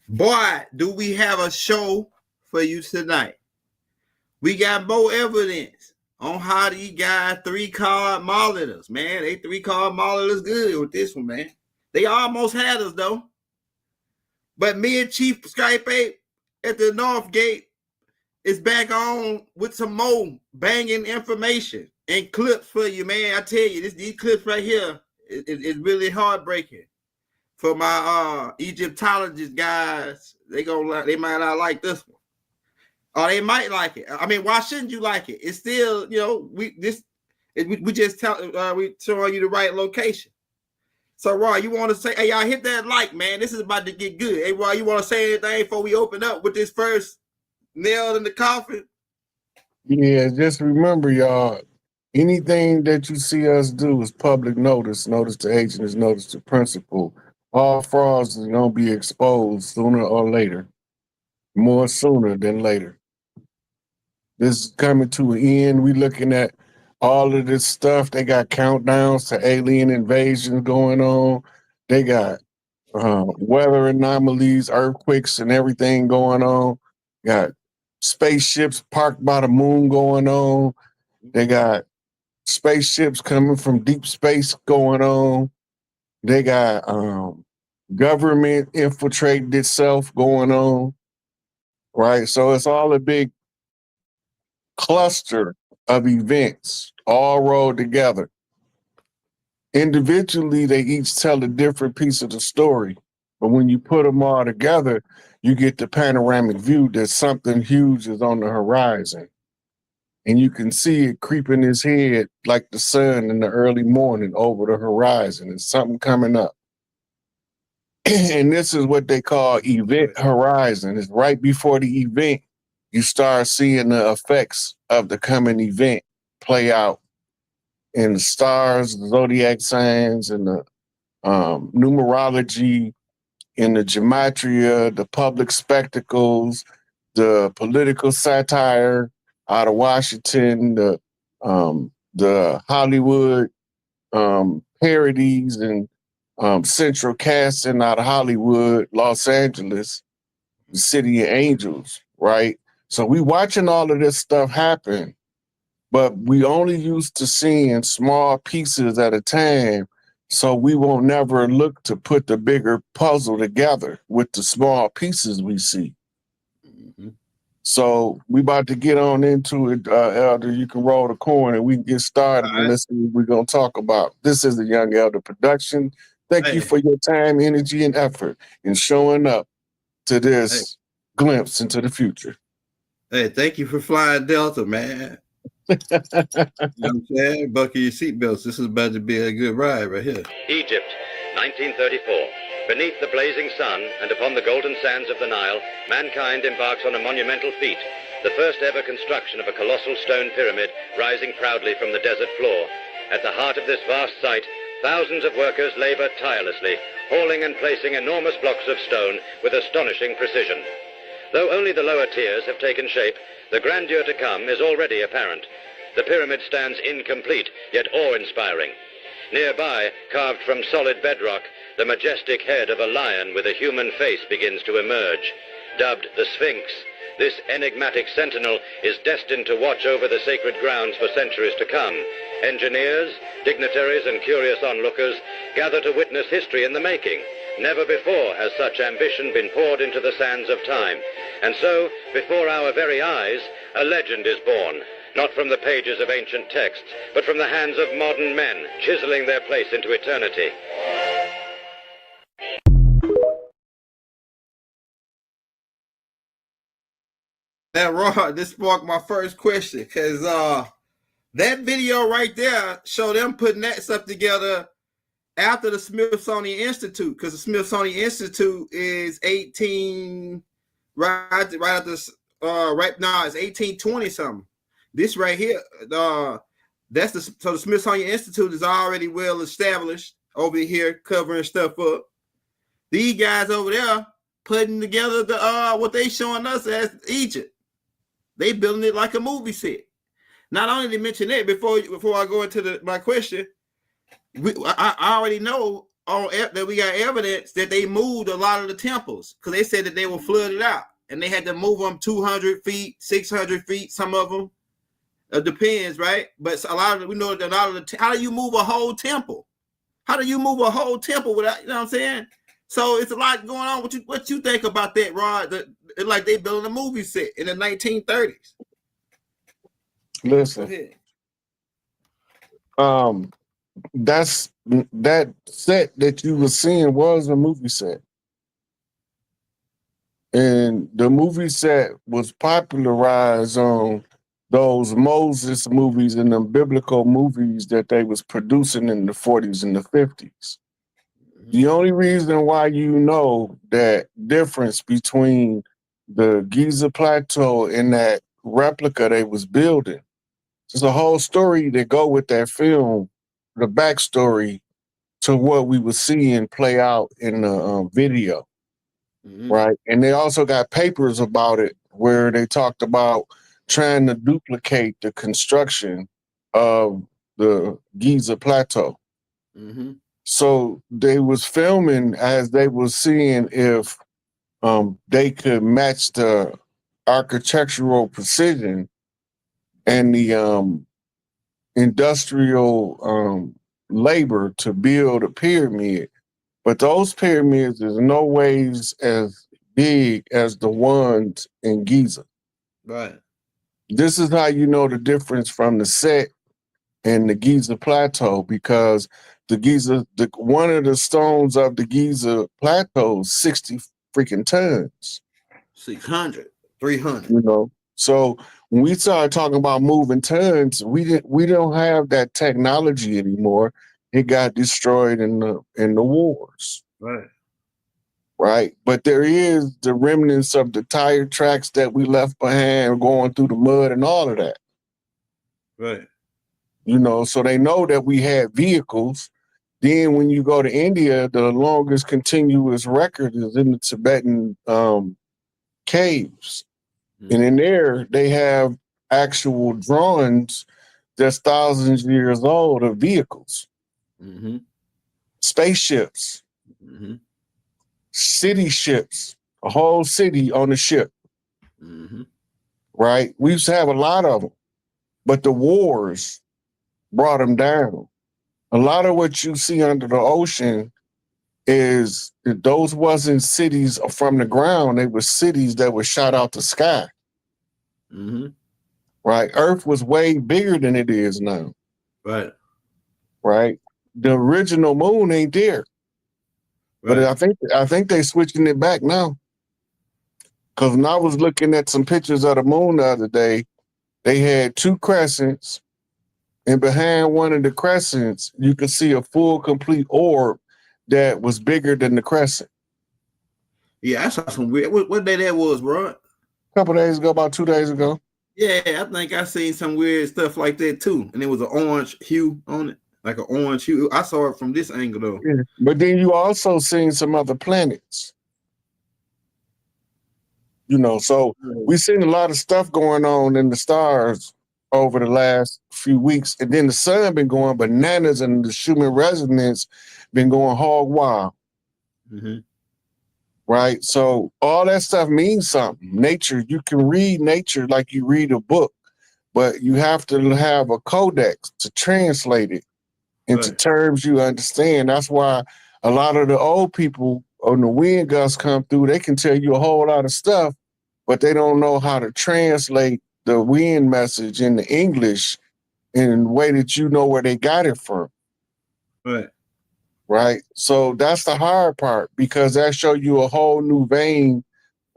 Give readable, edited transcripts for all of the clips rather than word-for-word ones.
Boy, do we have a show for you tonight. We got more evidence on how these guys 3-card mollied us, man. They 3-card mollied us good with this one, man. They almost had us, though. But me and Chief Skype at the North Gate is back on with some more banging information and clips for you, man. I tell you, these clips right here is really heartbreaking. For my Egyptologist guys, they might not like this one, or they might like it. I mean, why shouldn't you like it? It's still, we just we showing you the right location. So, Roy, you want to say, hey, y'all hit that like, man. This is about to get good. Hey, Roy, you want to say anything before we open up with this first nail in the coffin? Yeah, just remember, y'all, anything that you see us do is public notice. Notice to agent is notice to principal. All frauds are going to be exposed sooner or later. More sooner than later. This is coming to an end. We looking at all of this stuff. They got countdowns to alien invasions going on. They got weather anomalies, earthquakes, and everything going on. Got spaceships parked by the moon going on. They got spaceships coming from deep space going on. They got government infiltrating itself going on. Right? So it's all a big cluster of events all rolled together. Individually, they each tell a different piece of the story. But when you put them all together, you get the panoramic view that something huge is on the horizon. And you can see it creeping its head like the sun in the early morning over the horizon. There's something coming up. And this is what they call event horizon. It's right before the event, you start seeing the effects of the coming event play out in the stars, the zodiac signs, and the numerology, in the gematria, the public spectacles, the political satire out of Washington, the Hollywood parodies and central casting out of Hollywood, Los Angeles, the city of angels, right? So we watching all of this stuff happen, but we only used to seeing small pieces at a time. So we won't never look to put the bigger puzzle together with the small pieces we see. Mm-hmm. So we about to get on into it, Elder. You can roll the coin and we can get started and let's see what we're going to talk about. This is the Young Elder production. Thank you for your time, energy, and effort in showing up to this glimpse into the future. Hey, thank you for flying Delta, man. You know what I'm saying? Buckle your seatbelts. This is about to be a good ride right here. Egypt, 1934. Beneath the blazing sun and upon the golden sands of the Nile, mankind embarks on a monumental feat, the first ever construction of a colossal stone pyramid rising proudly from the desert floor. At the heart of this vast site, thousands of workers labor tirelessly, hauling and placing enormous blocks of stone with astonishing precision. Though only the lower tiers have taken shape, the grandeur to come is already apparent. The pyramid stands incomplete, yet awe-inspiring. Nearby, carved from solid bedrock, the majestic head of a lion with a human face begins to emerge. Dubbed the Sphinx, this enigmatic sentinel is destined to watch over the sacred grounds for centuries to come. Engineers, dignitaries, and curious onlookers gather to witness history in the making. Never before has such ambition been poured into the sands of time. And so, before our very eyes, a legend is born. Not from the pages of ancient texts, but from the hands of modern men, chiseling their place into eternity. Now, Rod, this sparked my first question, because that video right there showed them putting that stuff together after the Smithsonian Institute, because the Smithsonian Institute is 18, right now it's 1820 something. This right here, so the Smithsonian Institute is already well established over here, covering stuff up. These guys over there putting together the what they showing us as Egypt. They building it like a movie set. Not only did they mention that before I go into my question, I already know that we got evidence that they moved a lot of the temples because they said that they were flooded out and they had to move them 200 feet, 600 feet. Some of them depends, right? But a lot of we know that a lot of the how do you move a whole temple? How do you move a whole temple without, you know what I'm saying? So it's a lot going on. What you think about that, Rod? It's like they building a movie set in the 1930s. Listen, that set that you were seeing was a movie set. And the movie set was popularized on those Moses movies and the biblical movies that they was producing in the 40s and the 50s. The only reason why you know that difference between the Giza Plateau and that replica they was building, there's a whole story that go with that film, the backstory to what we were seeing play out in the video, right? And they also got papers about it where they talked about trying to duplicate the construction of the Giza Plateau. So they was filming as they was seeing if they could match the architectural precision and the industrial labor to build a pyramid. But those pyramids is no ways as big as the ones in Giza. Right. This is how you know the difference from the set and the Giza Plateau, because one of the stones of the Giza Plateau is 60 freaking tons. 600, 300. You know, so when we started talking about moving tons, we don't have that technology anymore. It got destroyed in the wars. Right. Right. But there is the remnants of the tire tracks that we left behind going through the mud and all of that. Right. You know, so they know that we had vehicles. Then when you go to India, the longest continuous record is in the Tibetan caves. And in there, they have actual drawings that's thousands of years old of vehicles, spaceships, city ships, a whole city on a ship, right? We used to have a lot of them, but the wars brought them down. A lot of what you see under the ocean is those wasn't cities from the ground. They were cities that were shot out the sky. Right? Earth was way bigger than it is now. Right. Right? The original moon ain't there. Right. But I think they switching it back now. Because when I was looking at some pictures of the moon the other day, they had two crescents, and behind one of the crescents, you could see a full, complete orb that was bigger than the crescent. Yeah, I saw some weird. What day that was, bro? A couple days ago, about 2 days ago. Yeah, I think I seen some weird stuff like that too, and it was an orange hue on it, like an orange hue. I saw it from this angle though. Yeah. But then you also seen some other planets. You know, so we've seen a lot of stuff going on in the stars over the last few weeks, and then the sun been going bananas, and the Schumann resonance been going hog wild. Right? So all that stuff means something. Nature, you can read nature like you read a book, but you have to have a codex to translate it into terms you understand. That's why a lot of the old people, when the wind gusts come through, they can tell you a whole lot of stuff, but they don't know how to translate the wind message into English in a way that you know where they got it from. Right. Right. So that's the hard part, because that show you a whole new vein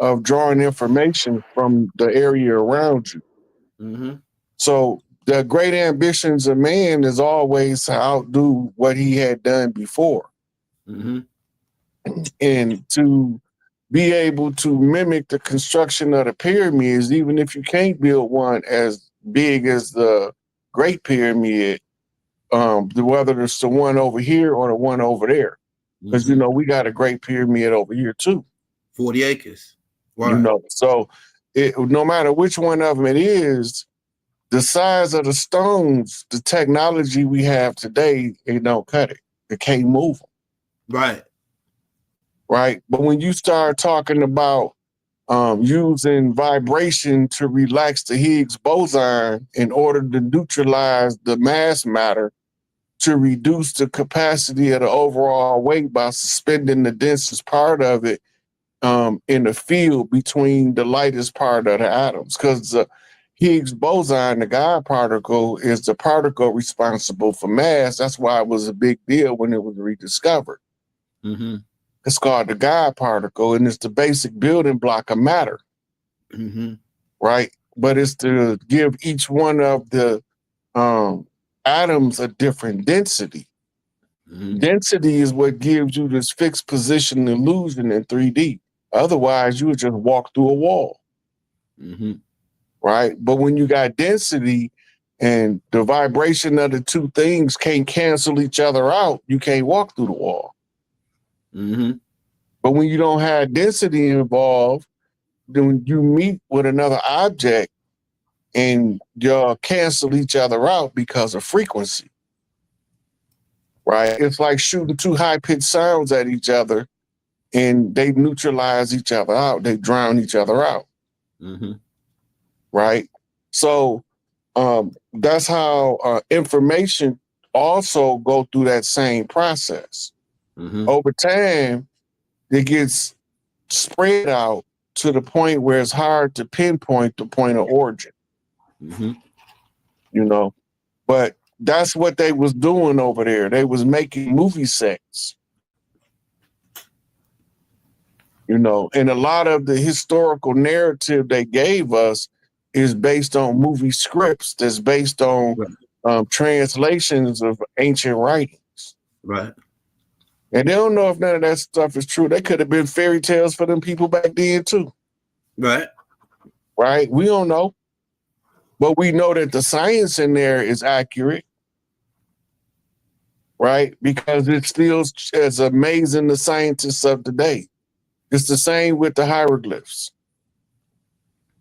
of drawing information from the area around you. So the great ambitions of man is always to outdo what he had done before. And to be able to mimic the construction of the pyramids, even if you can't build one as big as the Great Pyramid, whether it's the one over here or the one over there. Because, you know, we got a Great Pyramid over here too. 40 acres. Right. You know, so no matter which one of them it is, the size of the stones, the technology we have today, it don't cut it. It can't move them. Right. right? But when you start talking about using vibration to relax the Higgs boson in order to neutralize the mass matter to reduce the capacity of the overall weight by suspending the densest part of it in the field between the lightest part of the atoms. Because the Higgs boson, the God particle, is the particle responsible for mass. That's why it was a big deal when it was rediscovered. Mm-hmm. It's called the God particle, and it's the basic building block of matter, Mm-hmm. right? But it's to give each one of the atoms a different density. Mm-hmm. Density is what gives you this fixed position illusion in 3D. Otherwise, you would just walk through a wall, Mm-hmm. right? But when you got density and the vibration of the two things can't cancel each other out, you can't walk through the wall. Mm-hmm. But when you don't have density involved, then you meet with another object and you'll cancel each other out because of frequency, right? It's like shooting two high-pitched sounds at each other and they neutralize each other out. They drown each other out, Mm-hmm. right? So that's how information also go through that same process. Mm-hmm. Over time, it gets spread out to the point where it's hard to pinpoint the point of origin, Mm-hmm. you know. But that's what they was doing over there. They was making movie sets, you know, and a lot of the historical narrative they gave us is based on movie scripts that's based on translations of ancient writings. Right. And they don't know if none of that stuff is true. They could have been fairy tales for them people back then too. Right. Right? We don't know. But we know that the science in there is accurate. Right? Because it's still as amazing the scientists of today. It's the same with the hieroglyphs.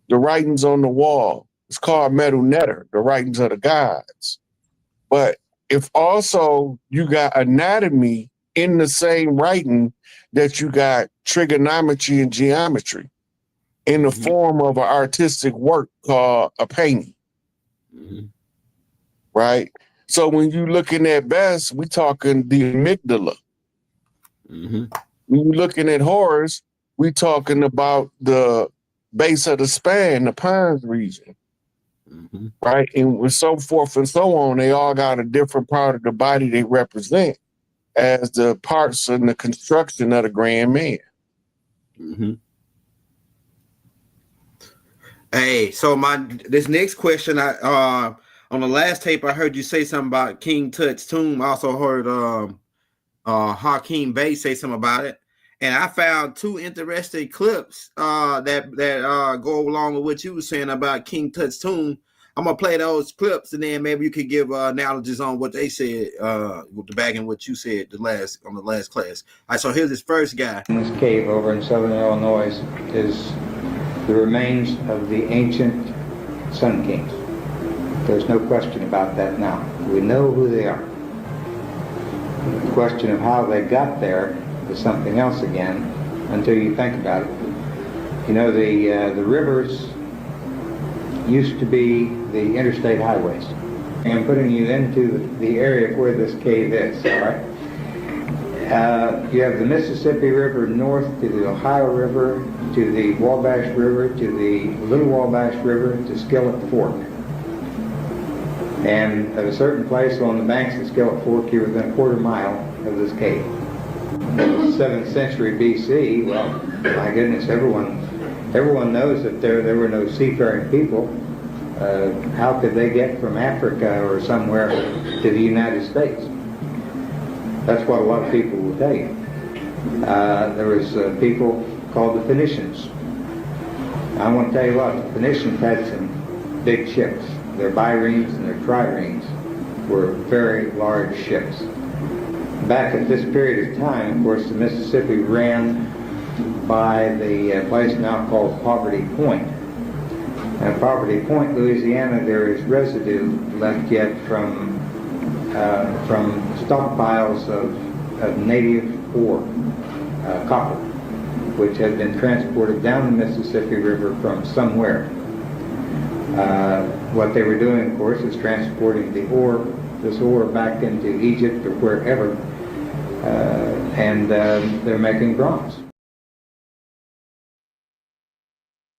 The writings on the wall. It's called Medu Neter, the writings of the gods. But if also you got anatomy in the same writing that you got trigonometry and geometry in the form of an artistic work called a painting, right? So when you're looking at Bess, we talking the amygdala. When you're looking at Horus, we talking about the base of the spine, the pons region, right? And with so forth and so on, they all got a different part of the body they represent as the parts in the construction of the grand man. Hey, so this next question, I on the last tape I heard you say something about King Tut's tomb. I also heard Hakeem Bey say something about it, and I found two interesting clips that go along with what you were saying about King Tut's tomb. I'm gonna play those clips, and then maybe you could give analogies on what they said, back in what you said on the last class. All right, so here's this first guy. In this cave over in southern Illinois is the remains of the ancient Sun Kings. There's no question about that now. We know who they are. The question of how they got there is something else again, until you think about it. You know, the rivers used to be the interstate highways. I'm putting you into the area where this cave is, all right? You have the Mississippi River north to the Ohio River, to the Wabash River, to the Little Wabash River, to Skillet Fork. And at a certain place on the banks of Skillet Fork, you're within a quarter mile of this cave. In the 7th century BC, well, my goodness, everyone knows that there were no seafaring people. How could they get from Africa or somewhere to the United States? That's what a lot of people will tell you. There was people called the Phoenicians. I want to tell you what, the Phoenicians had some big ships. Their biremes and their triremes were very large ships. Back at this period of time, of course, the Mississippi ran by the place now called Poverty Point. At Poverty Point, Louisiana, there is residue left yet from stockpiles of native ore, copper, which had been transported down the Mississippi River from somewhere. What they were doing, of course, is transporting this ore back into Egypt or wherever, and they're making bronze.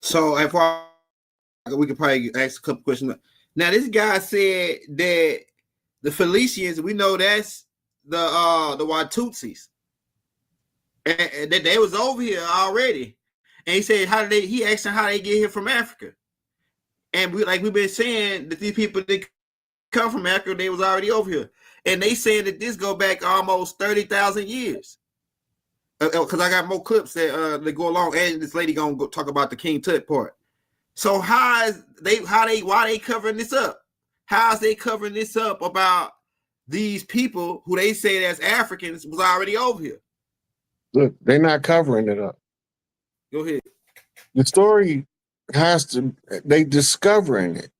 So if we could probably ask a couple questions. Now, this guy said that the Phoenicians, we know that's the Watutsis, and that they was over here already. And he said, he asked them how they get here from Africa. And we've been saying that these people that come from Africa, they was already over here. And they saying that this go back almost 30,000 years. Because I got more clips that go along, and this lady gonna go talk about the King Tut part. So why they covering this up? How is they covering this up about these people who they say as Africans was already over here? Look, they're not covering it up. Go ahead. The story they discovering it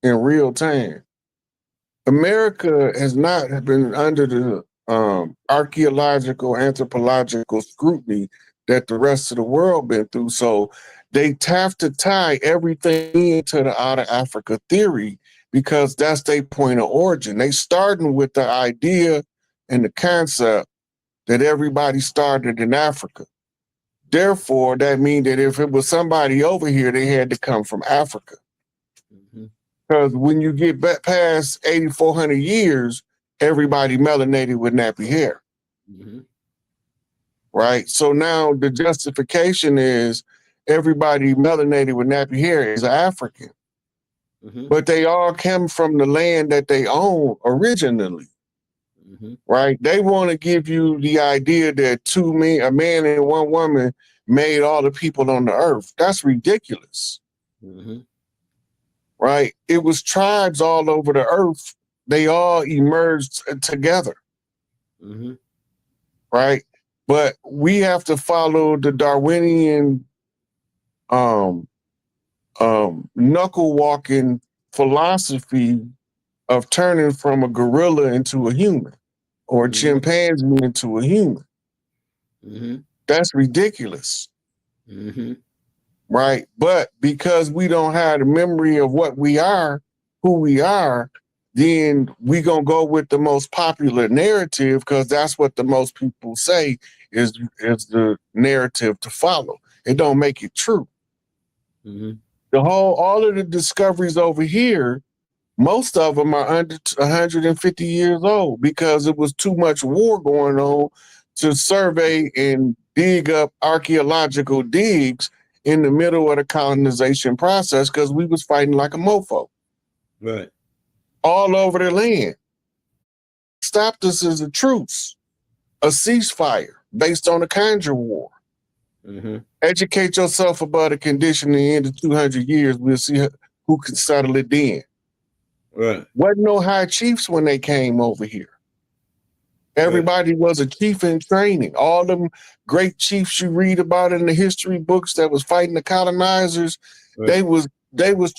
in real time. America has not been under the archaeological, anthropological scrutiny that the rest of the world been through. So they have to tie everything into the out of Africa theory because that's their point of origin. They starting with the idea and the concept that everybody started in Africa. Therefore, that means that if it was somebody over here, they had to come from Africa. Because when you get back past 8,400 years, everybody melanated with nappy hair. Right? So now the justification is everybody melanated with nappy hair is African. But they all come from the land that they own originally. Right? They want to give you the idea that a man and one woman made all the people on the earth. That's ridiculous. Right? It was tribes all over the earth. They all emerged together. Right? But we have to follow the Darwinian knuckle walking philosophy of turning from a gorilla into a human or a chimpanzee into a human. That's ridiculous. Right? But because we don't have the memory of what we are, who we are, then we gonna go with the most popular narrative because that's what the most people say is the narrative to follow. It don't make it true. All of the discoveries over here, most of them are under 150 years old because it was too much war going on to survey and dig up archaeological digs in the middle of the colonization process because we was fighting like a mofo. Right. All over the land. Stopped us as a truce, a ceasefire based on the Conjure War. Educate yourself about the condition in the end of 200 years. We'll see who can settle it then. Right. Wasn't no high chiefs when they came over here. Everybody was a chief in training. All them great chiefs you read about in the history books that was fighting the colonizers, they was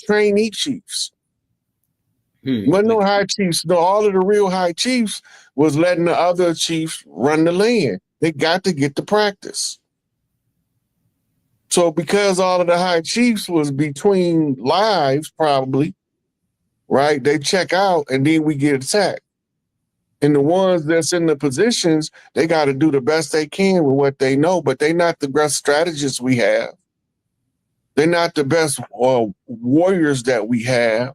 trainee chiefs. Wasn't no high chiefs. No, all of the real high chiefs was letting the other chiefs run the land. They got to get the practice. So because all of the high chiefs was between lives, probably, right? They check out and then we get attacked. And the ones that's in the positions, they got to do the best they can with what they know, but they're not the best strategists we have. They're not the best warriors that we have,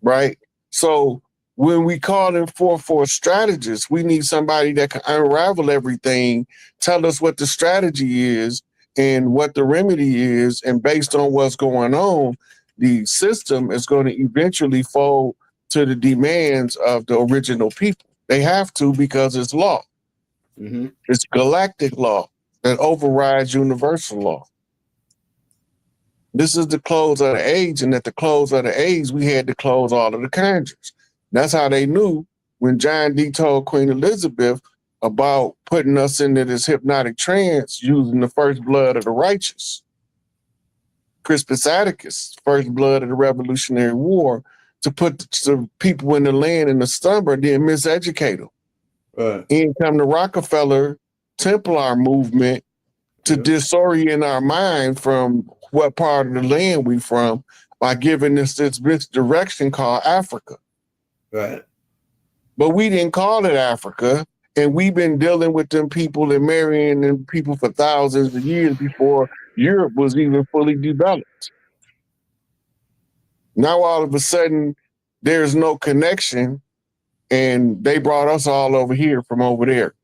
right? So when we call in for a strategist, we need somebody that can unravel everything, tell us what the strategy is and what the remedy is, and based on what's going on, the system is going to eventually fold to the demands of the original people. They have to because it's law. It's galactic law that overrides universal law. This is the close of the age, and at the close of the age, we had to close all of the conjures. That's how they knew when John Dee told Queen Elizabeth about putting us into this hypnotic trance using the first blood of the righteous. Crispus Attucks, first blood of the Revolutionary War, to put the people in the land in the slumber, then miseducate them. And come to Rockefeller Templar movement to disorient our mind from what part of the land we from by giving us this misdirection called Africa. Right. But we didn't call it Africa, and we've been dealing with them people and marrying them people for thousands of years before Europe was even fully developed. Now all of a sudden, there's no connection, and they brought us all over here from over there.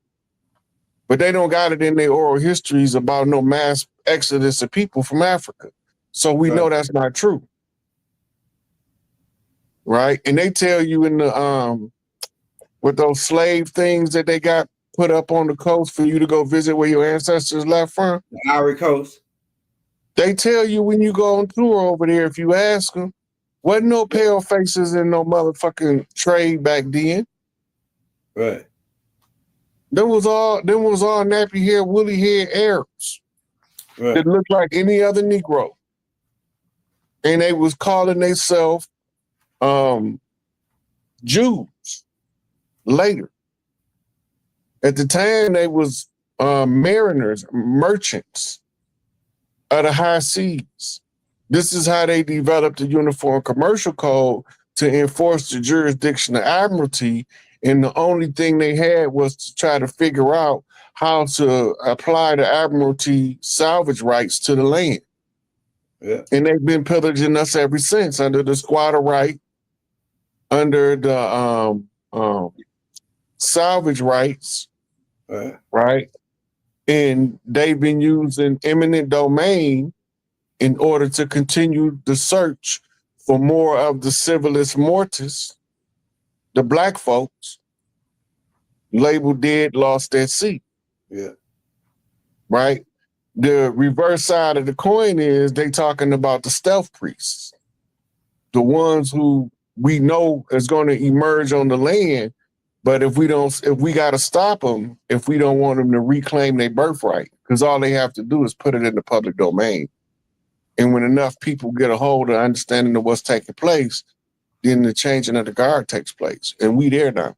But they don't got it in their oral histories about no mass exodus of people from Africa. So we know that's not true. Right? And they tell you in the with those slave things that they got put up on the coast for you to go visit where your ancestors left from. The Ivory Coast. They tell you when you go on tour over there, if you ask them, wasn't no pale faces in no motherfucking trade back then. Right. Them was all nappy hair, woolly hair Arabs that looked like any other Negro. And they was calling themselves Jews later. At the time, they was mariners, merchants of the high seas. This is how they developed the Uniform Commercial Code to enforce the jurisdiction of admiralty. And the only thing they had was to try to figure out how to apply the admiralty salvage rights to the land. Yeah. And they've been pillaging us ever since under the squatter right, under the salvage rights, right? And they've been using eminent domain in order to continue the search for more of the civilis mortis, the black folks, labeled dead, lost at sea. Yeah. Right? The reverse side of the coin is they talking about the stealth priests, the ones who we know is going to emerge on the land, but if we got to stop them, if we don't want them to reclaim their birthright, because all they have to do is put it in the public domain. And when enough people get a hold of understanding of what's taking place, then the changing of the guard takes place. And we there now.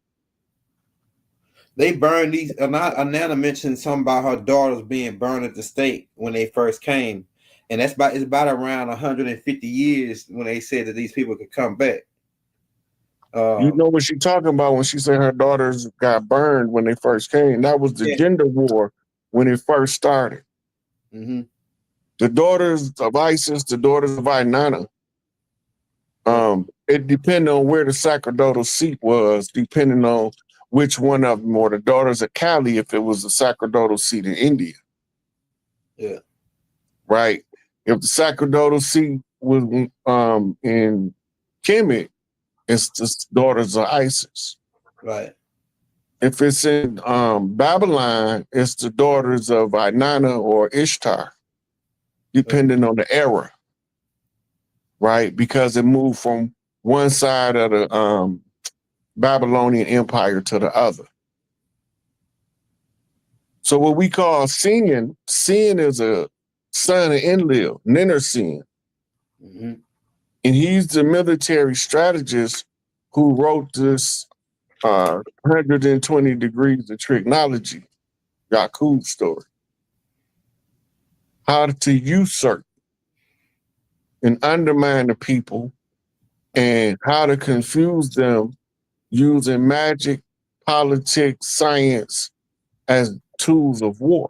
They burned these. Anana mentioned something about her daughters being burned at the stake when they first came. And it's about around 150 years when they said that these people could come back. You know what she's talking about when she said her daughters got burned when they first came? That was the gender war when it first started. Mm-hmm. The daughters of Isis, the daughters of Inanna, it depended on where the sacerdotal seat was, depending on which one of them, or the daughters of Kali, if it was the sacerdotal seat in India. Yeah. Right? If the sacerdotal seat was in Kemet, it's the daughters of Isis. Right. If it's in Babylon, it's the daughters of Inanna or Ishtar, depending on the era. Right? Because it moved from one side of the Babylonian Empire to the other. So what we call Sin is a son of Enlil, Ninursin. Mm-hmm. And he's the military strategist who wrote this 120 Degrees of Trigonometry, Yakub story. How to usurp and undermine the people and how to confuse them using magic, politics, science as tools of war.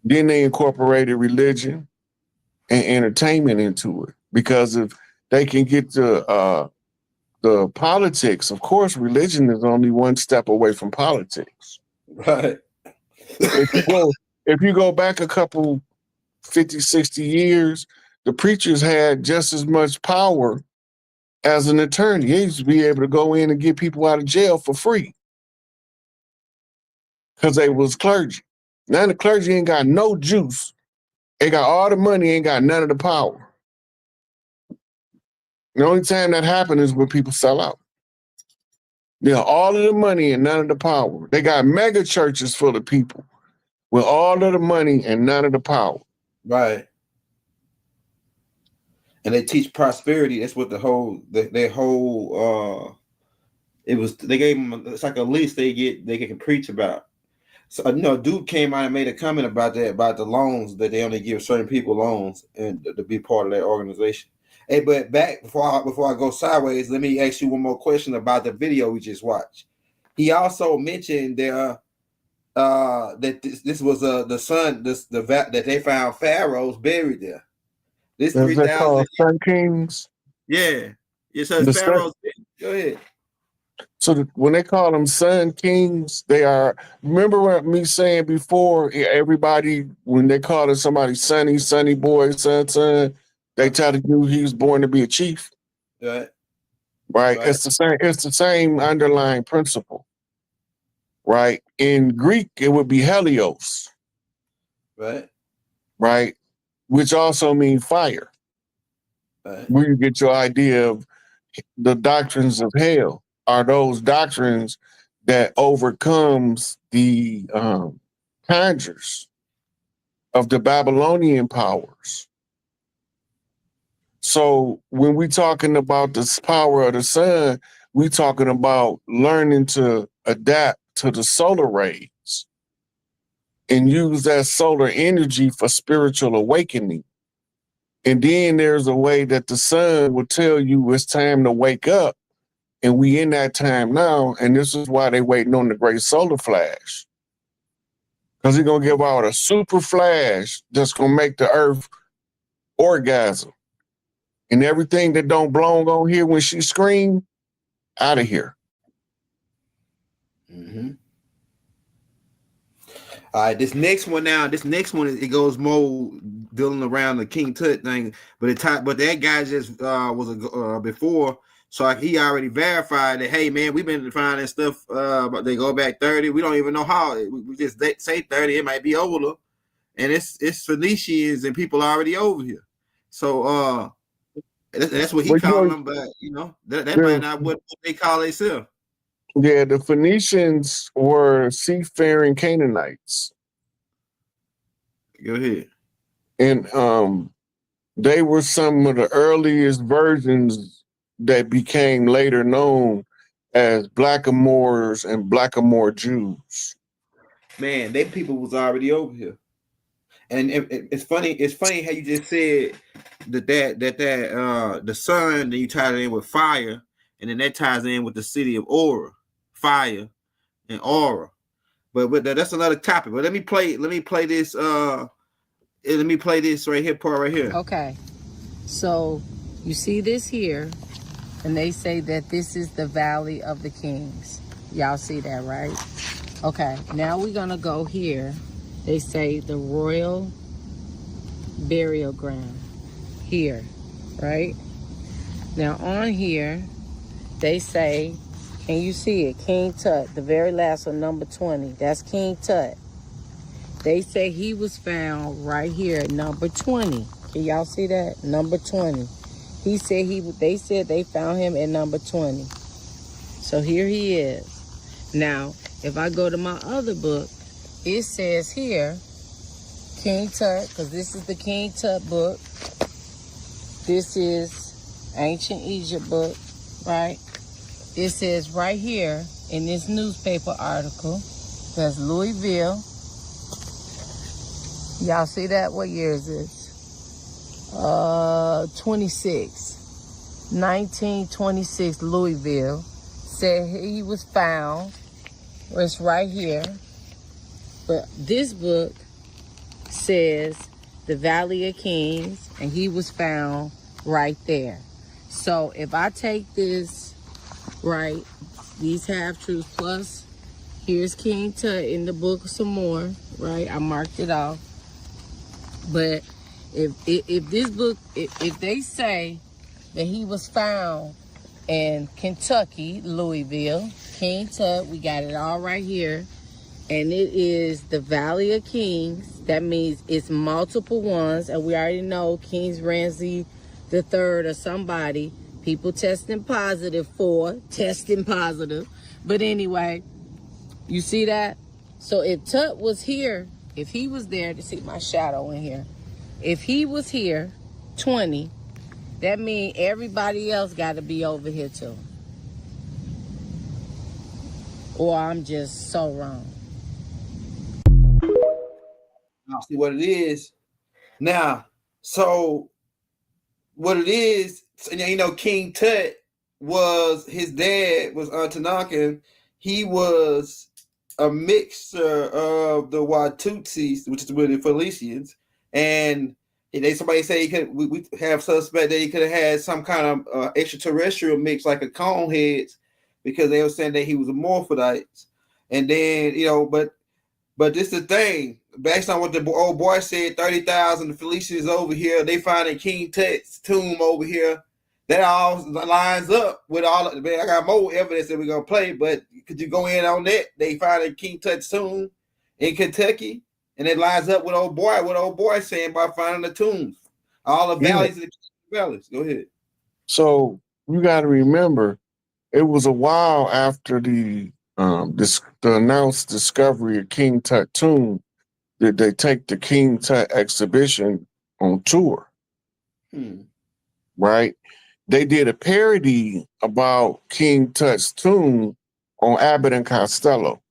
Then they incorporated religion and entertainment into it, because if they can get the politics, of course, religion is only one step away from politics. Right. If you go back a couple 50, 60 years, the preachers had just as much power as an attorney. They used to be able to go in and get people out of jail for free because they was clergy. Now the clergy ain't got no juice. They got all the money, ain't got none of the power. The only time that happens is when people sell out. They got all of the money and none of the power. They got mega churches full of people with all of the money and none of the power. Right. And they teach prosperity. That's what they gave them, it's like a list they can preach about. So dude came out and made a comment about that, about the loans that they only give certain people loans and to be part of that organization. Hey, but back before I go sideways, let me ask you one more question about the video we just watched. He also mentioned there that this was the son, that they found pharaohs buried there. This Is that 3,000. called Sun Kings? Yeah, so The it's sun, pharaohs. Go ahead. so when they call them Sun Kings, they are. Remember what me saying before? Everybody when they call somebody Sonny Boy, son, they tell you he was born to be a chief. Right. Right. Right. It's the same. It's the same underlying principle. Right. In Greek, it would be Helios. Right. Right. Which also means fire. Right. Where you get your idea of the doctrines of hell are those doctrines that overcomes the conjures of the Babylonian powers. So when we talking about this power of the sun, we talking about learning to adapt to the solar rays and use that solar energy for spiritual awakening. And then there's a way that the sun will tell you it's time to wake up. And we in that time now. And this is why they waiting on the great solar flash. Because he's going to give out a super flash that's going to make the earth orgasm. And everything that don't belong on here when she scream, out of here. Mm-hmm. All right, this next one it goes more dealing around the King Tut thing, but that guy just was before, so he already verified that. Hey man, we've been finding stuff, but they go back 30. We don't even know how. We just say 30. It might be older, and it's Phoenicians and people already over here. So that's what he calling them, but that might not what they call themselves. Yeah, the Phoenicians were seafaring Canaanites. Go ahead. And they were some of the earliest versions that became later known as Blackamoors and Blackamoor Jews. Man, they people was already over here. And it's funny. It's funny how you just said that the sun, then you tied it in with fire, and then that ties in with the city of Aura. Fire and aura, but that's another topic. But let me play this. Let me play this right here, part right here. Okay, so you see this here, and they say that this is the Valley of the Kings. Y'all see that, right? Okay, now we're gonna go here. They say the royal burial ground here, right? Now on here, they say. Can you see it? King Tut, the very last one, number 20. That's King Tut. They say he was found right here at number 20. Can y'all see that? Number 20. He said they said they found him at number 20. So here he is. Now, if I go to my other book, it says here, King Tut, because this is the King Tut book. This is Ancient Egypt book, right? It says right here in this newspaper article, that's Louisville. Y'all see that? What year is this? 1926, Louisville. Said he was found. It's right here. But this book says the Valley of Kings, and he was found right there. So if I take this, right, these half-truths plus here's King Tut in the book some more, right? I marked it off. But if this book, if they say that he was found in Kentucky, Louisville, King Tut, we got it all right here, and it is the Valley of Kings, that means it's multiple ones, and we already know King Ramses III or somebody. People testing positive. But anyway, you see that? So if Tut was here, if he was there, to see my shadow in here, if he was here, 20, that means everybody else got to be over here too. Or I'm just so wrong. See what it is now. So what it is, you know, King Tut was, his dad was Antanankan. He was a mixture of the Watutsis, which is with the Phoenicians, and somebody say he could. We have suspect that he could have had some kind of extraterrestrial mix, like a coneheads, because they were saying that he was a Morphodite. And then, you know, but this is the thing. Based on what the old boy said, 30,000 Phoenicians over here, they finding King Tut's tomb over here. That all lines up with all of, man, I got more evidence that we're gonna play, but could you go in on that? They find King Tut's tomb in Kentucky, and it lines up with old boy saying about finding the tombs. All the valleys and the valleys. Go ahead. So you got to remember, it was a while after the announced discovery of King Tut tomb that they take the King Tut exhibition on tour. Right? They did a parody about King Tut's tomb on Abbott and Costello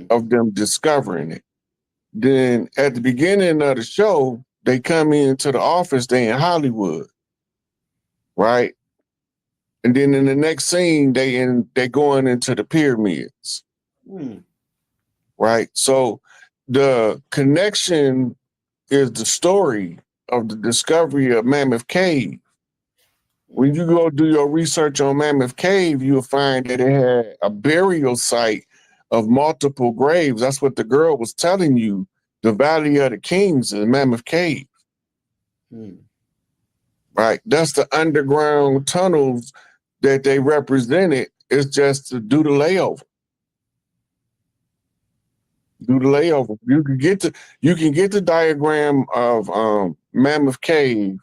of them discovering it. Then at the beginning of the show, they come into the office, they in Hollywood, right? And then in the next scene, they going into the pyramids, right? So the connection is the story of the discovery of Mammoth Cave. When you go do your research on Mammoth Cave, you'll find that it had a burial site of multiple graves. That's what the girl was telling you. The Valley of the Kings in Mammoth Cave. Right? That's the underground tunnels that they represented. It's just to do the layover. Do the layover. You can get the diagram of Mammoth Cave,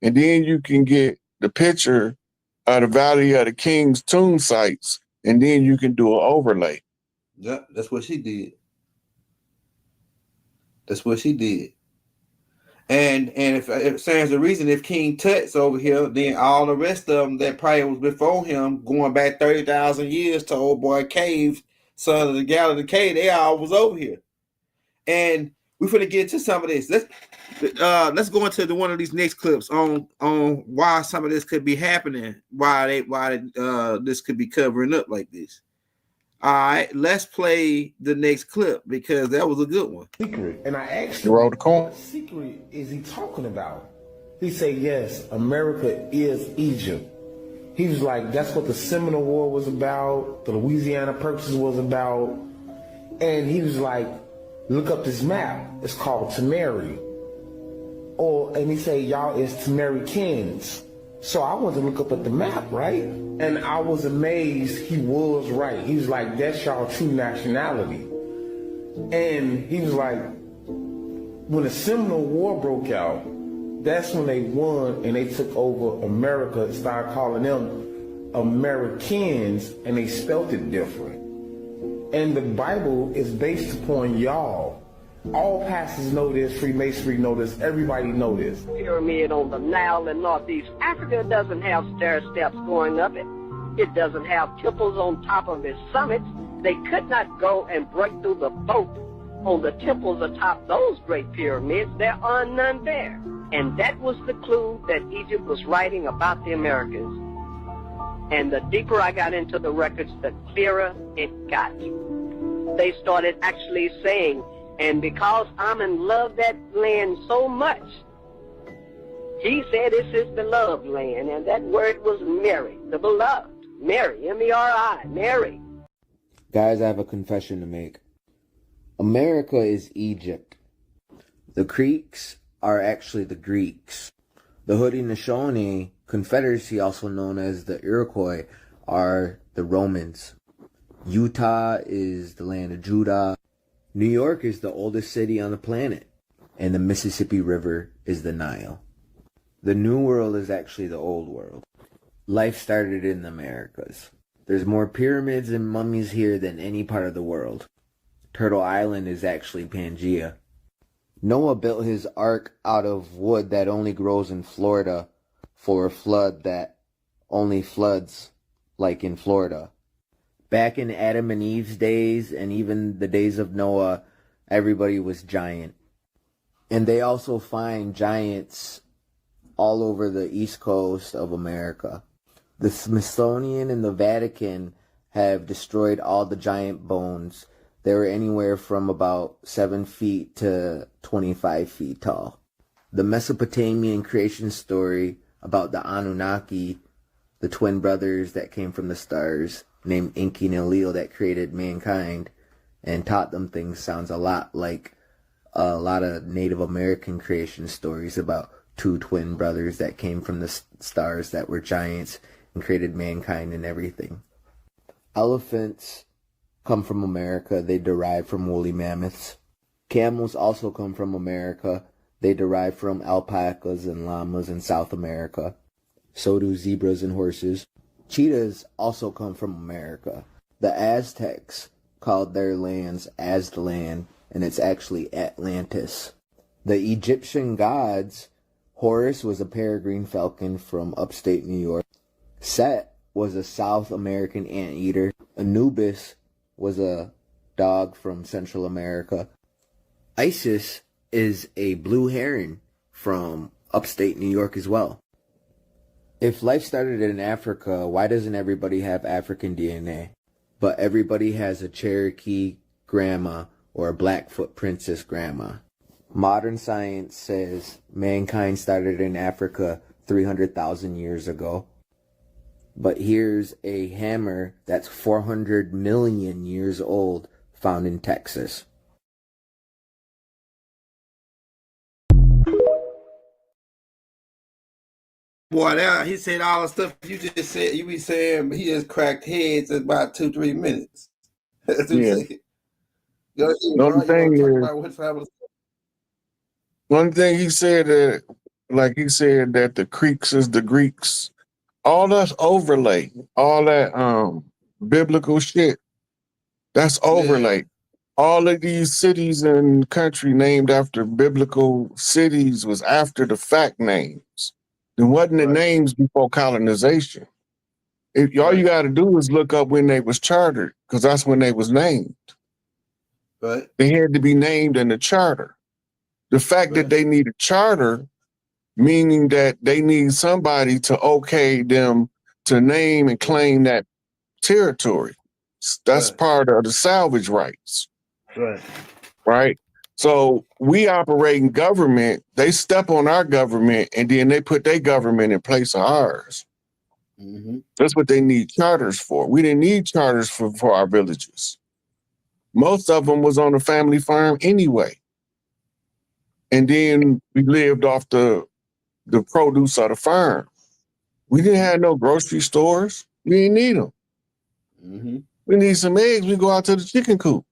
and then you can get the picture of the Valley of the Kings tomb sites, and then you can do an overlay. Yeah, that's what she did. That's what she did. And if it stands the reason, if King Tut's over here, then all the rest of them that probably was before him, going back 30,000 years to old boy Cave, son of the Galilee Cave, they all was over here. And we're finna get into some of this. Let's go into one of these next clips on why some of this could be happening, why this could be covering up like this. All right, let's play the next clip because that was a good one. Secret. And I asked him, what secret is he talking about? He said, yes, America is Egypt. He was like, that's what the Seminole War was about, the Louisiana Purchase was about. And he was like, look up this map. It's called Tamari. And he said, y'all, it's Tamarikans. So I wanted to look up at the map, right? And I was amazed he was right. He was like, that's y'all true nationality. And he was like, when the Seminole War broke out, that's when they won and they took over America and started calling them Americans, and they spelt it different. And the Bible is based upon y'all. All pastors know this, Freemasonry know this, everybody know this. Pyramid on the Nile in Northeast Africa doesn't have stair steps going up it. It doesn't have temples on top of its summits. They could not go and break through the boat on the temples atop those great pyramids. There are none there. And that was the clue that Egypt was writing about the Americas. And the deeper I got into the records, the clearer it got. They started actually saying, and because Amun loved that land so much, he said it's his beloved land, and that word was Mary, the beloved. Mary, M-E-R-I, Mary. Guys, I have a confession to make. America is Egypt. The Creeks are actually the Greeks. The Haudenosaunee Confederacy, also known as the Iroquois, are the Romans. Utah is the land of Judah. New York is the oldest city on the planet, and the Mississippi River is the Nile. The New World is actually the Old World. Life started in the Americas. There's more pyramids and mummies here than any part of the world. Turtle Island is actually Pangea. Noah built his ark out of wood that only grows in Florida for a flood that only floods like in Florida. Back in Adam and Eve's days, and even the days of Noah, everybody was giant. And they also find giants all over the East Coast of America. The Smithsonian and the Vatican have destroyed all the giant bones. They were anywhere from about 7 feet to 25 feet tall. The Mesopotamian creation story about the Anunnaki, the twin brothers that came from the stars, named Enki and Enlil, that created mankind and taught them things, sounds a lot like a lot of Native American creation stories about two twin brothers that came from the stars that were giants and created mankind and everything. Elephants come from America. They derive from woolly mammoths. Camels also come from America. They derive from alpacas and llamas in South America. So do zebras and horses. Cheetahs also come from America. The Aztecs called their lands Aztlan, and it's actually Atlantis. The Egyptian gods, Horus was a peregrine falcon from upstate New York. Set was a South American anteater. Anubis was a dog from Central America. Isis is a blue heron from upstate New York as well. If life started in Africa, why doesn't everybody have African DNA? But everybody has a Cherokee grandma or a Blackfoot princess grandma. Modern science says mankind started in Africa 300,000 years ago. But here's a hammer that's 400 million years old, found in Texas. Boy, that, he said all the stuff you just said. You be saying he just cracked heads in about 2-3 minutes. That's what Yeah. he said. One thing he said that, like he said that the Creeks is the Greeks. All that's overlay, all that biblical shit, that's overlay. All of these cities and country named after biblical cities was after the fact names. There wasn't the names before colonization. If all you got to do is look up when they was chartered, because that's when they was named. Right. They had to be named in the charter. The fact that they need a charter, meaning that they need somebody to okay them to name and claim that territory. That's part of the salvage rights. Right. Right? So we operate in government, they step on our government, and then they put their government in place of ours. Mm-hmm. That's what they need charters for. We didn't need charters for our villages. Most of them was on a family farm anyway. And then we lived off the produce of the farm. We didn't have no grocery stores. We didn't need them. Mm-hmm. We need some eggs. We go out to the chicken coop.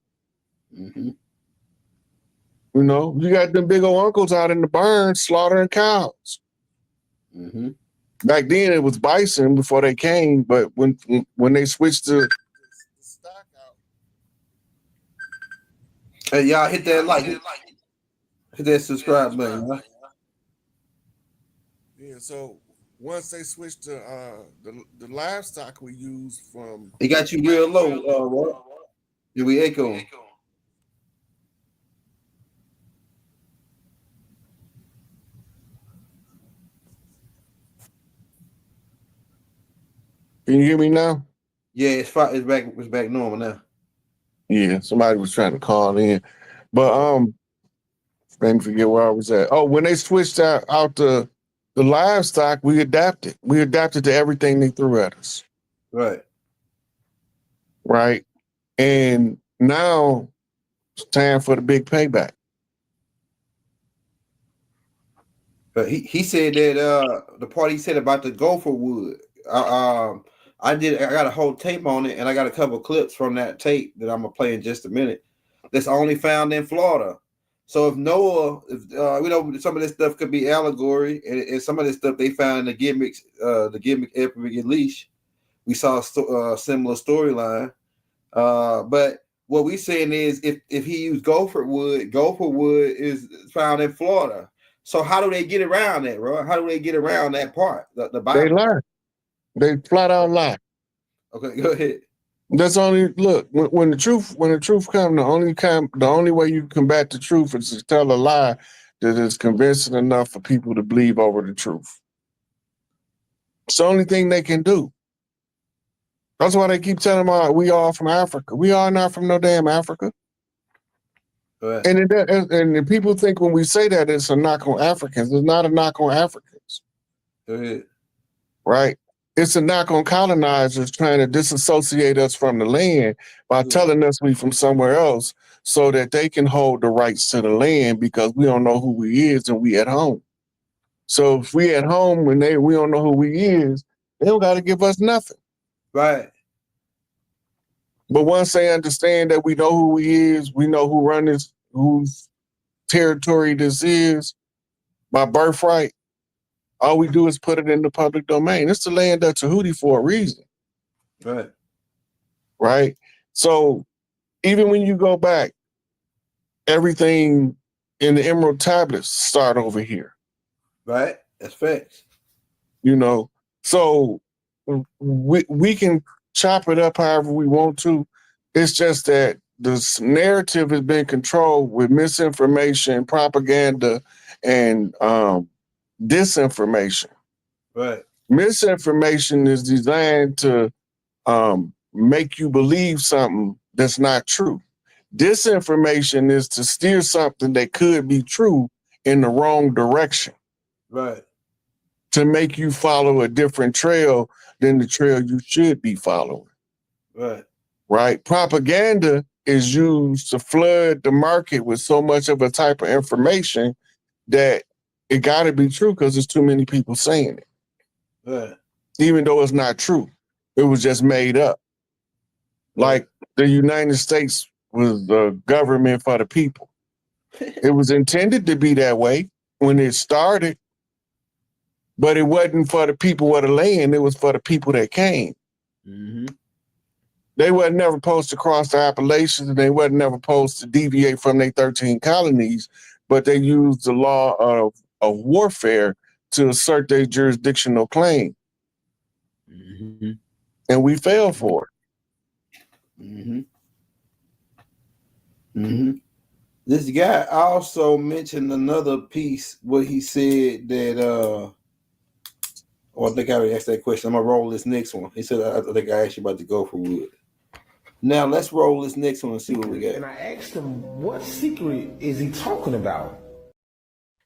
Mm-hmm. You know, you got them big old uncles out in the barn slaughtering cows. Mm-hmm. Back then it was bison before they came, but when they switched to stock out. Hey, y'all hit that like, hit that subscribe button. Huh? Yeah, so once they switched to the livestock we use from, it got you real low, Roy. Yeah, we echo. Can you hear me now? Yeah, it's back normal now. Yeah, somebody was trying to call in. But let me forget where I was at. Oh, when they switched out the livestock, we adapted. We adapted to everything they threw at us. Right. Right. And now it's time for the big payback. But he said that the part he said about the gopher wood. I got a whole tape on it, and I got a couple of clips from that tape that I'm gonna play in just a minute. That's only found in Florida. So if Noah, we know some of this stuff could be allegory, and some of this stuff they found in the gimmick Epic Leash. We saw a similar storyline. But what we saying is, if he used gopher wood is found in Florida. So how do they get around that, bro? How do they get around that part? The Bible? They lie. They flat out lie. Okay, go ahead. That's only look when the truth comes. The only way you combat the truth is to tell a lie that is convincing enough for people to believe over the truth. It's the only thing they can do. That's why they keep telling me we all from Africa. We are not from no damn Africa. Right. And and people think when we say that it's a knock on Africans. It's not a knock on Africans. Go ahead. Right? It's a knock on colonizers trying to disassociate us from the land by telling us we from somewhere else so that they can hold the rights to the land because we don't know who we is and we at home. So if we at home when we don't know who we is, they don't got to give us nothing. Right. But once they understand that we know who we is, we know who run this, whose territory this is, by birthright, all we do is put it in the public domain. It's the land of Tahuti for a reason. Right. Right? So even when you go back, everything in the Emerald Tablets start over here. Right. That's facts. You know, so we can chop it up however we want to. It's just that this narrative has been controlled with misinformation, propaganda, and disinformation. Right. Misinformation is designed to make you believe something that's not true. Disinformation is to steer something that could be true in the wrong direction. Right. To make you follow a different trail than the trail you should be following. Right. Right? Propaganda is used to flood the market with so much of a type of information that it got to be true because there's too many people saying it. Right. Even though it's not true. It was just made up. Like the United States was the government for the people. It was intended to be that way when it started, but it wasn't for the people of the land. It was for the people that came. Mm-hmm. They weren't never supposed to cross the Appalachians, and they weren't never supposed to deviate from their 13 colonies, but they used the law of warfare to assert their jurisdictional claim. Mm-hmm. And we fell for it. Mm-hmm. Mm-hmm. This guy also mentioned another piece where he said that I think I already asked that question. I'm gonna roll this next one. He said I think I asked you about the gopher wood. Now let's roll this next one and see what we got. And I asked him, what secret is he talking about?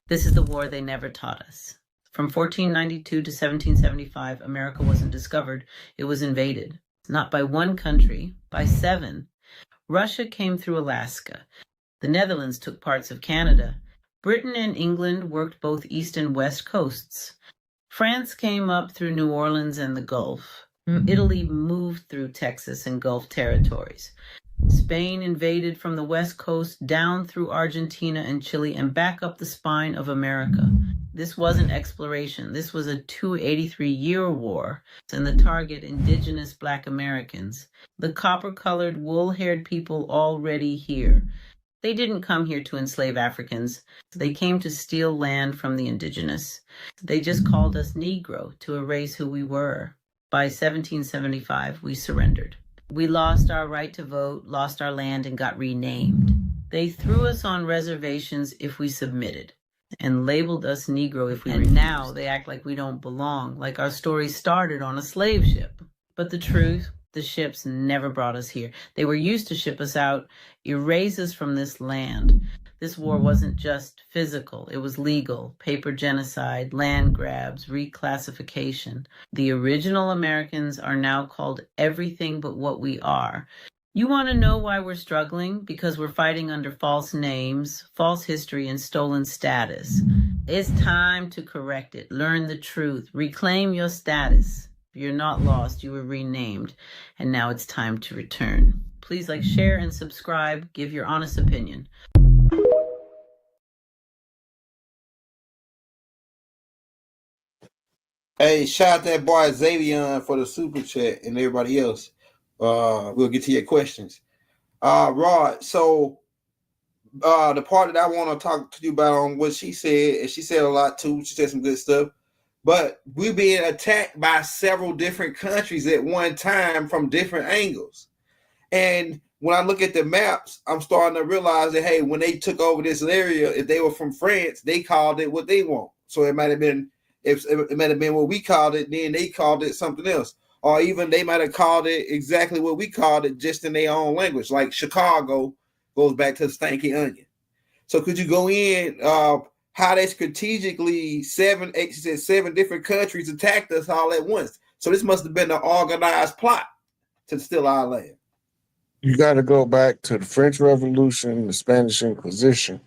This is the war they never taught us. From 1492 to 1775, America wasn't discovered, it was invaded. Not by one country, by 7. Russia came through Alaska. The Netherlands took parts of Canada. Britain and England worked both east and west coasts. France came up through New Orleans and the Gulf. Italy moved through Texas and Gulf territories. Spain invaded from the west coast down through Argentina and Chile and back up the spine of America. This wasn't exploration. This was a 283-year war, and the target indigenous Black Americans, the copper-colored, wool-haired people already here. They didn't come here to enslave Africans. They came to steal land from the indigenous. They just called us Negro to erase who we were. By 1775, we surrendered. We lost our right to vote, lost our land, and got renamed. They threw us on reservations if we submitted, and labeled us Negro if we refused. And now they act like we don't belong, like our story started on a slave ship. But the truth, the ships never brought us here. They were used to ship us out, erase us from this land. This war wasn't just physical, it was legal, paper genocide, land grabs, reclassification. The original Americans are now called everything but what we are. You want to know why we're struggling? Because we're fighting under false names, false history, and stolen status. It's time to correct it. Learn the truth. Reclaim your status. You're not lost. You were renamed. And now it's time to return. Please like, share, and subscribe. Give your honest opinion. Hey, shout out that boy Xavier for the super chat and everybody else. We'll get to your questions. Rod, so the part that I want to talk to you about on what she said, and she said a lot too. She said some good stuff. But we're being attacked by several different countries at one time from different angles. And when I look at the maps, I'm starting to realize that, hey, when they took over this area, if they were from France, they called it what they want. So it might have been, if it might have been what we called it, then they called it something else. Or even they might have called it exactly what we called it, just in their own language. Like Chicago goes back to Stanky Onion. So could you go in how they strategically seven different countries attacked us all at once? So this must have been an organized plot to steal our land. You got to go back to the French Revolution, the Spanish Inquisition,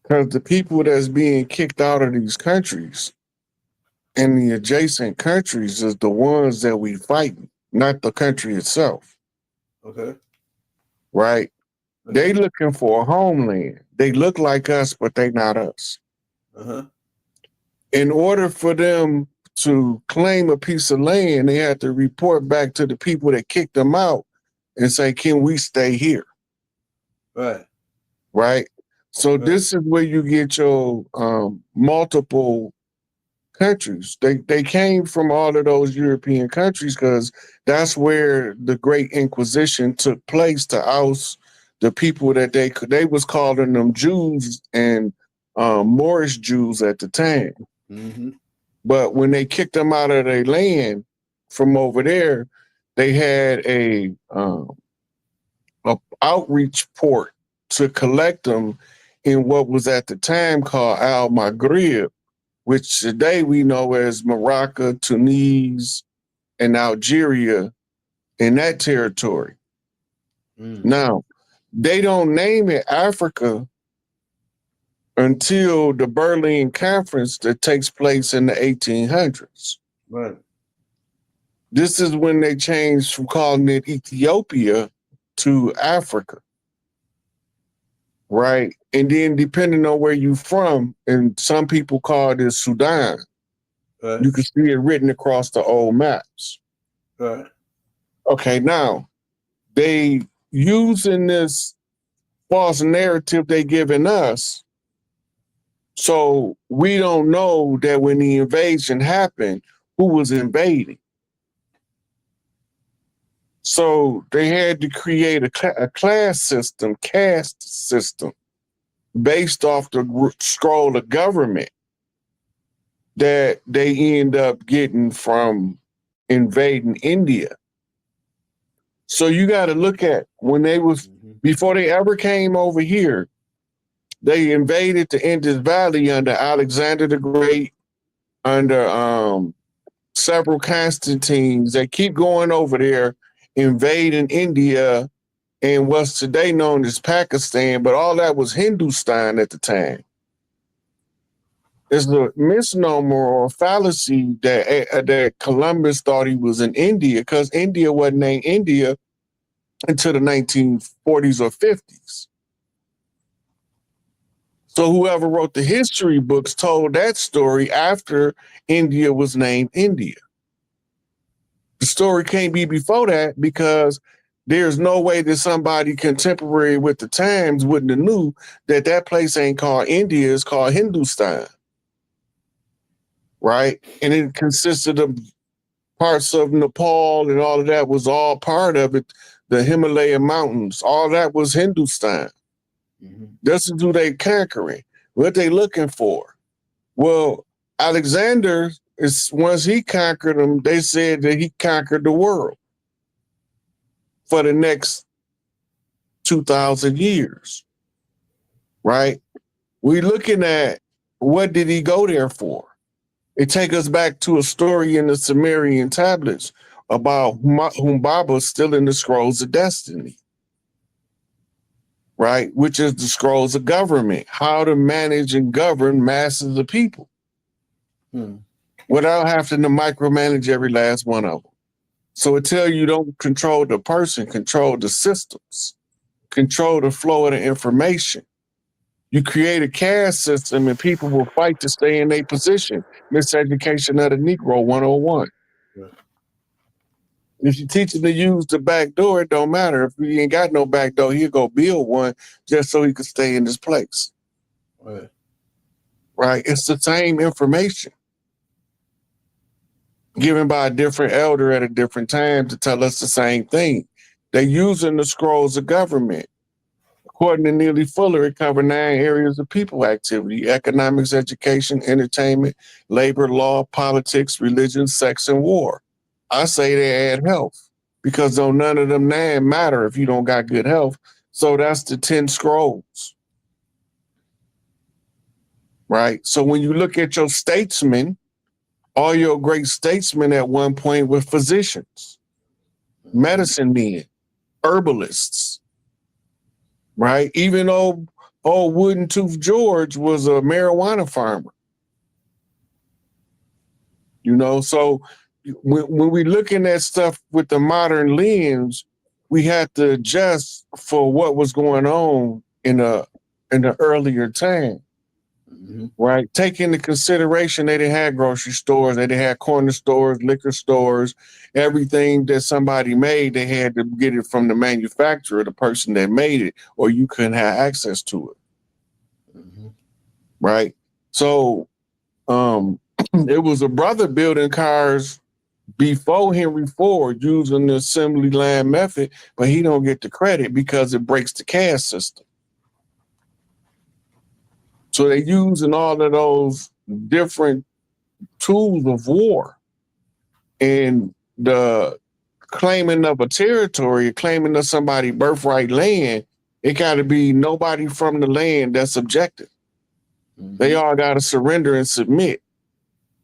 because the people that's being kicked out of these countries and the adjacent countries is the ones that we fight, not the country itself. Okay. Right? They looking for a homeland. They look like us, but they not us. Uh-huh. In order for them to claim a piece of land, they had to report back to the people that kicked them out and say, can we stay here? Right. Right? So this is where you get your multiple countries. They came from all of those European countries because that's where the Great Inquisition took place to oust the people that they was calling them Jews and Moorish Jews at the time. Mm-hmm. But when they kicked them out of their land from over there, they had a outreach port to collect them in what was at the time called Al Maghrib, which today we know as Morocco, Tunis, and Algeria in that territory. Now, they don't name it Africa until the Berlin Conference that takes place in the 1800s. Right. This is when they changed from calling it Ethiopia to Africa. Right? And then depending on where you're from, and some people call it Sudan, right. You can see it written across the old maps. Right. Okay, now, they using this false narrative they giving us, so we don't know that when the invasion happened, who was invading. So they had to create a class system, caste system, based off the scroll of government that they end up getting from invading India. So you got to look at when they was, before they ever came over here, they invaded the Indus Valley under Alexander the Great, under several Constantines. They keep going over there, invading India and what's today known as Pakistan, but all that was Hindustan at the time. It's a misnomer or a fallacy that Columbus thought he was in India, because India wasn't named India until the 1940s or 50s. So whoever wrote the history books told that story after India was named India. The story can't be before that, because there's no way that somebody contemporary with the times wouldn't have knew that that place ain't called India, it's called Hindustan. Right? And it consisted of parts of Nepal, and all of that was all part of it. The Himalaya mountains, all that was Hindustan. This is who they conquering. What they looking for? Well, Alexander, once he conquered them, they said that he conquered the world for the next 2,000 years. Right? We're looking at, what did he go there for? It takes us back to a story in the Sumerian tablets about Humbaba still in the Scrolls of Destiny, right? Which is the scrolls of government, how to manage and govern masses of people without having to micromanage every last one of them. So it tells you don't control the person, control the systems, control the flow of the information. You create a caste system and people will fight to stay in their position. Miseducation of the Negro 101. Right. If you teach him to use the back door, it don't matter. If he ain't got no back door, he'll go build one just so he can stay in this place. Right. Right? It's the same information given by a different elder at a different time to tell us the same thing. They using the scrolls of government. According to Neely Fuller, it covered 9 areas of people activity: economics, education, entertainment, labor, law, politics, religion, sex, and war. I say they add health, because though none of them 9 matter if you don't got good health. So that's the 10 scrolls. Right? So when you look at your statesmen, all your great statesmen at one point were physicians, medicine men, herbalists, right? Even old Wooden Tooth George was a marijuana farmer. You know, so when we're looking at stuff with the modern lens, we had to adjust for what was going on in the earlier time. Right, take into consideration they didn't have grocery stores, they didn't have corner stores, liquor stores. Everything that somebody made, they had to get it from the manufacturer, the person that made it, or you couldn't have access to it. Right, so it was a brother building cars before Henry Ford using the assembly line method, but he don't get the credit because it breaks the caste system. So they're using all of those different tools of war, and the claiming of a territory, claiming of somebody's birthright land, it got to be nobody from the land that's objective. They all got to surrender and submit.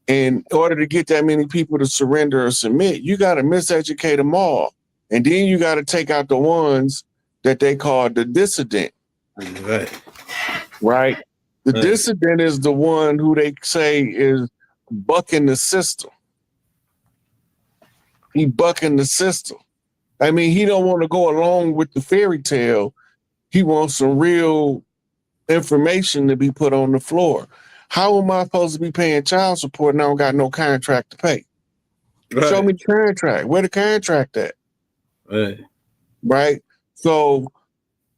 And in order to get that many people to surrender or submit, you got to miseducate them all. And then you got to take out the ones that they call the dissident. Right? The dissident is the one who they say is bucking the system. He bucking the system. I mean, he don't want to go along with the fairy tale. He wants some real information to be put on the floor. How am I supposed to be paying child support and I don't got no contract to pay? Right. Show me the contract. Where the contract at? Right? So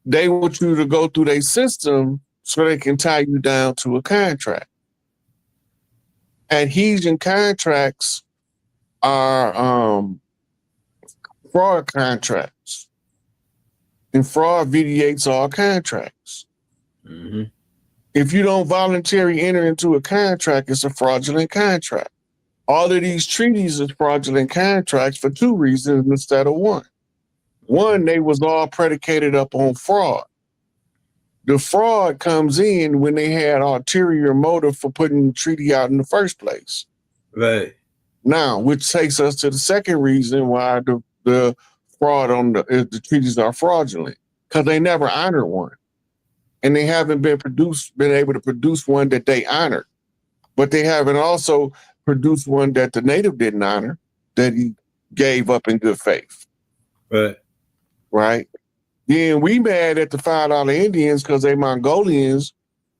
they want you to go through their system so they can tie you down to a contract. Adhesion contracts are fraud contracts. And fraud vitiates all contracts. If you don't voluntarily enter into a contract, it's a fraudulent contract. All of these treaties are fraudulent contracts for 2 reasons instead of 1. 1, they was all predicated up on fraud. The fraud comes in when they had ulterior motive for putting the treaty out in the first place. Right. Now, which takes us to the second reason why the fraud on the treaties are fraudulent, because they never honored one. And they haven't been able to produce one that they honored. But they haven't also produced one that the native didn't honor, that he gave up in good faith. Right. Right. Then we mad at the $5 Indians because they Mongolians.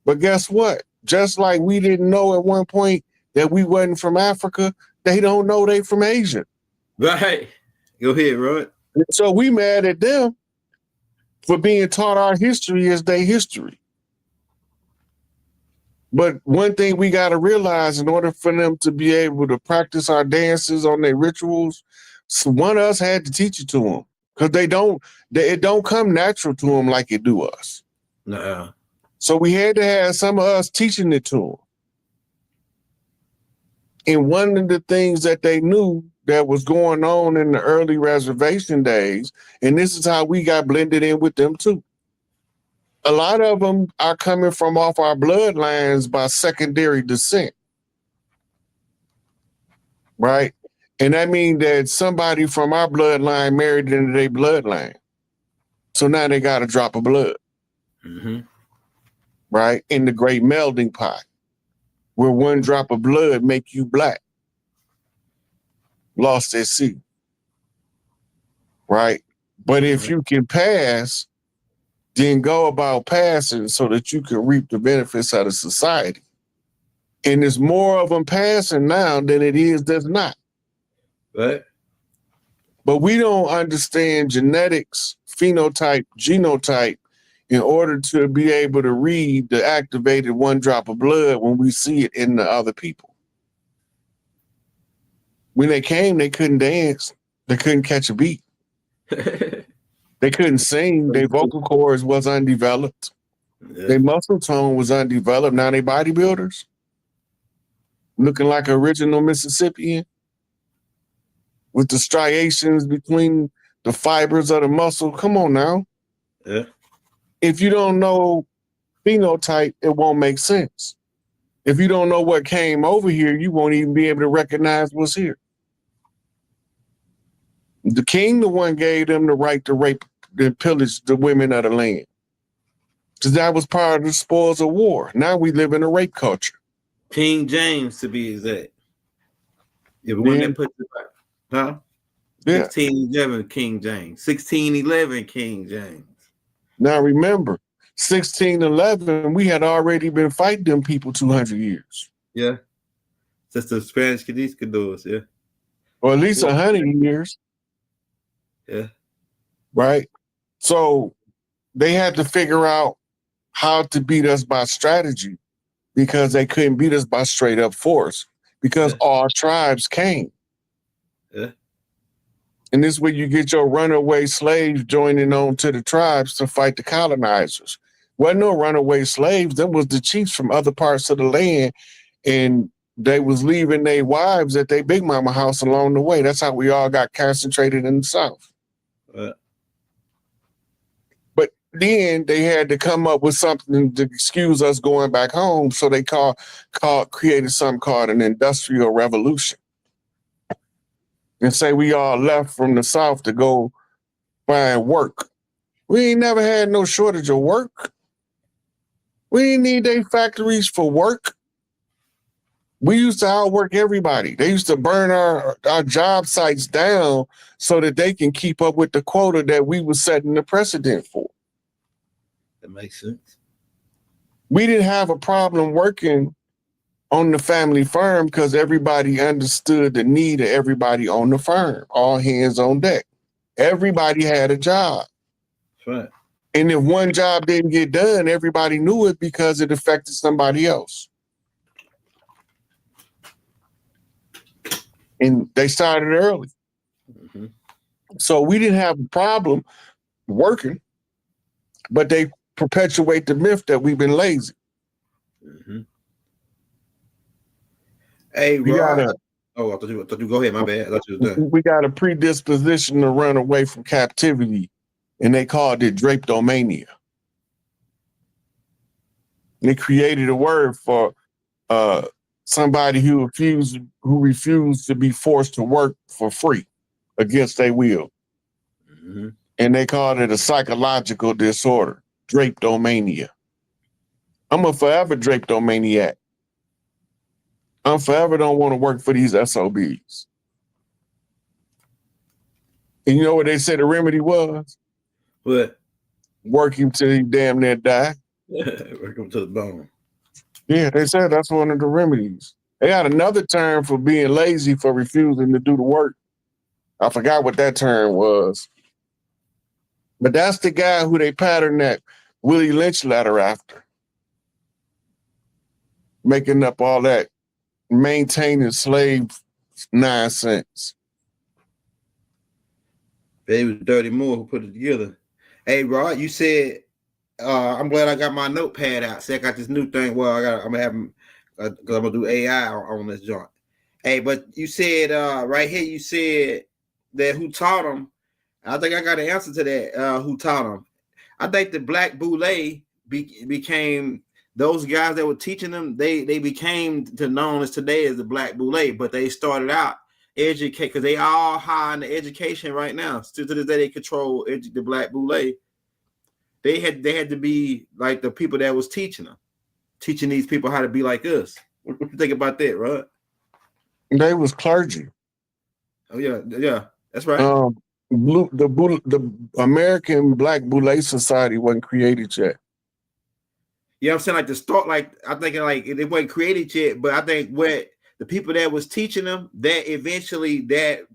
But guess what? Just like we didn't know at one point that we wasn't from Africa, they don't know they from Asia. Right. Go ahead, Rod. So we mad at them for being taught our history as their history. But one thing we got to realize, in order for them to be able to practice our dances on their rituals, one of us had to teach it to them, because it don't come natural to them like it do us. No. So we had to have some of us teaching it to them. And one of the things that they knew that was going on in the early reservation days, and this is how we got blended in with them too. A lot of them are coming from off our bloodlines by secondary descent. Right? And that means that somebody from our bloodline married into their bloodline. So now they got a drop of blood. Right? In the great melding pot, where one drop of blood make you black. Lost at sea. Right? But if you can pass, then go about passing so that you can reap the benefits out of society. And there's more of them passing now than it is that's not. Right. But we don't understand genetics, phenotype, genotype, in order to be able to read the activated one drop of blood when we see it in the other people. When they came, they couldn't dance. They couldn't catch a beat. They couldn't sing. Their vocal cords was undeveloped. Yeah. Their muscle tone was undeveloped. Now they bodybuilders, looking like original Mississippian with the striations between the fibers of the muscle. Come on now. Yeah. If you don't know phenotype, it won't make sense. If you don't know what came over here, you won't even be able to recognize what's here. The king, the one gave them the right to rape and pillage the women of the land. Because that was part of the spoils of war. Now we live in a rape culture. King James, to be exact. Yeah, the one that put the huh? Yeah. 1611 King James. 1611 King James. Now remember, 1611, we had already been fighting them people 200 years. Yeah. Just the Spanish Conquistadors, yeah. Or at least 100 years. Yeah. Right? So they had to figure out how to beat us by strategy because they couldn't beat us by straight up force because all tribes came. Yeah. And this is where you get your runaway slaves joining on to the tribes to fight the colonizers. Wasn't no runaway slaves. Them was the chiefs from other parts of the land, and they was leaving their wives at their big mama house along the way. That's how we all got concentrated in the South. But then they had to come up with something to excuse us going back home, so they created something called an industrial revolution. And say we all left from the South to go find work. We ain't never had no shortage of work. We didn't need their factories for work. We used to outwork everybody. They used to burn our job sites down so that they can keep up with the quota that we were setting the precedent for. That makes sense. We didn't have a problem working on the family farm because everybody understood the need of everybody on the farm, all hands on deck. Everybody had a job. That's right. And if one job didn't get done, everybody knew it because it affected somebody else. And they started early. Mm-hmm. So we didn't have a problem working, but they perpetuate the myth that we've been lazy. Mm-hmm. Hey, Rod. I thought you go ahead. My bad. I thought you was done. We got a predisposition to run away from captivity, and they called it drapetomania. They created a word for somebody who refused to be forced to work for free against their will. Mm-hmm. And they called it a psychological disorder, drapetomania. I'm a forever drapetomaniac. I'm forever don't want to work for these SOBs. And you know what they said the remedy was? What? Work him till he damn near die. Work him to the bone. Yeah, they said that's one of the remedies. They got another term for being lazy for refusing to do the work. I forgot what that term was. But that's the guy who they patterned that Willie Lynch letter after. Making up all that maintaining slave nonsense. It was Dirty Moore who put it together. Hey, Rod, you said I'm glad I got my notepad out. See, I got this new thing. Well, I'm gonna have them because I'm gonna do AI on this joint. Hey, but you said right here, you said that who taught them. I think I got an answer to that. Who taught them? I think the Black Boule became those guys that were teaching them. They became known as today as the Black Boule, but they started out educate because they all high in the education right now. Still to this day, they control the Black Boule. They had to be like the people that was teaching them, teaching these people how to be like us. What you think about that, Rod? They was clergy. Oh yeah, that's right. The American Black Boule Society wasn't created yet. You know what I'm saying? Like the start, like I think like it wasn't created yet, but I think what the people that was teaching them, that eventually that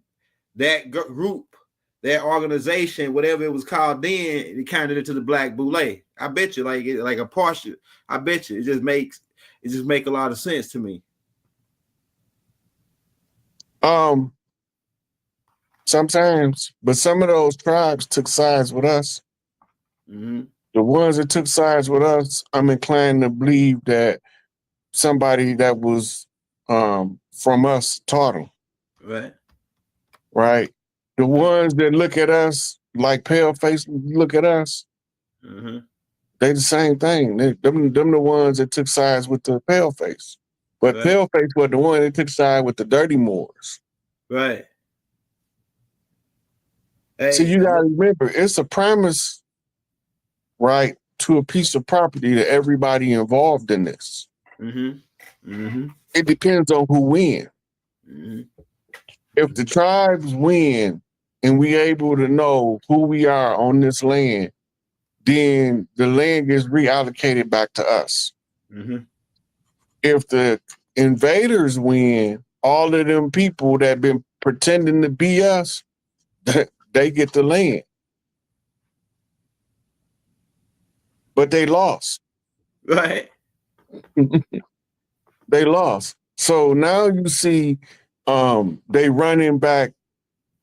group, that organization, whatever it was called then, it counted into the Black Boule. I bet you, like a partial. I bet you, it just make a lot of sense to me. sometimes, but some of those tribes took sides with us. Mm-hmm. The ones that took sides with us, I'm inclined to believe that somebody that was from us taught them. Right. Right. The ones that look at us like pale face look at us, Mm-hmm. they the same thing. Them the ones that took sides with the pale face. But Right. pale face was the one that took side with the dirty Moors. Right. Hey, See, you gotta remember, it's a premise, right, to a piece of property to everybody involved in this. Mm-hmm. Mm-hmm. It depends on who wins. Mm-hmm. If the tribes win and we able to know who we are on this land, then the land gets reallocated back to us. Mm-hmm. If the invaders win, all of them people that been pretending to be us, they get the land. But they lost. Right. They lost. So now you see they running back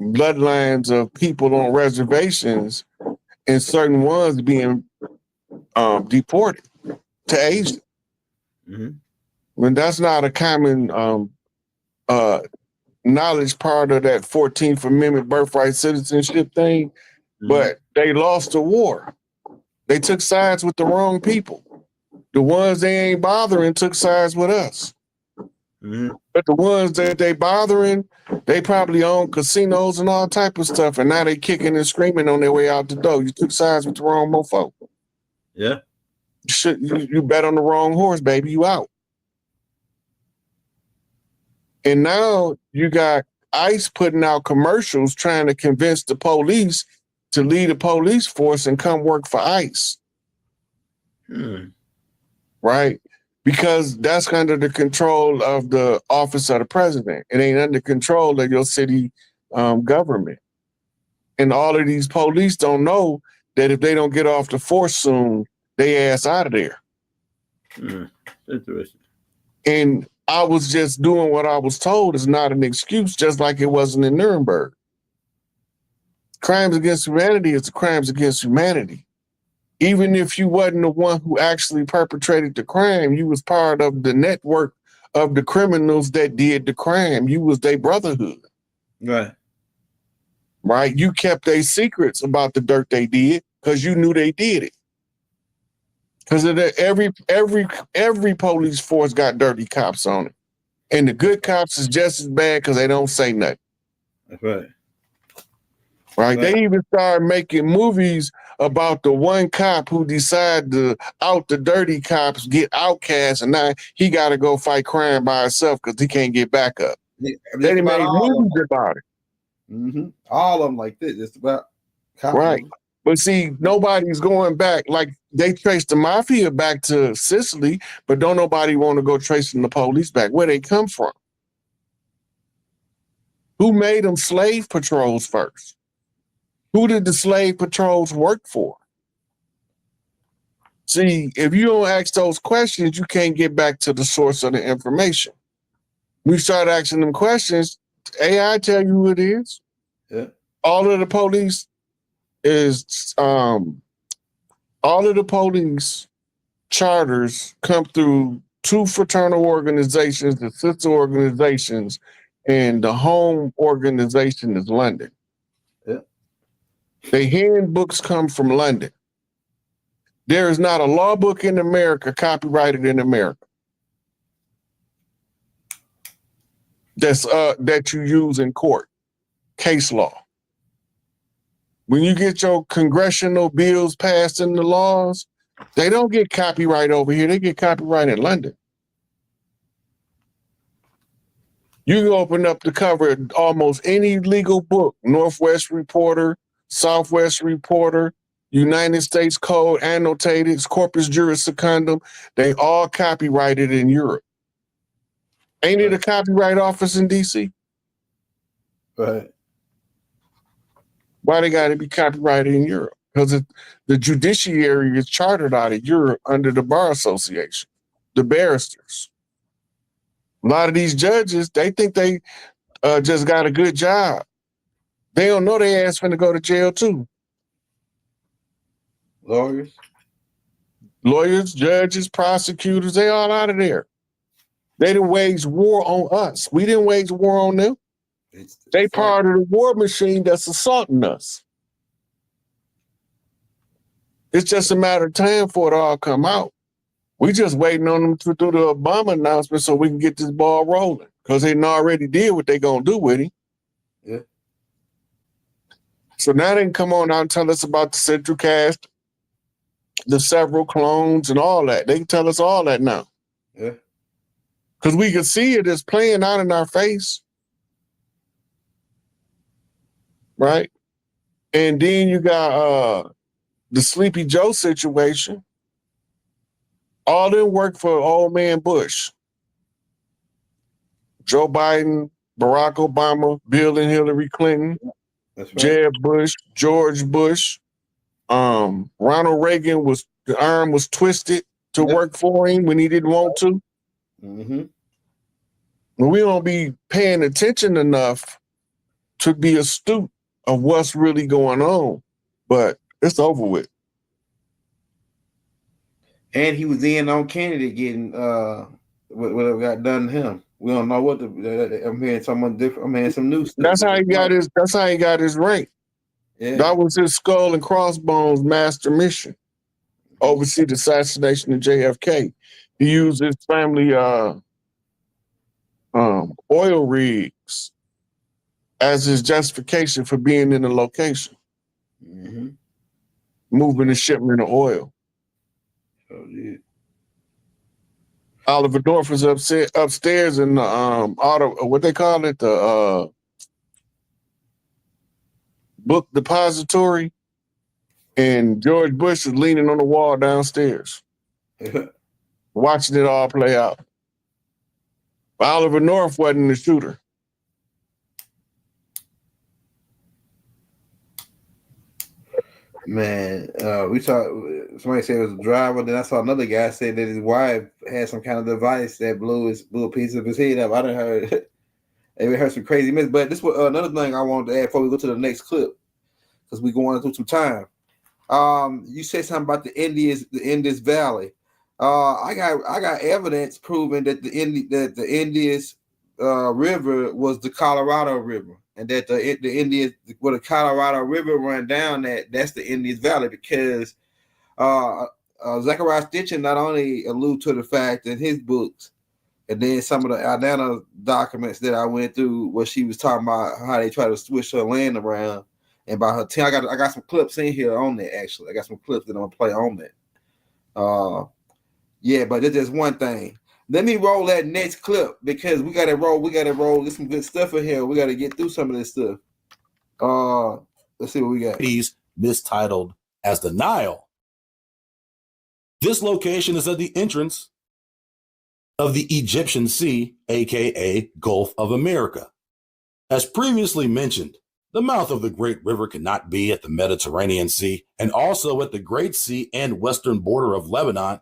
bloodlines of people on reservations and certain ones being deported to Asia. Mm-hmm. When that's not a common knowledge part of that 14th Amendment birthright citizenship thing, but they lost the war. They took sides with the wrong people. The ones they ain't bothering took sides with us. Mm-hmm. But the ones that they bothering, they probably own casinos and all type of stuff, and now they kicking and screaming on their way out the door. You took sides with the wrong mofo. Yeah. You bet on the wrong horse, baby. You out. And now you got ICE putting out commercials trying to convince the police to leave the police force and come work for ICE. Right? Because that's under the control of the office of the president. It ain't under control of your city government. And all of these police don't know that if they don't get off the force soon, they ass out of there. Interesting. And I was just doing what I was told is not an excuse, just like it wasn't in Nuremberg. Crimes against humanity is crimes against humanity. Even if you wasn't the one who actually perpetrated the crime, you was part of the network of the criminals that did the crime. You was their brotherhood. Right. Right? You kept their secrets about the dirt they did because you knew they did it. Because every police force got dirty cops on it. And the good cops is just as bad because they don't say nothing. That's right. Right? They even started making movies about the one cop who decided to out the dirty cops, get outcast, and now he got to go fight crime by himself because he can't get back up. They made movies about it. Mm-hmm. All of them like this. It's about right. But see, nobody's going back. Like they traced the mafia back to Sicily, but don't nobody want to go tracing the police back. Where they come from? Who made them slave patrols first? Who did the slave patrols work for? See, if you don't ask those questions, you can't get back to the source of the information. When you start asking them questions, AI tell you who it is. Yeah. All of the police charters come through two fraternal organizations, the sister organizations, and the home organization is London. Yeah. The handbooks come from London. There is not a law book in America copyrighted in America that you use in court, case law. When you get your congressional bills passed into laws, they don't get copyright over here. They get copyright in London. You can open up the cover of almost any legal book, Northwest Reporter, Southwest Reporter, United States Code, Annotated, Corpus Juris Secundum. They all copyrighted in Europe. Ain't it a copyright office in DC? Right. Why they got to be copyrighted in Europe? Because the judiciary is chartered out of Europe under the Bar Association, the barristers. A lot of these judges, they think they just got a good job. They don't know their ass finna go to jail too. Lawyers, judges, prosecutors, they all out of there. They done waged war on us. We didn't wage war on them. They part of the war machine that's assaulting us. It's just a matter of time for it all come out. We just waiting on them to do the Obama announcement so we can get this ball rolling. Because they already did what they gonna do with him. Yeah. So now they can come on out and tell us about the central cast, the several clones and all that. They can tell us all that now. Yeah. Because we can see it is playing out in our face. Right? And then you got the Sleepy Joe situation. All them work for old man Bush. Joe Biden, Barack Obama, Bill and Hillary Clinton, That's right. Jeb Bush, George Bush. Ronald Reagan the arm was twisted to work for him when he didn't want to. Mm-hmm. We don't be paying attention enough to be astute of what's really going on, but it's over with. And he was in on Kennedy getting whatever got done to him. We don't know what I'm hearing someone different. I'm hearing some new stuff. That's how he got his. That's how he got his rank. Yeah. That was his skull and crossbones master mission. Oversee the assassination of JFK. He used his family oil rigs as his justification for being in the location, moving the shipment of oil. Oh, yeah. Oliver North was upstairs in the what they call it, the book depository, and George Bush is leaning on the wall downstairs, watching it all play out. Oliver North wasn't the shooter. Man, we saw somebody said it was a driver. Then I saw another guy say that his wife had some kind of device that blew a piece of his head up. I done heard heard some crazy myths. But this was another thing I wanted to add before we go to the next clip, because we're going through some time. You said something about the Indus Valley. I got evidence proving that the Indus River was the Colorado River. And that the Indians, where the Colorado River run down, that's the Indus Valley, because Zechariah Stitchin not only allude to the fact in his books, and then some of the Atlanta documents that I went through, where she was talking about how they try to switch her land around, and about her team. I got some clips in here on that. Actually, I got some clips that I'm gonna play on that. Yeah, but it's just one thing. Let me roll that next clip, because we gotta roll. There's some good stuff in here. We gotta get through some of this stuff. Let's see what we got. He's mistitled as the Nile. This location is at the entrance of the Egyptian Sea, aka Gulf of America. As previously mentioned, the mouth of the Great River cannot be at the Mediterranean Sea and also at the Great Sea and western border of Lebanon.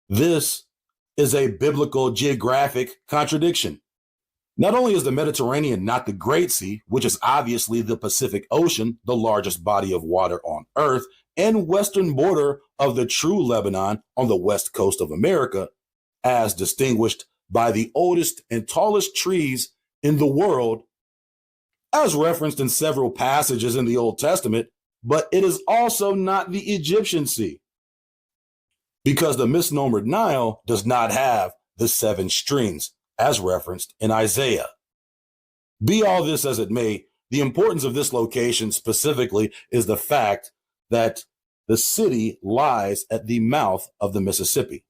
This is a biblical geographic contradiction. Not only is the Mediterranean not the Great Sea, which is obviously the Pacific Ocean, the largest body of water on Earth, and western border of the true Lebanon on the west coast of America, as distinguished by the oldest and tallest trees in the world, as referenced in several passages in the Old Testament, but it is also not the Egyptian Sea, because the misnomered Nile does not have the 7 streams, as referenced in Isaiah. Be all this as it may, the importance of this location specifically is the fact that the city lies at the mouth of the Mississippi.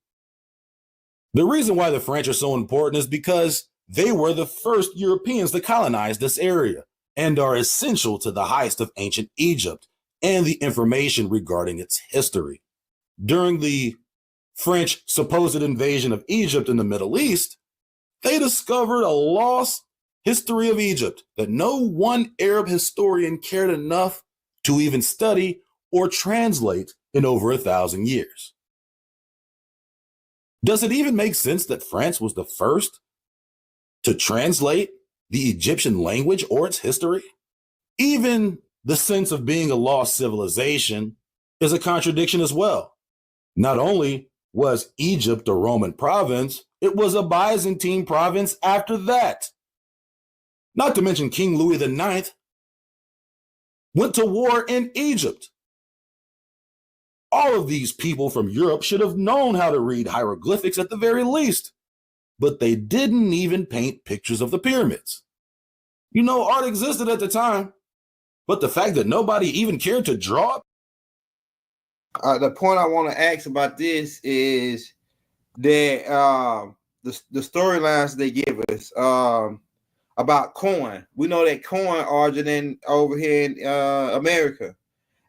The reason why the French are so important is because they were the first Europeans to colonize this area and are essential to the heist of ancient Egypt and the information regarding its history. During the French supposed invasion of Egypt in the Middle East, they discovered a lost history of Egypt that no one Arab historian cared enough to even study or translate in over 1,000 years. Does it even make sense that France was the first to translate the Egyptian language or its history? Even the sense of being a lost civilization is a contradiction as well. Not only was Egypt a Roman province, it was a Byzantine province after that. Not to mention King Louis IX went to war in Egypt. All of these people from Europe should have known how to read hieroglyphics at the very least, but they didn't even paint pictures of the pyramids. You know, art existed at the time, but the fact that nobody even cared to draw it. The point I want to ask about this is that the storylines they give us about corn. We know that corn originated over here in America.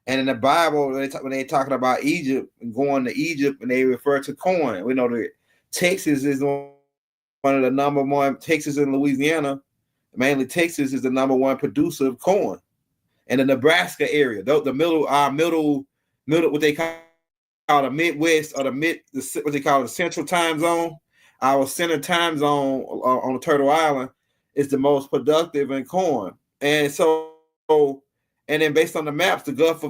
And in the Bible, when they're talking about Egypt and going to Egypt, and they refer to corn, we know that Texas is one of the number one. Texas and Louisiana, mainly Texas, is the number one producer of corn. And the Nebraska area, the middle, what they call the Midwest, or what they call the Central Time Zone, our center time zone on the Turtle Island is the most productive in corn. And so. And then, based on the maps, the Gulf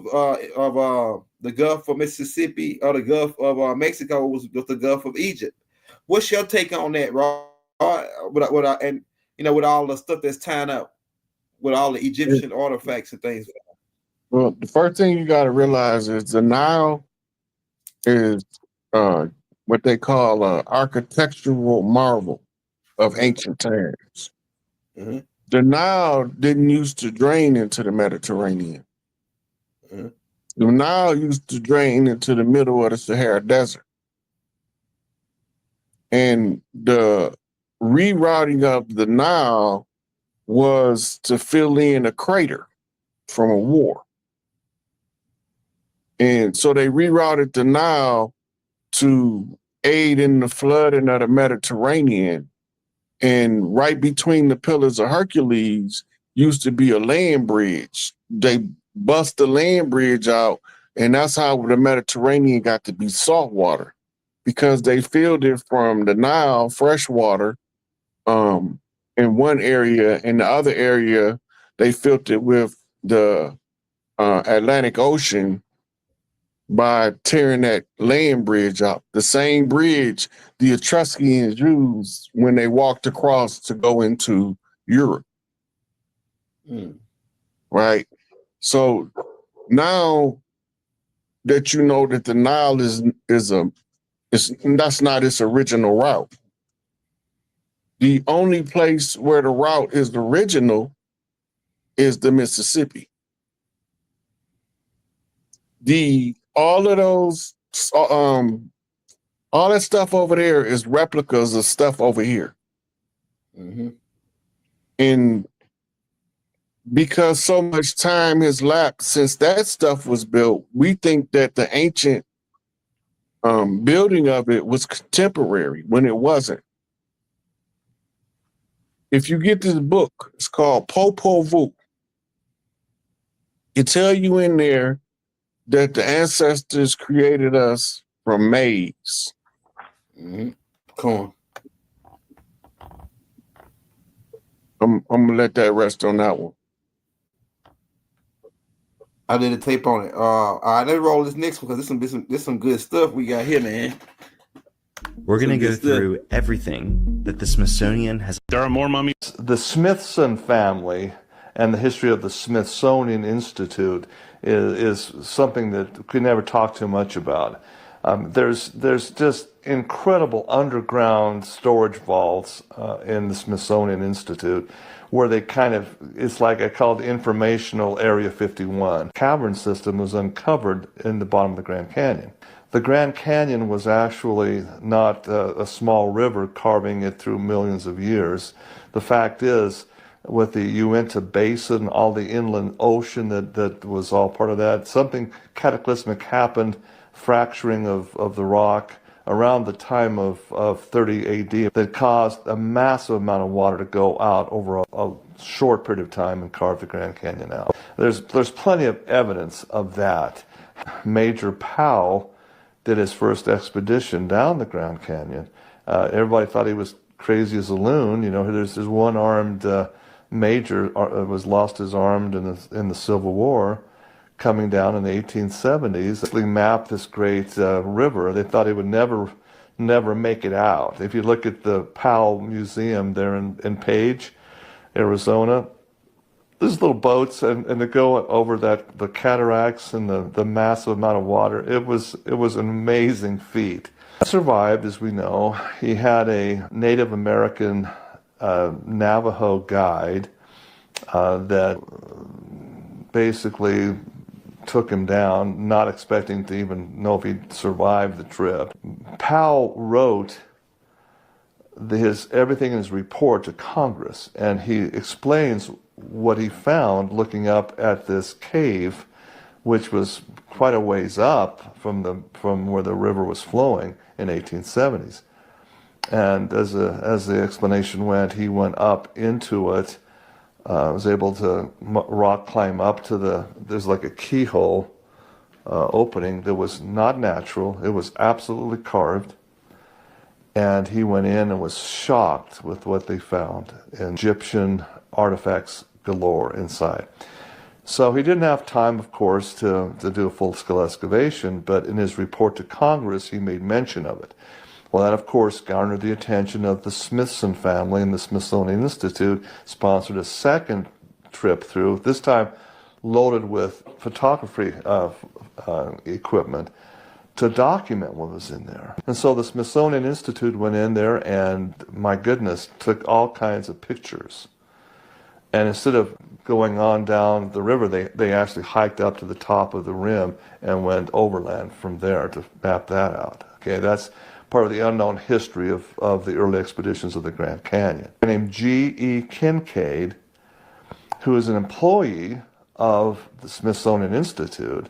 of Mississippi or the Gulf of Mexico was the Gulf of Egypt. What's your take on that, Rob? And with all the stuff that's tying up with all the Egyptian artifacts and things. Well, the first thing you got to realize is the Nile is what they call an architectural marvel of ancient times. Mm-hmm. The Nile didn't used to drain into the Mediterranean. Mm-hmm. The Nile used to drain into the middle of the Sahara Desert. And the rerouting of the Nile was to fill in a crater from a war. And so they rerouted the Nile to aid in the flooding of the Mediterranean. And right between the Pillars of Hercules used to be a land bridge. They bust the land bridge out, and that's how the Mediterranean got to be salt water, because they filled it from the Nile, fresh water, in one area. In the other area, they filled it with the Atlantic Ocean by tearing that land bridge out. The same bridge the Etruscans used when they walked across to go into Europe. Right? So now that you know that the Nile that's not its original route. The only place where the route is original is the Mississippi. All of those, all that stuff over there is replicas of stuff over here. Mm-hmm. And because so much time has lapsed since that stuff was built, we think that the ancient building of it was contemporary when it wasn't. If you get this book, it's called Popol Vuh. It tell you in there that the ancestors created us from maize. Mm-hmm. Corn. I'm gonna let that rest on that one. I did a tape on it. All right, let's roll this next one, because this some good stuff we got here, man. We're going to go through everything that the Smithsonian has. There are more mummies. The Smithson family and the history of the Smithsonian Institute is something that we could never talk too much about. There's just incredible underground storage vaults in the Smithsonian Institute, where they it's like I call it informational Area 51. Cavern system was uncovered in the bottom of the Grand Canyon. The Grand Canyon was actually not a small river carving it through millions of years. The fact is, with the Uinta Basin, all the inland ocean that was all part of that, something cataclysmic happened, fracturing of the rock around the time of 30 AD that caused a massive amount of water to go out over a short period of time and carve the Grand Canyon out. There's plenty of evidence of that. Major Powell did his first expedition down the Grand Canyon. Everybody thought he was crazy as a loon. You know, there's one-armed major was lost his arm in the Civil War, coming down in the 1870s. They mapped this great river. They thought it would never make it out. If you look at the Powell Museum there in Page, Arizona, there's little boats and they go over the cataracts and the massive amount of water. It was an amazing feat. He survived, as we know. He had a Native American Navajo guide that basically took him down, not expecting to even know if he'd survived the trip. Powell wrote everything in his report to Congress, and he explains what he found looking up at this cave, which was quite a ways up from where the river was flowing in 1870s. And as the explanation went, he went up into it, was able to rock climb up to there's like a keyhole opening that was not natural. It was absolutely carved. And he went in and was shocked with what they found, and Egyptian artifacts galore inside. So he didn't have time, of course, to do a full-scale excavation, but in his report to Congress, he made mention of it. Well, that, of course, garnered the attention of the Smithson family, and the Smithsonian Institute sponsored a second trip through, this time loaded with photography equipment, to document what was in there. And so the Smithsonian Institute went in there and, my goodness, took all kinds of pictures. And instead of going on down the river, they actually hiked up to the top of the rim and went overland from there to map that out. Okay, that's part of the unknown history of the early expeditions of the Grand Canyon. A guy named G.E. Kincaid, who is an employee of the Smithsonian Institute,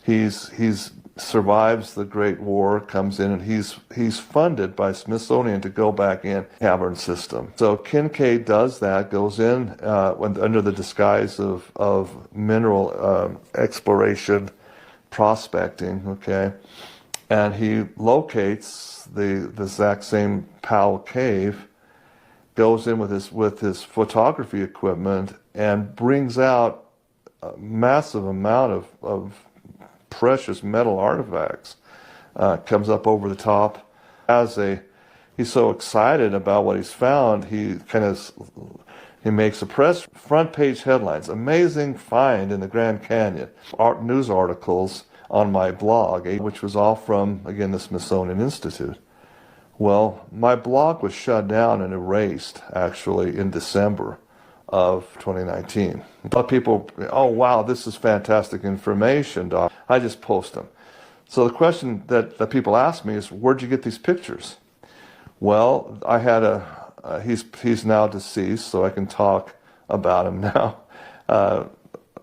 he's survives the Great War, comes in, and he's funded by Smithsonian to go back in cavern system. So Kincaid does that, goes in under the disguise of mineral exploration, prospecting, okay, and he locates the exact same Powell Cave, goes in with his photography equipment, and brings out a massive amount of precious metal artifacts, comes up over the top. He's so excited about what he's found, he makes a press front page headlines. Amazing find in the Grand Canyon. News articles on my blog, which was all from, again, the Smithsonian Institute. Well, my blog was shut down and erased, actually, in December of 2019. A lot of people, oh wow, this is fantastic information, Doc. I just post them. So the question that people ask me is, where'd you get these pictures? Well, I had he's now deceased, so I can talk about him now.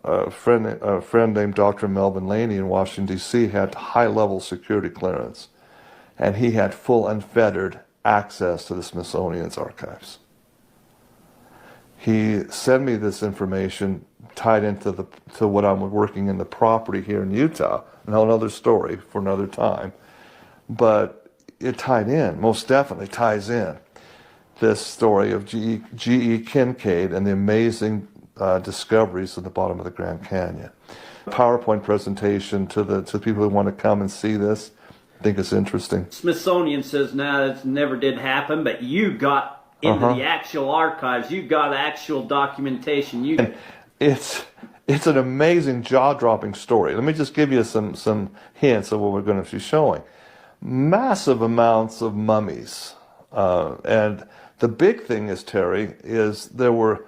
A friend named Dr. Melvin Laney in Washington, D.C. had high-level security clearance, and he had full unfettered access to the Smithsonian's archives. He sent me this information tied into what I'm working in the property here in Utah. Now, another story for another time, but it tied in, most definitely ties in, this story of G.E. Kincaid and the amazing discoveries at the bottom of the Grand Canyon. PowerPoint presentation to people who want to come and see this. I think it's interesting. Smithsonian says, no, it never did happen, but you got into the actual archives. You got actual documentation. And it's an amazing, jaw-dropping story. Let me just give you some hints of what we're going to be showing. Massive amounts of mummies. And the big thing is, Terry, is there were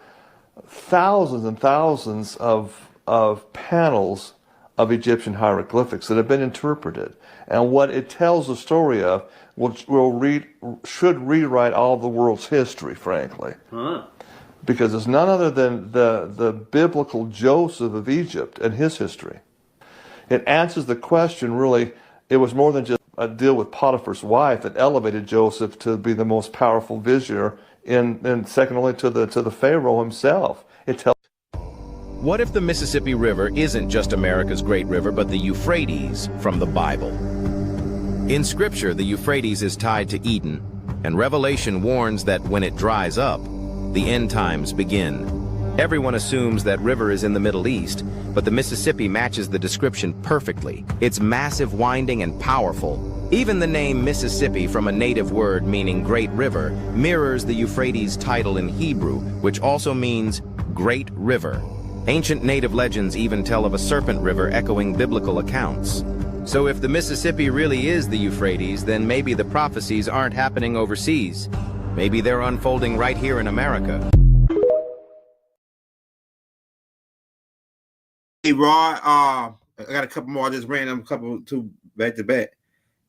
thousands and thousands of panels of Egyptian hieroglyphics that have been interpreted. And what it tells the story of should rewrite all the world's history, frankly. Because it's none other than the biblical Joseph of Egypt and his history. It answers the question, really, it was more than just a deal with Potiphar's wife that elevated Joseph to be the most powerful vizier, in second only to the Pharaoh himself. It tells. What if the Mississippi River isn't just America's great river, but the Euphrates from the Bible? In Scripture, the Euphrates is tied to Eden, and Revelation warns that when it dries up, the end times begin. Everyone assumes that river is in the Middle East, but the Mississippi matches the description perfectly. It's massive, winding, and powerful. Even the name Mississippi, from a native word meaning great river, mirrors the Euphrates title in Hebrew, which also means great river. Ancient native legends even tell of a serpent river echoing biblical accounts. So if the Mississippi really is the Euphrates, then maybe the prophecies aren't happening overseas. Maybe they're unfolding right here in America. Hey, Rod, I got a couple more. I just ran them two back to back.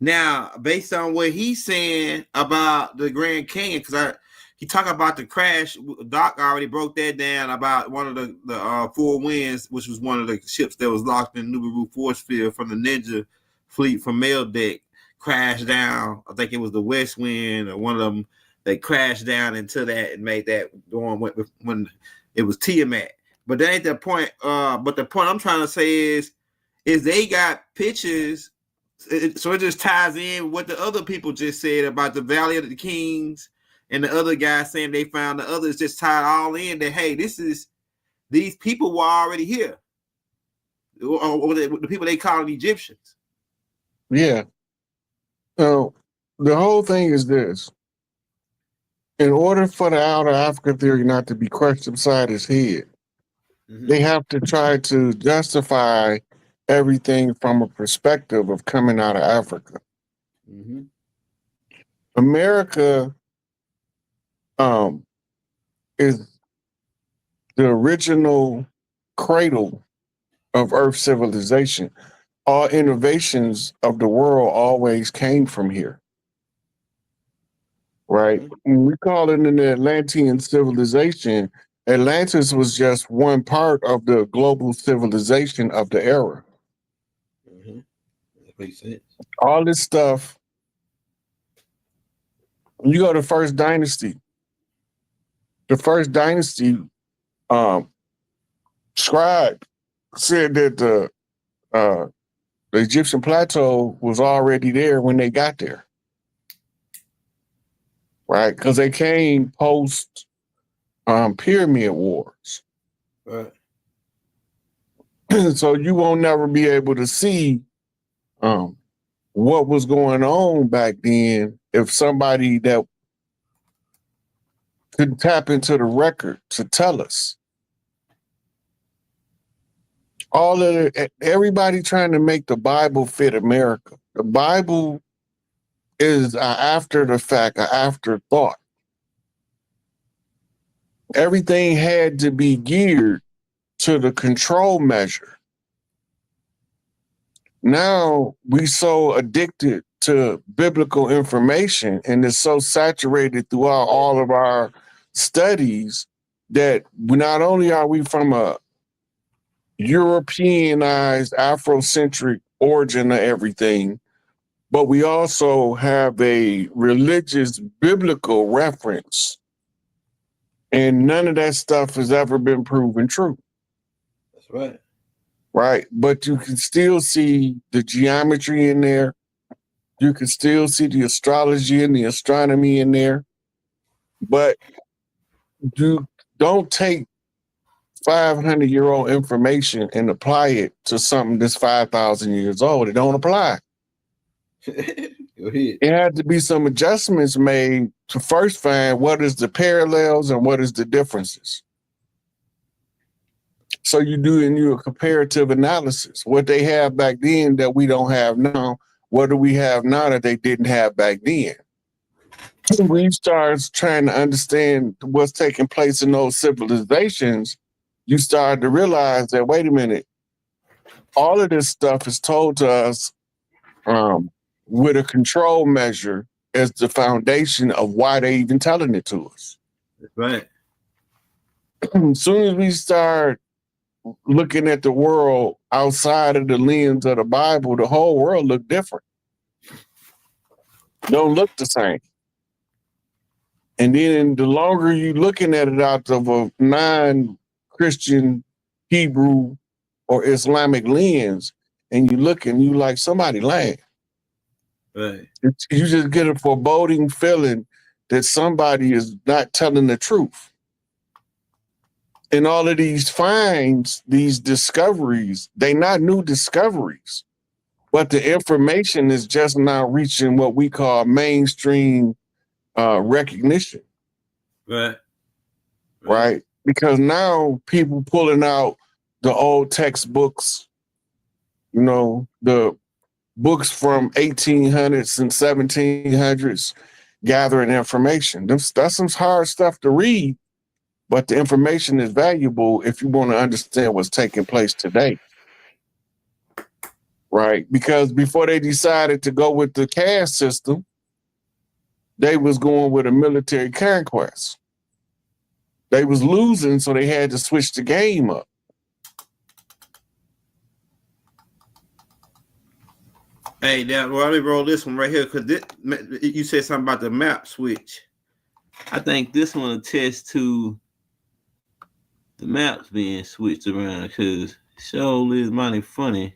Now, based on what he's saying about the Grand Canyon, because he talked about the crash. Doc already broke that down about one of the Four Winds, which was one of the ships that was locked in Nubaru force field from the Ninja fleet from Meldeck, crashed down. I think it was the West Wind or one of them. They crashed down into that and made that going when it was Tiamat. But that ain't the point. But the point I'm trying to say is they got pictures, so it just ties in with what the other people just said about the Valley of the Kings, and the other guy saying they found the others, just tied all in that, hey, these people were already here, or the people they call Egyptians. Yeah. So the whole thing is this: in order for the outer Africa theory not to be crushed upside his head, they have to try to justify everything from a perspective of coming out of Africa. America is the original cradle of Earth civilization. All innovations of the world always came from here, right? When we call it an Atlantean civilization, Atlantis was just one part of the global civilization of the era. That makes sense. All this stuff, when you go to First Dynasty, the First Dynasty scribe said that the Egyptian plateau was already there when they got there, right? Because they came post pyramid wars. Right. So you won't never be able to see what was going on back then if somebody that could tap into the record to tell us. Everybody trying to make the Bible fit America. The Bible is after the fact, an afterthought. Everything had to be geared to the control measure. Now we so addicted to biblical information, and it's so saturated throughout all of our studies that not only are we from a Europeanized, Afrocentric origin of everything, but we also have a religious biblical reference, and none of that stuff has ever been proven true. That's right. Right. But you can still see the geometry in there. You can still see the astrology and the astronomy in there. But you don't take 500-year-old information and apply it to something that's 5,000 years old. It don't apply. Go ahead. It had to be some adjustments made to first find what is the parallels and what is the differences. So you do a comparative analysis. What they have back then that we don't have now, what do we have now that they didn't have back then? When you start trying to understand what's taking place in those civilizations, you start to realize that, wait a minute, all of this stuff is told to us with a control measure as the foundation of why they even telling it to us. That's right. As soon as we start looking at the world outside of the lens of the Bible, the whole world look different. Don't look the same. And then the longer you looking at it out of a non-Christian, Hebrew, or Islamic lens, and you look and you like, somebody lying. Right. You just get a foreboding feeling that somebody is not telling the truth. And all of these finds, these discoveries, they not new discoveries, but the information is just now reaching what we call mainstream recognition. Right? Because now people pulling out the old textbooks, you know, the books from 1800s and 1700s, gathering information. That's some hard stuff to read, but the information is valuable if you want to understand what's taking place today. Right? Because before they decided to go with the caste system, they was going with a military conquest. They was losing, so they had to switch the game up. Hey, now let me roll this one right here because you said something about the map switch. I think this one attests to the maps being switched around because show is mighty funny.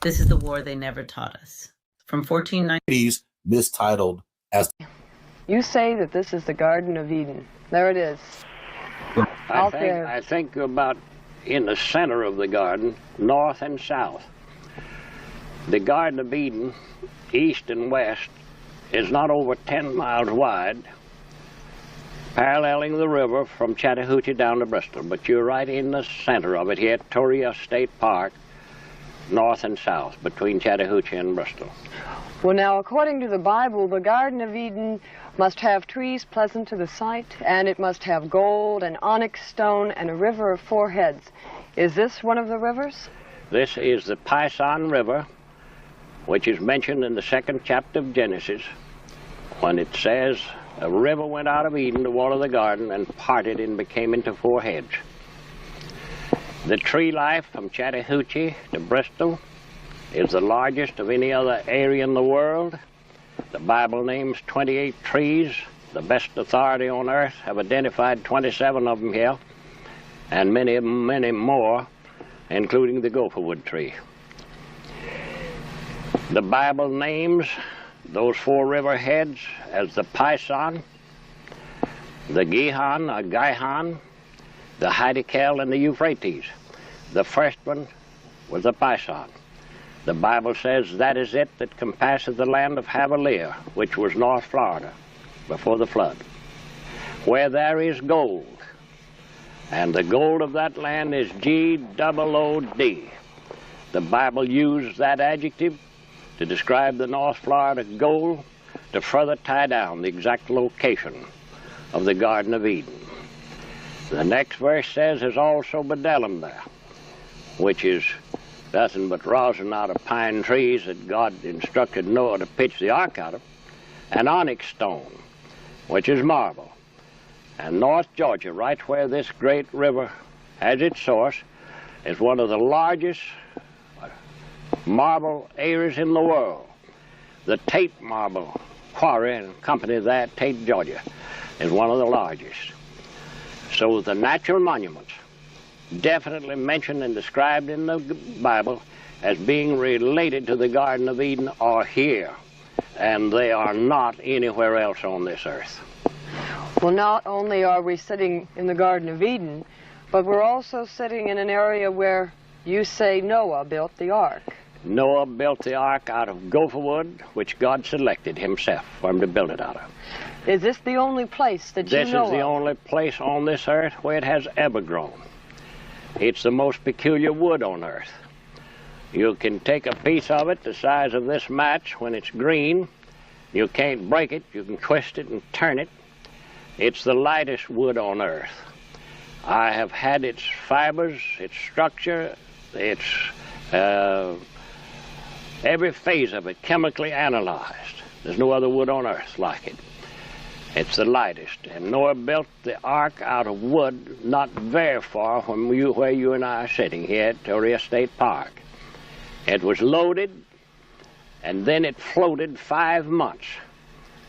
This is the war they never taught us. From 1490s, mistitled as. You say that this is the Garden of Eden. There it is. I think about in the center of the garden, north and south. The Garden of Eden, east and west, is not over 10 miles wide, paralleling the river from Chattahoochee down to Bristol. But you're right in the center of it here at Torreya State Park, north and south, between Chattahoochee and Bristol. Well, now, according to the Bible, the Garden of Eden must have trees pleasant to the sight, and it must have gold and onyx stone and a river of 4 heads. Is this one of the rivers? This is the Pison River, which is mentioned in the 2nd chapter of Genesis, when it says, a river went out of Eden to water the garden and parted and became into 4 heads. The tree life from Chattahoochee to Bristol is the largest of any other area in the world. The Bible names 28 trees. The best authority on earth have identified 27 of them here, and many, many more, including the gopherwood tree. The Bible names those 4 river heads as the Pison, the Gihon or Gihon, the Hiddekel, and the Euphrates. The first one was the Pison. The Bible says that is it that compasseth the land of Havilah, which was North Florida before the flood, where there is gold, and the gold of that land is G-O-O-D. The Bible used that adjective to describe the North Florida gold to further tie down the exact location of the Garden of Eden. The next verse says there's also bdellium there, which is nothing but rosin out of pine trees that God instructed Noah to pitch the ark out of, and onyx stone, which is marble. And North Georgia, right where this great river has its source, is one of the largest marble areas in the world. The Tate Marble Quarry and company there at Tate, Georgia, is one of the largest. So the natural monuments definitely mentioned and described in the Bible as being related to the Garden of Eden are here, and they are not anywhere else on this earth. Well, not only are we sitting in the Garden of Eden, but we're also sitting in an area where you say Noah built the ark. Noah built the ark out of gopher wood, which God selected himself for him to build it out of. Is this the only place that you know of? This is the only place on this earth where it has ever grown. It's the most peculiar wood on earth. You can take a piece of it the size of this match when it's green. You can't break it. You can twist it and turn it. It's the lightest wood on earth. I have had its fibers, its structure, its every phase of it chemically analyzed. There's no other wood on earth like it. It's the lightest. And Noah built the ark out of wood not very far from where you and I are sitting here at Torreya State Park. It was loaded, and then it floated 5 months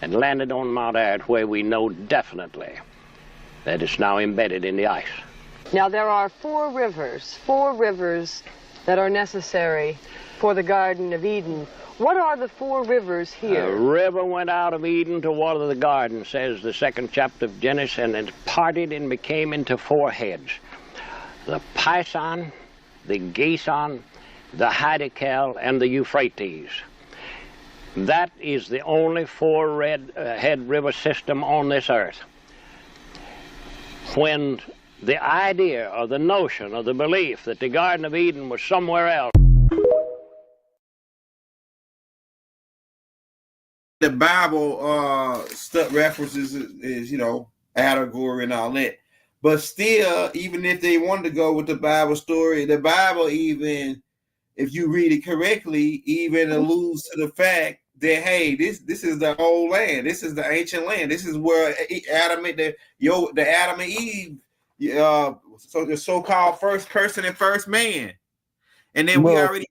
and landed on Mount Ararat, where we know definitely that it's now embedded in the ice. Now there are 4 rivers that are necessary for the Garden of Eden. What are the 4 rivers A here? river went out of Eden to water the garden, says the 2nd chapter of Genesis, and it parted and became into 4 heads. The Pison, the Gison, the Hiddekel, and the Euphrates. That is the only 4-head river system on this earth. When the idea or the notion or the belief that the Garden of Eden was somewhere else. The Bible stuff references is, you know, allegory and all that. But still, even if they wanted to go with the Bible story, the Bible, even if you read it correctly, even alludes to the fact that, hey, this is the old land. This is the ancient land. This is where Adam and Adam and Eve, so the so-called first person and first man. And then we already,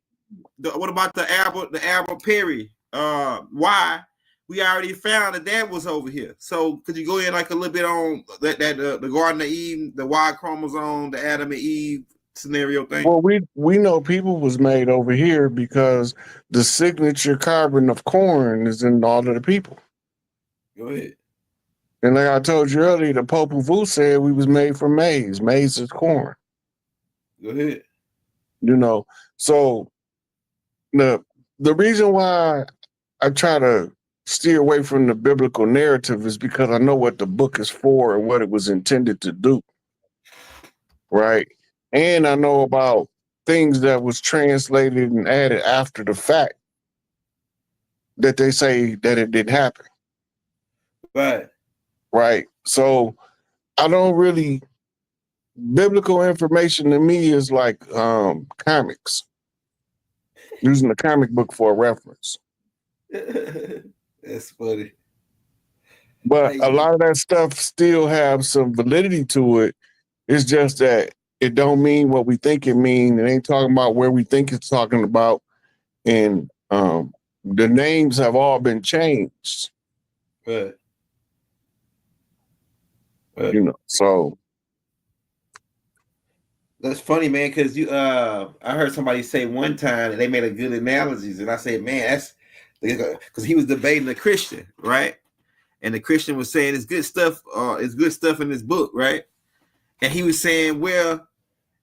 what about the Albert Perry? Why? We already found that was over here. So could you go in like a little bit on the Garden of Eden, the Y chromosome, the Adam and Eve scenario thing? Well, we know people was made over here because the signature carbon of corn is in all of the people. Go ahead. And like I told you earlier, the Popol Vuh said we was made from maize. Maize is corn. Go ahead. You know, so the reason why I try to steer away from the biblical narrative is because I know what the book is for and what it was intended to do. Right? And I know about things that was translated and added after the fact that they say that it didn't happen. Right. Right. So I don't really, biblical information to me is like comics. Using a comic book for a reference. That's funny. But a lot of that stuff still have some validity to it. It's just that it don't mean what we think it mean. It ain't talking about where we think it's talking about. And the names have all been changed. Right. You know, so that's funny, man, because I heard somebody say one time and they made a good analogies, and I said, man, that's because he was debating a Christian, right? And the Christian was saying it's good stuff in this book, right? And he was saying, well,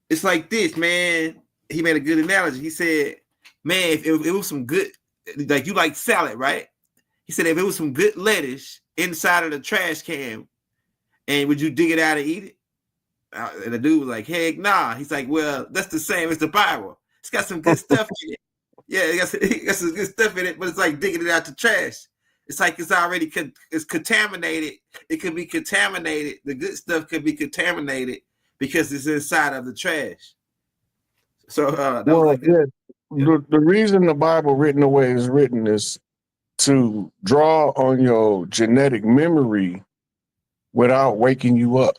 it's like this, man. He made a good analogy. He said, man, if it was some good, like you like salad, right? He said, if it was some good lettuce inside of the trash can, and would you dig it out and eat it? And the dude was like, heck nah. He's like, well, that's the same as the Bible. It's got some good stuff in it. Yeah, it got some good stuff in it, but it's like digging it out the trash. It's like it's already it's contaminated. It could be contaminated. The good stuff could be contaminated because it's inside of the trash. So the reason the Bible written the way it's written is to draw on your genetic memory without waking you up.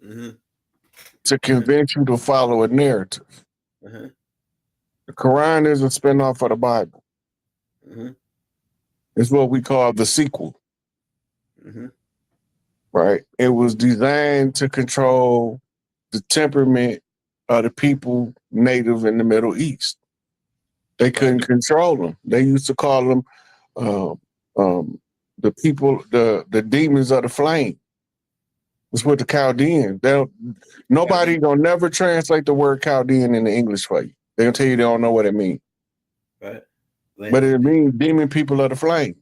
Mm-hmm. To convince you to follow a narrative. Mm-hmm. The Quran is a spinoff of the Bible. Mm-hmm. It's what we call the sequel. Mm-hmm. Right? It was designed to control the temperament of the people native in the Middle East. They couldn't control them. They used to call them the people, the demons of the flame. It's with the Chaldean. Nobody gonna never translate the word Chaldean into English for you. They'll tell you they don't know what it means. Right. But it means demon people of the flame.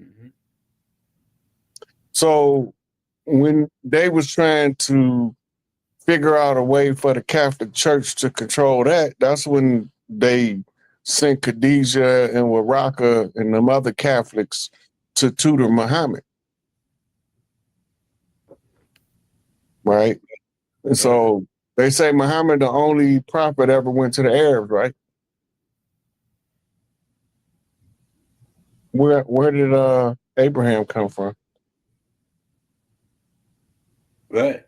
Mm-hmm. So when they was trying to figure out a way for the Catholic Church to control that, that's when they sent Khadijah and Waraka and them other Catholics to tutor Muhammad. Right? And so they say Muhammad, the only prophet, ever went to the Arabs, right? Where did Abraham come from? Right.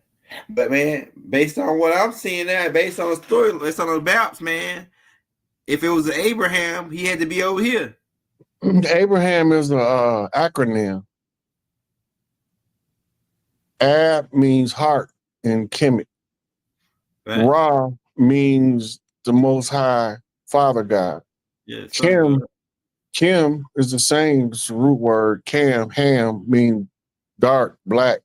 But man, based on what I'm seeing now, based on the story, based on the maps, man, if it was Abraham, he had to be over here. Abraham is an acronym. Ab means heart in Kemet. Right. Ra means the Most High Father God. Yeah, Kim is the same root word. Ham mean dark, black.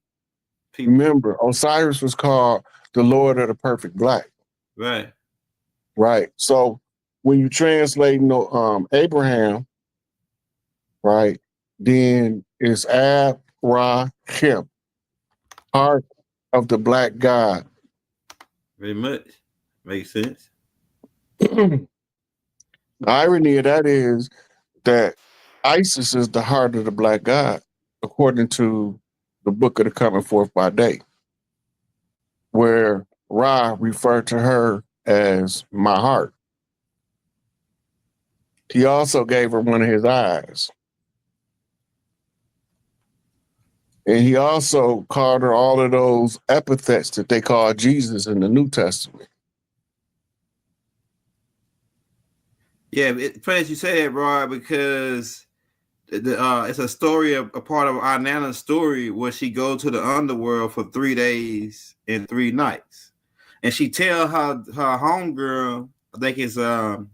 Remember, Osiris was called the Lord of the Perfect Black. Right. Right. So when you translate Abraham, right, then it's Ab Ra Kim, heart of the black God. Very much. Makes sense. The irony of that is that Isis is the heart of the black God, according to the book of the Coming Forth by Day, where Ra referred to her as my heart. He also gave her one of his eyes. And he also called her all of those epithets that they call Jesus in the New Testament. Yeah, funny that you say that, Roy, because it's a story, a part of our Nana's story where she goes to the underworld for 3 days and 3 nights. And she tell her homegirl, I think it's her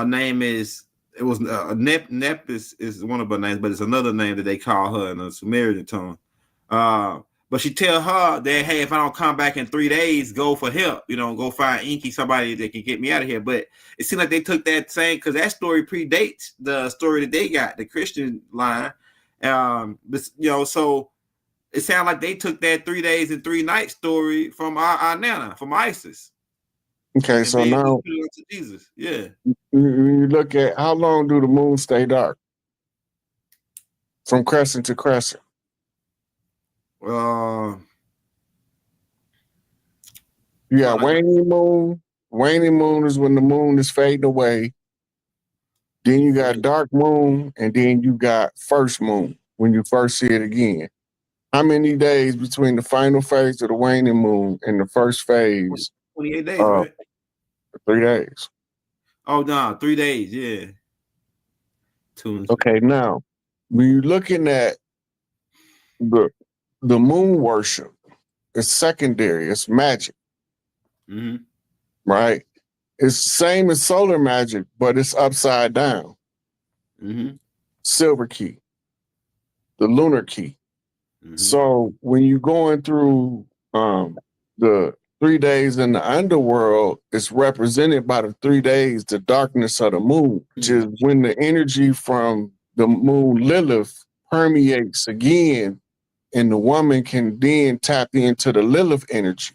name is, it was Nep is one of her names, but it's another name that they call her in the Sumerian tongue. But she tell her that, hey, if I don't come back in 3 days, go for help. Go find Inky, somebody that can get me out of here. But it seemed like they took that same, because that story predates the story that they got, the Christian line. So it sounded like they took that 3 days and 3 nights story from our Nana, from Isis. Okay, so now to Jesus. Yeah. You look at how long do the moon stay dark? From crescent to crescent. You got waning moon. Waning moon is when the moon is fading away. Then you got dark moon, and then you got first moon when you first see it again. How many days between the final phase of the waning moon and the first phase? 28 days, right? 3 days. Oh, no, 3 days, yeah. Okay, now, when you're looking at the moon worship, it's secondary, it's magic. Mm-hmm. Right? It's the same as solar magic, but it's upside down. Mm-hmm. Silver key, the lunar key. Mm-hmm. So when you're going through the 3 days in the underworld, it's represented by the 3 days, the darkness of the moon, which is when the energy from the moon Lilith permeates again, and the woman can then tap into the Lilith energy.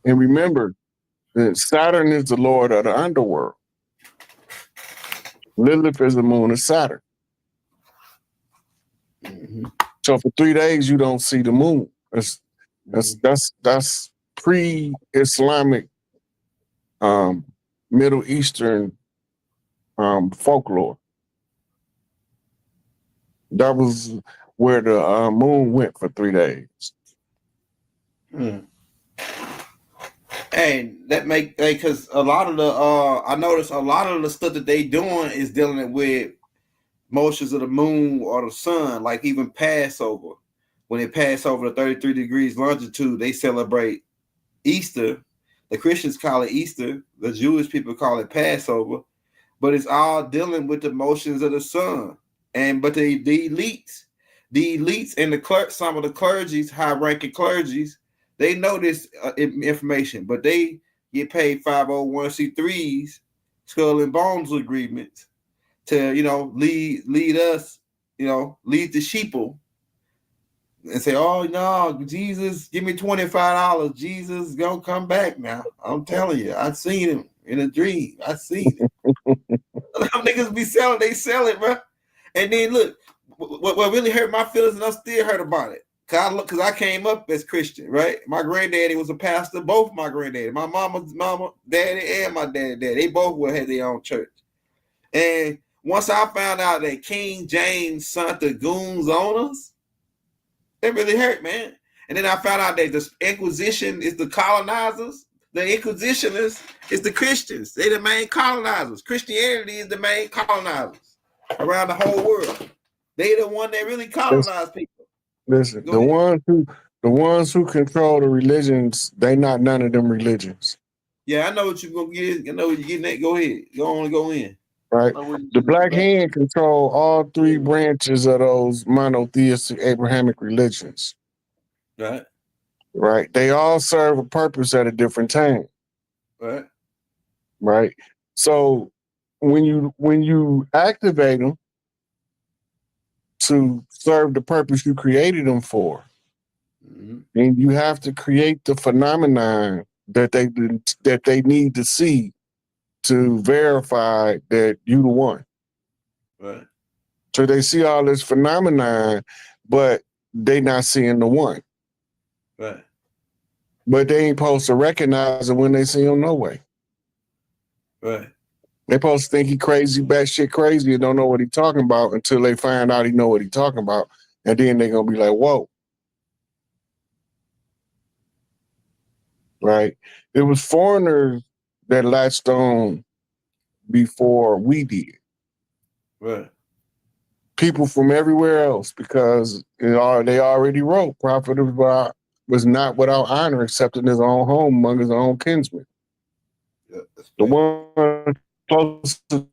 And remember that Saturn is the lord of the underworld. Lilith is the moon of Saturn. Mm-hmm. So for 3 days, you don't see the moon. That's pre-Islamic Middle Eastern folklore. That was where the moon went for 3 days. And that because a lot of the I noticed a lot of the stuff that they doing is dealing with motions of the moon or the sun, like even Passover. When they pass over the 33 degrees longitude, they celebrate Easter. The Christians call it Easter. The Jewish people call it Passover. But it's all dealing with the motions of the sun. But the elites and some of the clergies, high-ranking clergies, they know this information, but they get paid 501c3s, skull and bones agreements to, lead us, lead the sheeple and say, oh, no, Jesus, give me $25. Jesus gonna come back now. I'm telling you, I seen him in a dream. I seen him. Them niggas be selling, they sell it, bro. And then look, what really hurt my feelings, and I'm still hurt about it. Cause I came up as Christian, right? My granddaddy was a pastor. Both my granddaddy, my mama's mama, daddy, and my daddy, they both had their own church. And once I found out that King James sent the goons on us, it really hurt, man. And then I found out that the Inquisition is the colonizers. The Inquisitionists is the Christians. They the main colonizers. Christianity is the main colonizers around the whole world. They the one that really colonize people. Listen, the ones who control the religions, they not none of them religions. Yeah, I know what you're gonna get. I know what you're getting at. Go ahead. Go on and go in. Right. The black hand control all three branches of those monotheistic Abrahamic religions. Right. Right. They all serve a purpose at a different time. Right. Right. So when you activate them to serve the purpose you created them for, then you have to create the phenomenon that they need to see to verify that you the one. Right. So they see all this phenomenon, but they not seeing the one. Right. But they ain't supposed to recognize it when they see him no way. Right. They supposed to think he crazy, batshit crazy, and don't know what he talking about until they find out he know what he talking about. And then they gonna be like, whoa. Right? It was foreigners that latched on before we did. Right. People from everywhere else, because they already wrote prophet was not without honor except in his own home among his own kinsmen. Yeah, the one closest to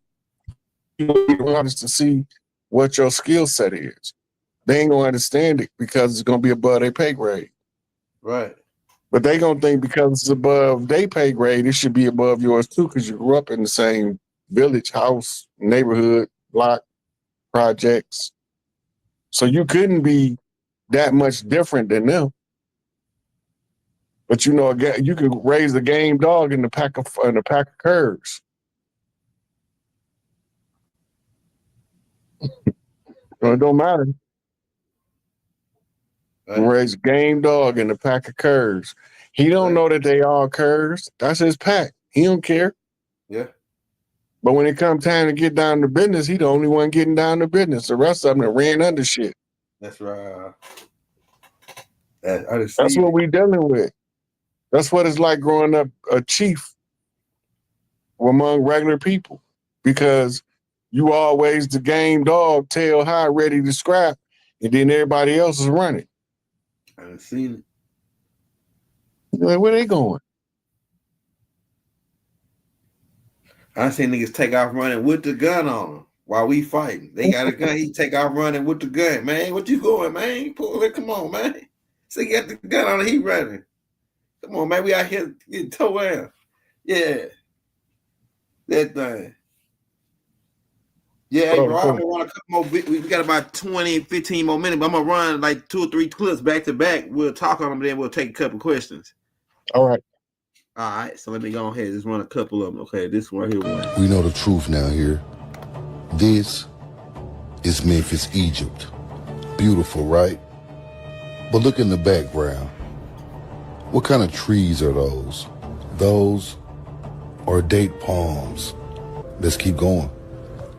see what your skill set is. They ain't gonna understand it because it's gonna be above their pay grade. Right. But they gonna think because it's above their pay grade, it should be above yours too, because you grew up in the same village, house, neighborhood, block, projects. So you couldn't be that much different than them. But you know, you could raise a game dog in a pack of curs. So it don't matter. Right. Raise a game dog in a pack of curs. He don't know that they all curs. That's his pack. He don't care. Yeah. But when it comes time to get down to business, he the only one getting down to business. The rest of them that ran under shit. That's right. That's what we dealing with. That's what it's like growing up a chief among regular people, because you always the game dog, tail high, ready to scrap, and then everybody else is running. I done seen it. You're like, where they going? I seen niggas take off running with the gun on them while we fighting. They got a gun. He take off running with the gun. Man, what you going, man? Pull it. Come on, man. So he got the gun on. He running. Come on, man. We out here getting towed out. Yeah. That thing. Yeah, hey, bro, I'm gonna run a couple more. We got about 20, 15 more minutes, but I'm gonna run like 2 or 3 clips back to back. We'll talk on them, then we'll take a couple questions. All right. All right, so let me go ahead. Just run a couple of them. Okay, this one here. We know the truth now here. This is Memphis, Egypt. Beautiful, right? But look in the background. What kind of trees are those? Those are date palms. Let's keep going.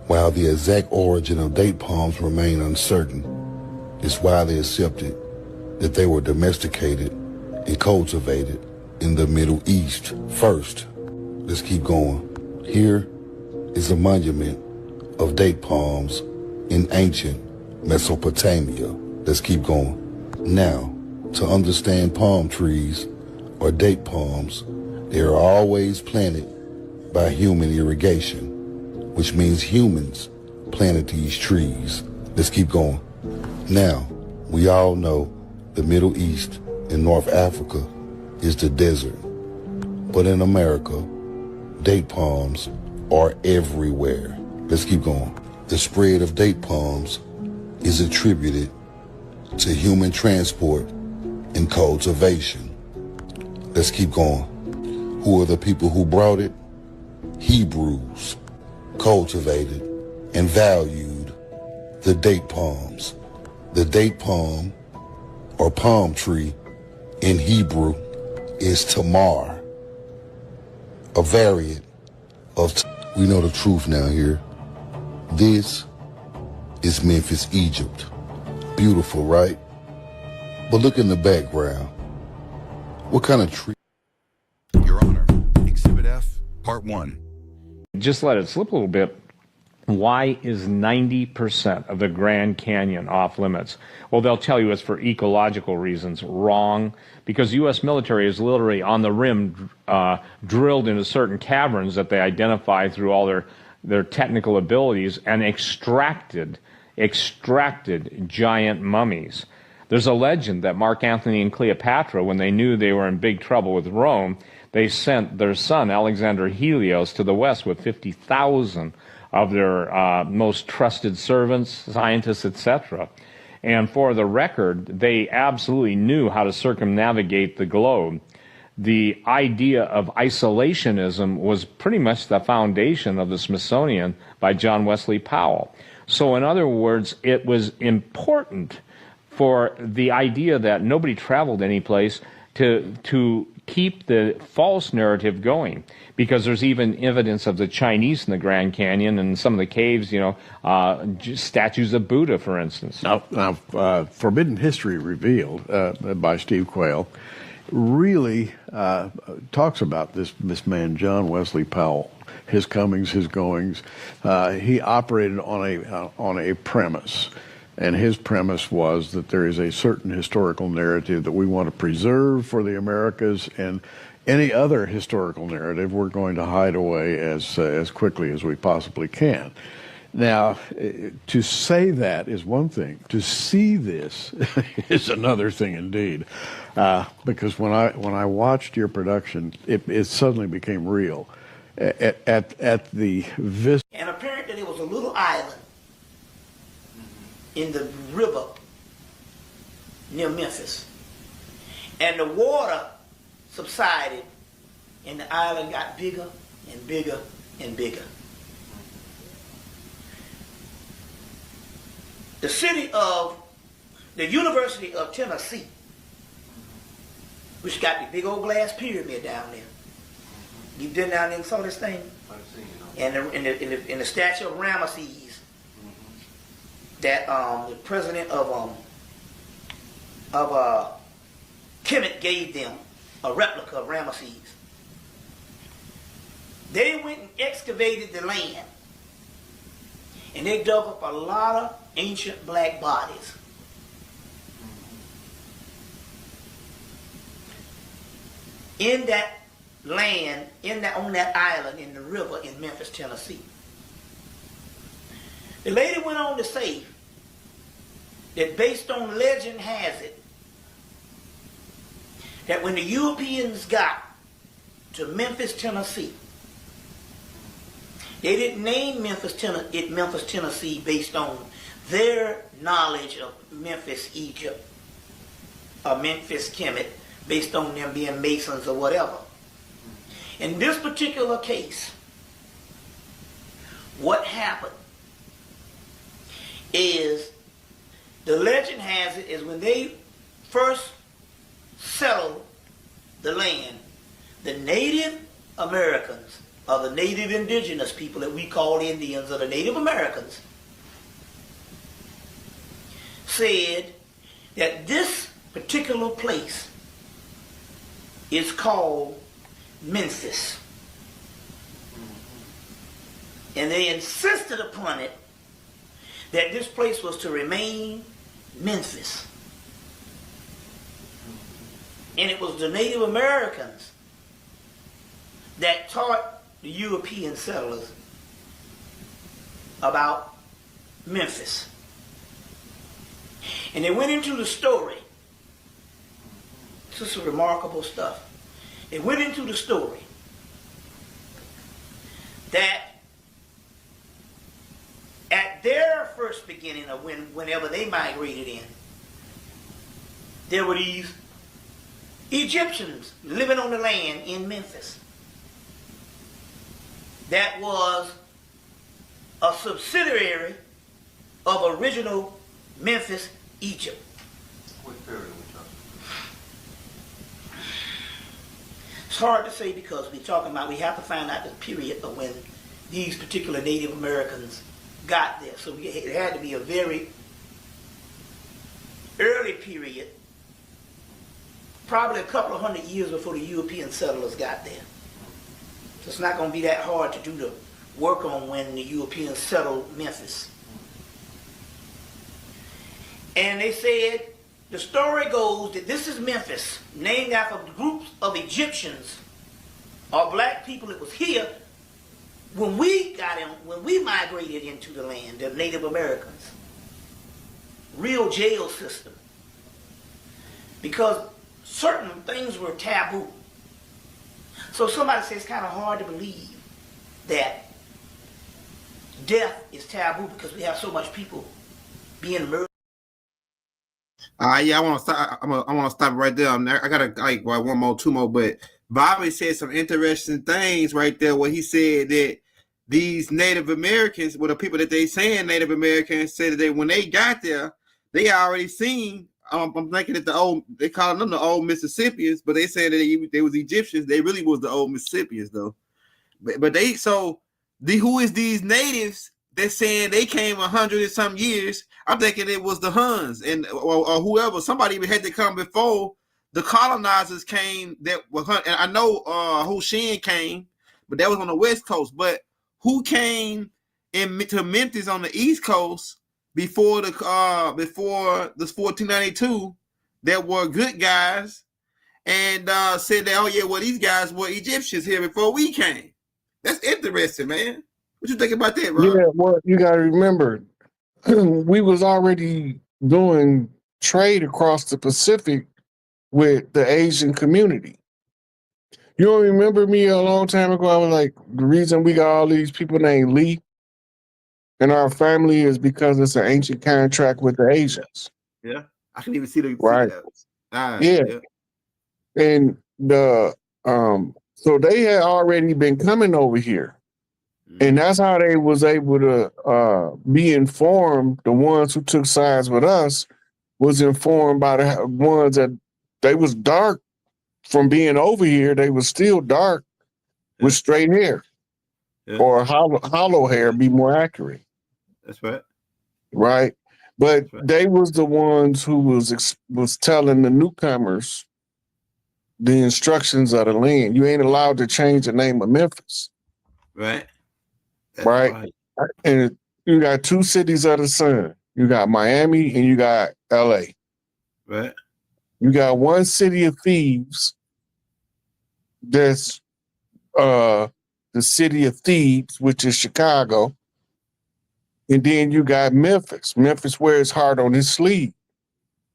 While the exact origin of date palms remain uncertain, it's widely accepted that they were domesticated and cultivated in the Middle East first. Let's keep going. Here is a monument of date palms in ancient Mesopotamia. Let's keep going. Now, to understand palm trees or date palms, they are always planted by human irrigation, which means humans planted these trees. Let's keep going. Now, we all know the Middle East and North Africa is the desert. But in America, date palms are everywhere. Let's keep going. The spread of date palms is attributed to human transport and cultivation. Let's keep going. Who are the people who brought it? Hebrews cultivated and valued the date palms. The date palm or palm tree in Hebrew is tamar, a variant of we know the truth now here. This is Memphis, Egypt. Beautiful, right? But look in the background. What kind of tree? Your Honor, Exhibit F, Part 1. Just let it slip a little bit. Why is 90% of the Grand Canyon off limits? Well, they'll tell you it's for ecological reasons. Wrong. Because the U.S. military is literally on the rim drilled into certain caverns that they identify through all their technical abilities and extracted giant mummies. There's a legend that Mark Antony and Cleopatra, when they knew they were in big trouble with Rome, they sent their son, Alexander Helios, to the west with 50,000 of their most trusted servants, scientists, etc. And for the record, they absolutely knew how to circumnavigate the globe. The idea of isolationism was pretty much the foundation of the Smithsonian by John Wesley Powell. So in other words, it was important for the idea that nobody traveled any place to keep the false narrative going, because there's even evidence of the Chinese in the Grand Canyon and some of the caves, statues of Buddha, for instance. Now Forbidden History Revealed by Steve Quayle really talks about this man, John Wesley Powell, his comings, his goings. He operated on a premise. And his premise was that there is a certain historical narrative that we want to preserve for the Americas, and any other historical narrative we're going to hide away as quickly as we possibly can. Now, to say that is one thing. To see this is another thing indeed. Because when I watched your production, it suddenly became real. At the vista. And apparently there was a little island in the river near Memphis. And the water subsided and the island got bigger and bigger and bigger. The University of Tennessee, which got the big old glass pyramid down there. You've been down there and saw this thing? I've seen it. And the statue of Ramesses, that the president of Kemet gave them, a replica of Ramesses. They went and excavated the land, and they dug up a lot of ancient black bodies. In that land, on that island in the river in Memphis, Tennessee. The lady went on to say that based on legend has it, that when the Europeans got to Memphis, Tennessee, they didn't name Memphis, Tennessee based on their knowledge of Memphis, Egypt, or Memphis, Kemet, based on them being Masons or whatever. In this particular case, what happened is, the legend has it, is when they first settled the land, the Native Americans, or the Native Indigenous people that we call Indians, or the Native Americans, said that this particular place is called Memphis. And they insisted upon it that this place was to remain Memphis. And it was the Native Americans that taught the European settlers about Memphis. And they went into the story. This is remarkable stuff. They went into the story that at their first beginning of whenever they migrated in, there were these Egyptians living on the land in Memphis. That was a subsidiary of original Memphis, Egypt. What period are we talking about? It's hard to say because we have to find out the period of when these particular Native Americans got there. So it had to be a very early period, probably a couple of 100 years before the European settlers got there. So it's not going to be that hard to do the work on when the Europeans settled Memphis. And they said, the story goes that this is Memphis, named after groups of Egyptians or black people that was here when we migrated into the land, the Native Americans. Real jail system. Because certain things were taboo. So somebody says it's kind of hard to believe that death is taboo because we have so much people being murdered. Yeah, I want to stop right there. I got one more, two more, but Bobby said some interesting things right there where he said that these Native Americans, well, the people that they saying Native Americans, said that when they got there, they already seen. I'm thinking that they call them the old Mississippians, but they said that they was Egyptians. They really was the old Mississippians though. But who is these natives? They're saying they came 100 and some years. I'm thinking it was the Huns or whoever. Somebody even had to come before the colonizers came. And I know Hoshin came, but that was on the West Coast. But who came to Memphis on the East Coast before this 1492? That were good guys and said that these guys were Egyptians here before we came. That's interesting, man. What you think about that, bro? Yeah, well, you got to remember, we was already doing trade across the Pacific with the Asian community. You don't remember me a long time ago? I was like, the reason we got all these people named Lee in our family is because it's an ancient contract with the Asians. Yeah, I can even see the right. Yeah, and so they had already been coming over here. And that's how they was able to be informed. The ones who took sides with us was informed by the ones that they was dark from being over here. They was still dark with straight hair or hollow hair, be more accurate. That's right. Right. But they was the ones who was telling the newcomers the instructions of the land. You ain't allowed to change the name of Memphis. Right. Right. And you got two cities of the sun. You got Miami and you got LA. Right. You got one city of thieves that's the city of Thebes, which is Chicago. And then you got Memphis. Memphis wears hard on his sleeve.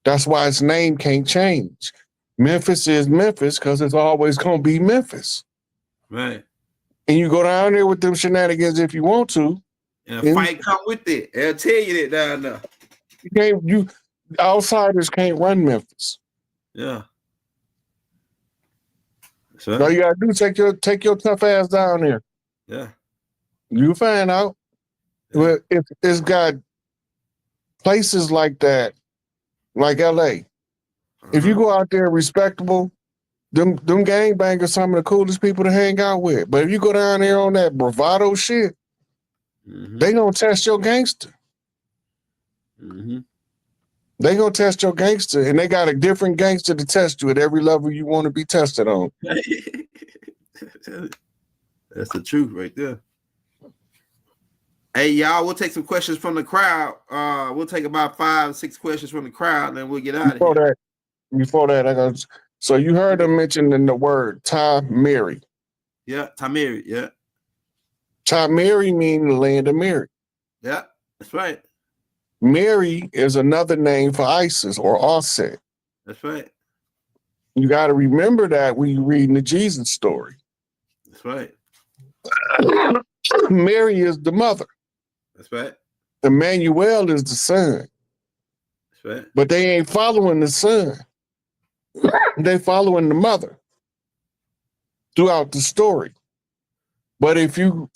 That's why its name can't change. Memphis is Memphis because it's always going to be Memphis. Right. And you go down there with them shenanigans if you want to. And a fight come with it. I'll tell you that down there. You outsiders can't run Memphis. Yeah. So all you gotta do is take your tough ass down there. Yeah. You find out. Well, it's got places like that, like LA. If you go out there respectable, them gangbangers some of the coolest people to hang out with. But if you go down there on that bravado shit, they gonna test your gangster. They gonna test your gangster, and they got a different gangster to test you at every level you want to be tested on. That's the truth right there. Hey, y'all, we'll take some questions from the crowd. We'll take about 5 or 6 questions from the crowd, and then we'll get out of here. Before that, so you heard them mentioning the word Tamiri. Yeah, Tamiri, yeah. Tamiri means the land of Mary. Yeah, that's right. Mary is another name for Isis or Offset. That's right. You got to remember that when you're reading the Jesus story. That's right. Mary is the mother. That's right. Emmanuel is the son. That's right. But they ain't following the son. They following the mother throughout the story. But if you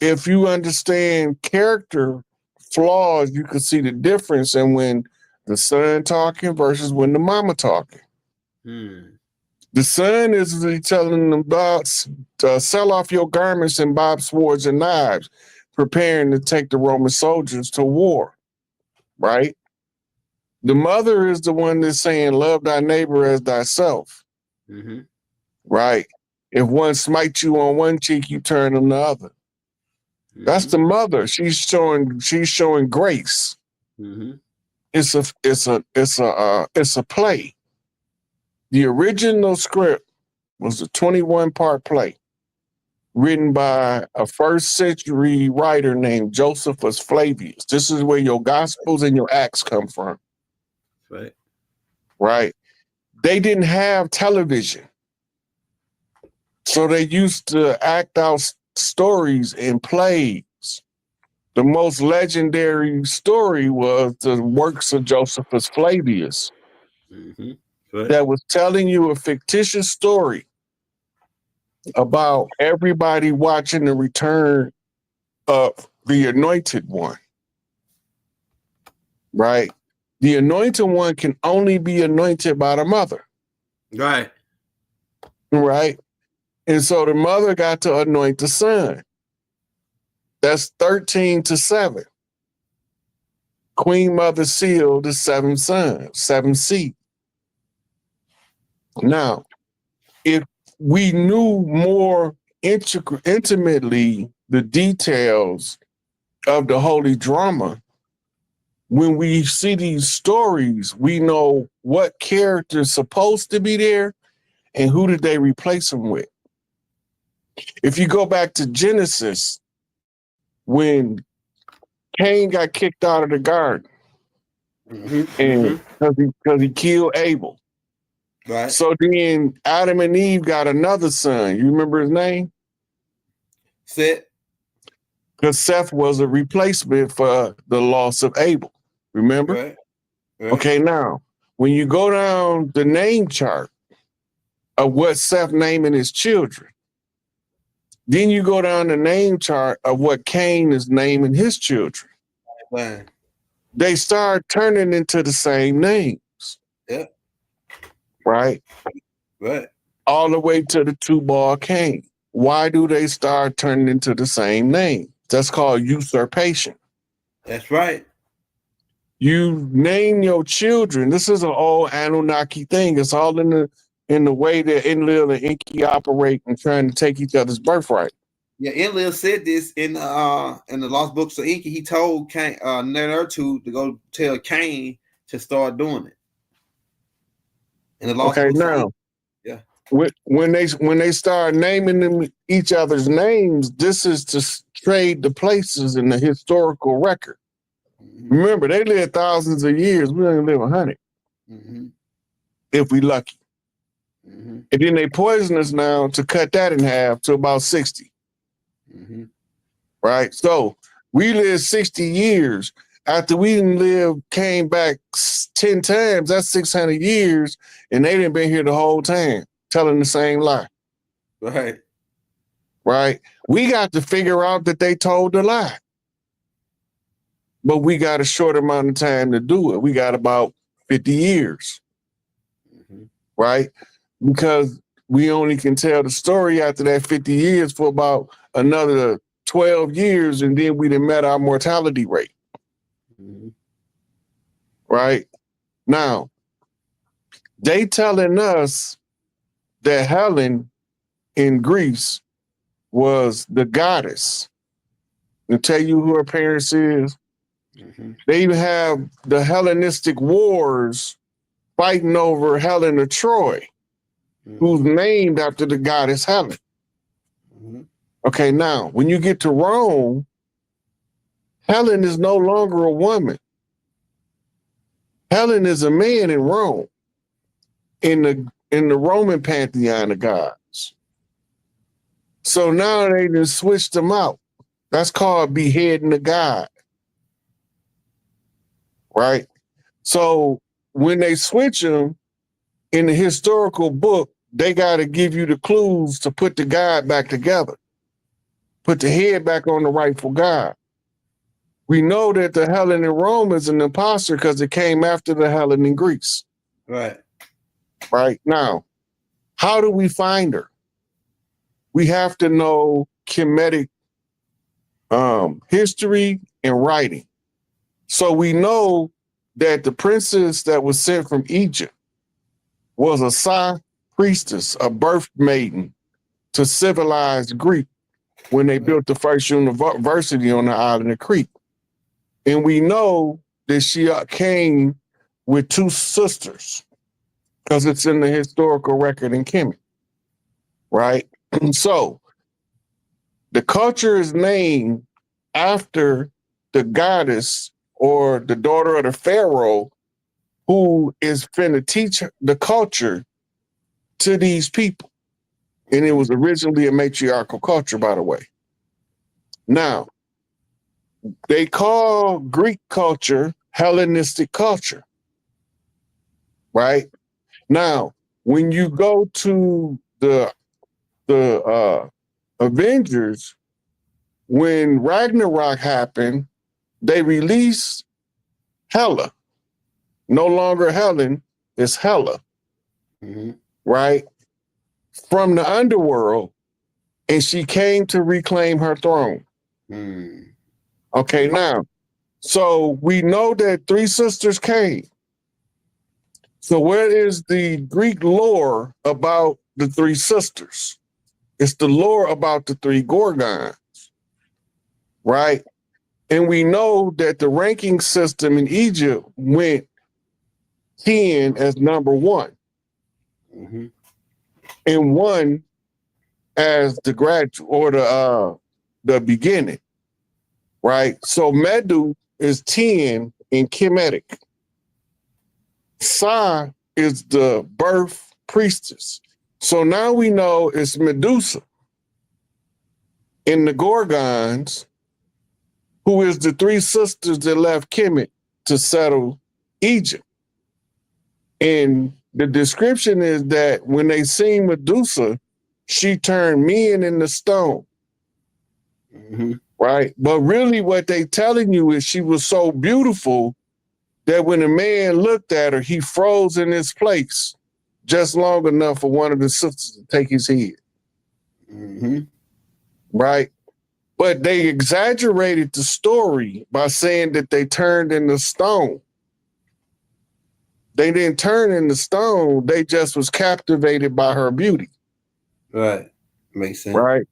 understand character flaws, you can see the difference in when the son talking versus when the mama talking. The son is telling them about sell off your garments and bob swords and knives, preparing to take the Roman soldiers to war, right? The mother is the one that's saying, love thy neighbor as thyself, right? If one smites you on one cheek, you turn on the other. That's the mother. She's showing grace. Mm-hmm. It's a play. The original script was a 21-part play written by a first-century writer named Josephus Flavius. This is where your Gospels and your Acts come from. Right. Right. They didn't have television. So they used to act out stories in plays. The most legendary story was the works of Josephus Flavius. Mm-hmm. Right. That was telling you a fictitious story about everybody watching the return of the Anointed One. Right? The Anointed One can only be anointed by the mother. Right. Right? And so the mother got to anoint the son. That's 13-7. Queen Mother sealed the 7 sons, 7 seed. Now, if we knew more intimately the details of the holy drama, when we see these stories, we know what character's supposed to be there and who did they replace them with. If you go back to Genesis, when Cain got kicked out of the garden, and because he killed Abel. Right. So then Adam and Eve got another son. You remember his name? Seth. Because Seth was a replacement for the loss of Abel. Remember? Right. Right. Okay, now, when you go down the name chart of what Seth naming his children, then you go down the name chart of what Cain is naming his children. Right. They start turning into the same names. Yeah. Right? Right. All the way to the Tubal Cain. Why do they start turning into the same name? That's called usurpation. That's right. You name your children. This is an old Anunnaki thing. It's all in the way that Enlil and Enki operate and trying to take each other's birthright. Yeah, Enlil said this in the Lost Books of Enki. He told Cain, Nefertu to go tell Cain to start doing it. In the Lost Okay, Books of now, Enki. Yeah. when they start naming them each other's names, this is to trade the places in the historical record. Remember, they lived thousands of years. We only live 100. If we lucky. And then they poison us now to cut that in half to about 60. Right? So we lived 60 years. After we came back 10 times, that's 600 years, and they didn't been here the whole time, telling the same lie. Right. Right? We got to figure out that they told the lie. But we got a short amount of time to do it. We got about 50 years. Right? Because we only can tell the story after that 50 years for about another 12 years, and then we done met our mortality rate. Right? Now, they telling us that Helen in Greece was the goddess. And tell you who her parents is. They even have the Hellenistic wars fighting over Helen of Troy, who's named after the goddess Helen. Okay, now, when you get to Rome, Helen is no longer a woman. Helen is a man in Rome, in the Roman pantheon of gods. So now they just switched them out. That's called beheading a god. Right? So when they switch them in the historical book, they got to give you the clues to put the god back together. Put the head back on the rightful god. We know that the Helen in Rome is an imposter because it came after the Helen in Greece. Right. Right. Now, how do we find her? We have to know Kemetic history and writing. So we know that the princess that was sent from Egypt was a Sa priestess, a birth maiden to civilized Greek. when they built the first university on the island of Crete. And we know that she came with 2 sisters because it's in the historical record in Kemet, right? So the culture is named after the goddess or the daughter of the pharaoh who is finna teach the culture to these people. And it was originally a matriarchal culture, by the way. Now, they call Greek culture Hellenistic culture, right? Now, when you go to the Avengers, when Ragnarok happened, they released Hela. No longer Helen, it's Hela, right? From the underworld, and she came to reclaim her throne. Okay, now, so we know that 3 sisters came. So where is the Greek lore about the 3 sisters? It's the lore about the 3 Gorgons, right? And we know that the ranking system in Egypt went 10 as number 1. And 1 as the graduate or the beginning, right? So Medu is 10 in Kemetic. Sa is the birth priestess. So now we know it's Medusa in the Gorgons, who is the 3 sisters that left Kemet to settle Egypt. And the description is that when they seen Medusa, she turned men into stone. Right? But really what they telling you is she was so beautiful that when a man looked at her, he froze in his place just long enough for one of the sisters to take his head. Right? But they exaggerated the story by saying that they turned into stone. They didn't turn into stone. They just was captivated by her beauty. Right. Makes sense. Right.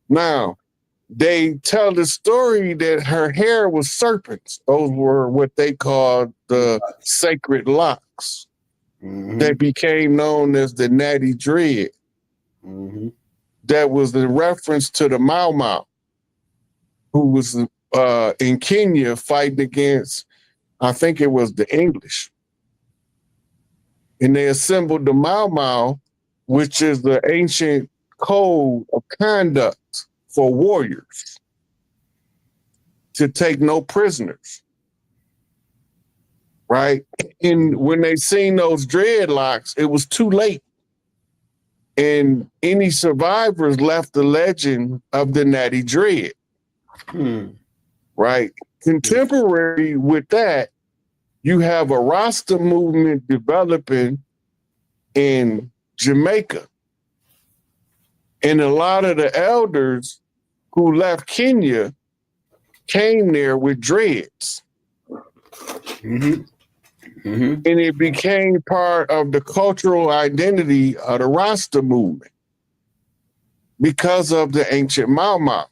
Now, they tell the story that her hair was serpents. Those were what they called the sacred locks. They became known as the Natty Dread. That was the reference to the Mau Mau, who was in Kenya fighting against, I think it was the English. And they assembled the Mau Mau, which is the ancient code of conduct for warriors, to take no prisoners, right? And when they seen those dreadlocks, it was too late. And any survivors left the legend of the Natty Dread, right? Contemporary with that, you have a Rasta movement developing in Jamaica. And a lot of the elders who left Kenya came there with dreads. And it became part of the cultural identity of the Rasta movement because of the ancient Mau Mau.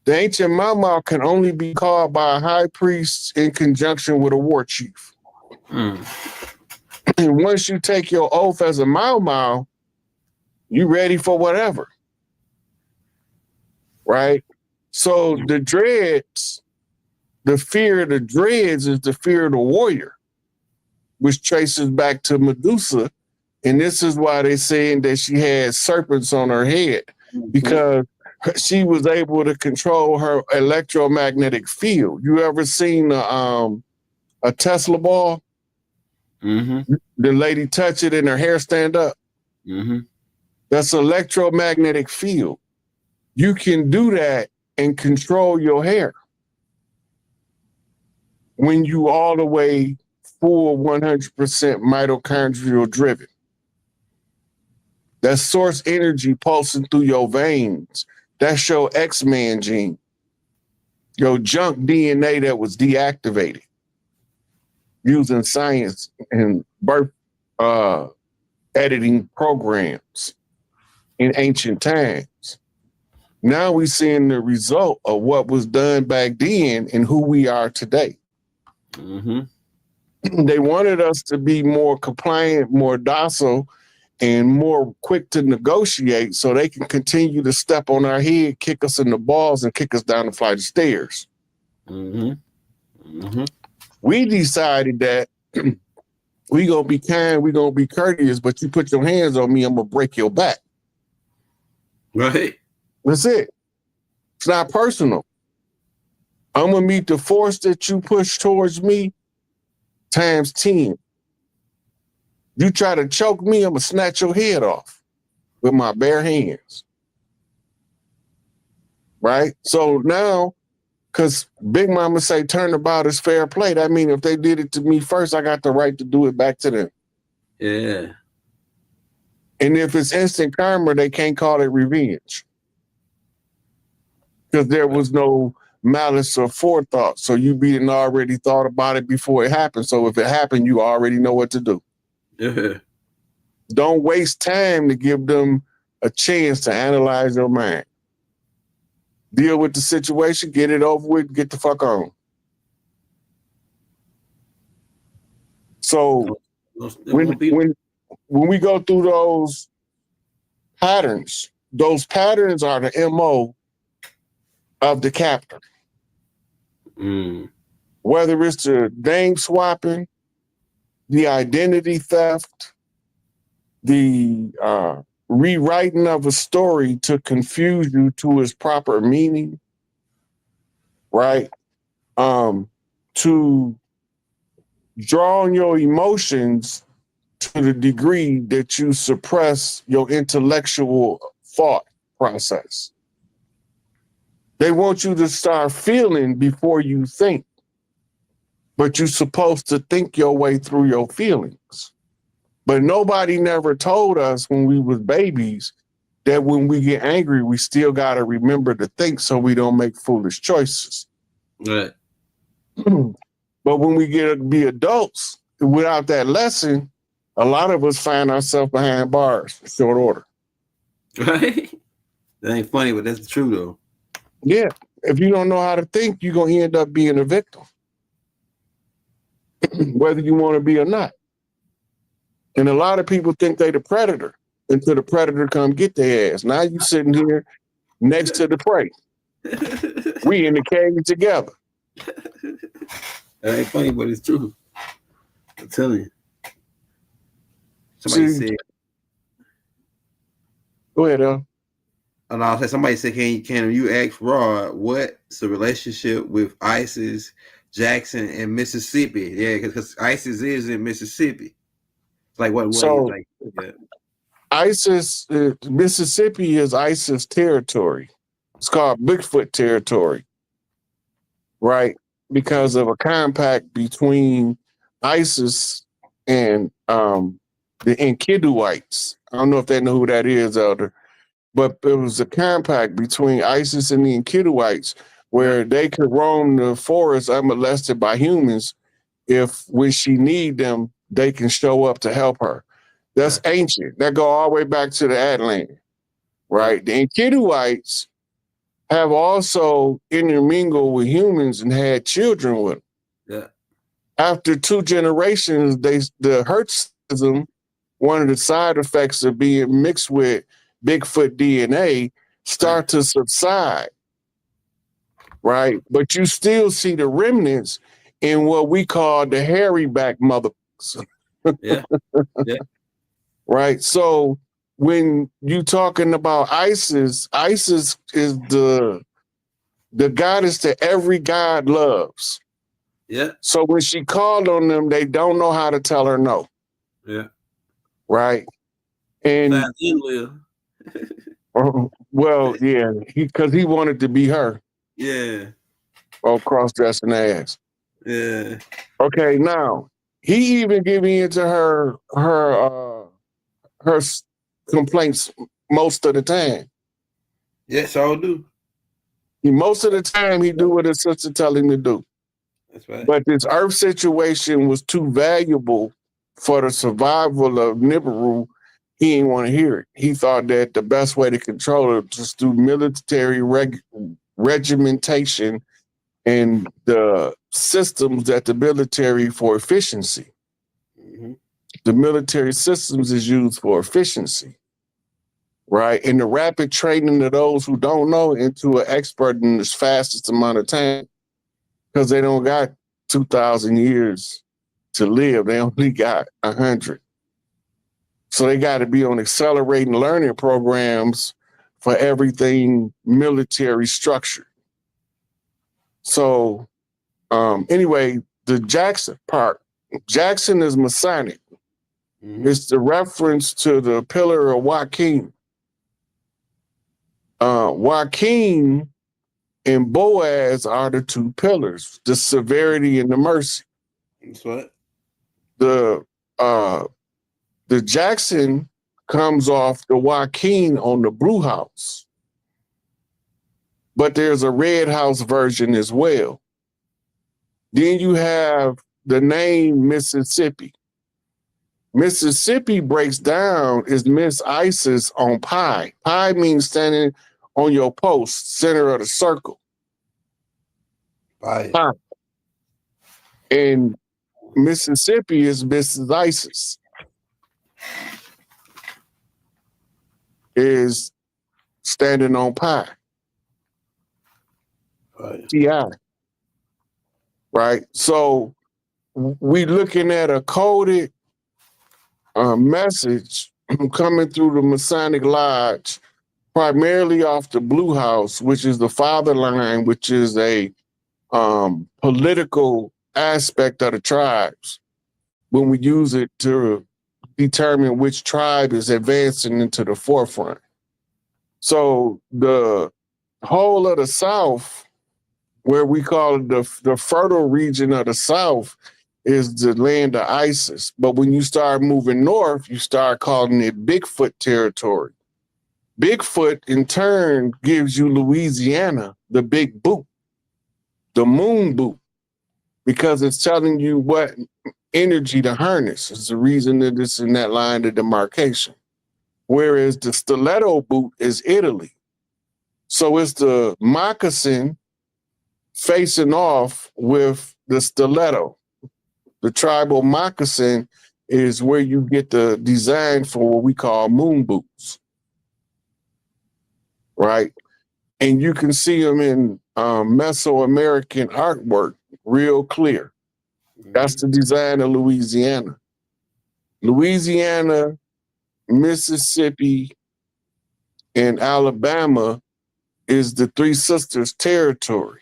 The ancient Mau Mau can only be called by a high priest in conjunction with a war chief. And once you take your oath as a Mau Mau, you ready for whatever, right? So the dreads, the fear of the dreads is the fear of the warrior, which traces back to Medusa. And this is why they're saying that she had serpents on her head, because she was able to control her electromagnetic field. You ever seen a Tesla ball? The lady touch it and her hair stand up? That's electromagnetic field. You can do that and control your hair when you all the way full 100% mitochondrial driven. That's source energy pulsing through your veins. That's your X-Man gene. Your junk DNA that was deactivated using science and birth editing programs in ancient times. Now we're seeing the result of what was done back then and who we are today. Mm-hmm. They wanted us to be more compliant, more docile, and more quick to negotiate so they can continue to step on our head, kick us in the balls, and kick us down the flight of stairs. Mm-hmm. Mm-hmm. We decided that we gonna be kind, we gonna be courteous, but you put your hands on me, I'm gonna break your back. Right. That's it. It's not personal. I'm gonna meet the force that you push towards me times 10. You try to choke me, I'm gonna snatch your head off with my bare hands. Right? So now, because Big Mama say turnabout is fair play, that means if they did it to me first, I got the right to do it back to them. Yeah. And if it's instant karma, they can't call it revenge. Because there was no malice or forethought. So you being already thought about it before it happened. So if it happened, you already know what to do. Yeah. Don't waste time to give them a chance to analyze your mind. Deal with the situation, get it over with, get the fuck on. So when we go through those patterns are the MO of the captor. Whether it's the name swapping, the identity theft, the rewriting of a story to confuse you to its proper meaning, right? To draw on your emotions to the degree that you suppress your intellectual thought process. They want you to start feeling before you think, but you're supposed to think your way through your feelings. But nobody never told us when we was babies that when we get angry, we still got to remember to think so we don't make foolish choices. Right. But when we get to be adults, without that lesson, a lot of us find ourselves behind bars in short order. Right? That ain't funny, but that's true, though. Yeah. If you don't know how to think, you're going to end up being a victim, whether you want to be or not. And a lot of people think they the predator until the predator come get their ass. Now you sitting here next to the prey. We in the cage together. That ain't funny, but it's true. I'm telling you. Somebody said. Go ahead, Al. And I'll say somebody said, can you ask Rod what's the relationship with ISIS, Jackson, and Mississippi? Yeah, because ISIS is in Mississippi. It's like what So, like yeah. ISIS, Mississippi is ISIS territory. It's called Bigfoot territory, right? Because of a compact between ISIS and the Enkiduites. I don't know if they know who that is, Elder, but it was a compact between ISIS and the Enkiduites where they could roam the forest unmolested by humans if when she need them, they can show up to help her. That's ancient. That go all the way back to the Atlantic, right? The Enkiduites have also intermingled with humans and had children with them. Yeah. After 2 generations, the Hertzism, one of the side effects of being mixed with Bigfoot DNA, start to subside, right? But you still see the remnants in what we call the hairy back motherfuckers. Yeah. Yeah. Right. So when you talking about ISIS, ISIS is the goddess that every god loves. Yeah. So when she called on them, they don't know how to tell her no. Yeah. Right. And well, yeah, because he wanted to be her. Yeah. Oh, cross-dressing ass. Yeah. Okay, now he even gave in to her complaints most of the time. Yes, I do. Most of the time he do what his sister tell him to do. That's right. But this earth situation was too valuable for the survival of Nibiru he didn't want to hear it. He thought that the best way to control it was just through military regimentation and the systems that the military for efficiency. The military systems is used for efficiency, right? And the rapid training of those who don't know into an expert in the fastest amount of time, because they don't got 2,000 years to live. They only got 100. So they got to be on accelerating learning programs for everything military structured. So anyway, the Jackson part, Jackson is Masonic. It's the reference to the pillar of Joaquin. Joaquin and Boaz are the two pillars, the severity and the mercy. That's what? The Jackson comes off the Joaquin on the blue house. But there's a red house version as well. Then you have the name Mississippi. Mississippi breaks down is Miss Isis on pi. Pi means standing on your post, center of the circle. Pi. And Mississippi is Mrs. Isis. Is standing on pi. TI. Right? So we looking at a coded message coming through the Masonic Lodge, primarily off the Blue House, which is the father line, which is a political aspect of the tribes. When we use it to determine which tribe is advancing into the forefront. So the whole of the South, where we call it the fertile region of the South, is the land of Isis. But when you start moving north, you start calling it Bigfoot territory. Bigfoot, in turn, gives you Louisiana, the big boot, the moon boot, because it's telling you what energy to harness. It's the reason that it's in that line of demarcation. Whereas the stiletto boot is Italy. So it's the moccasin facing off with the stiletto. The tribal moccasin is where you get the design for what we call moon boots. Right? And you can see them in Mesoamerican artwork real clear. That's the design of Louisiana. Louisiana, Mississippi, and Alabama is the Three Sisters territory.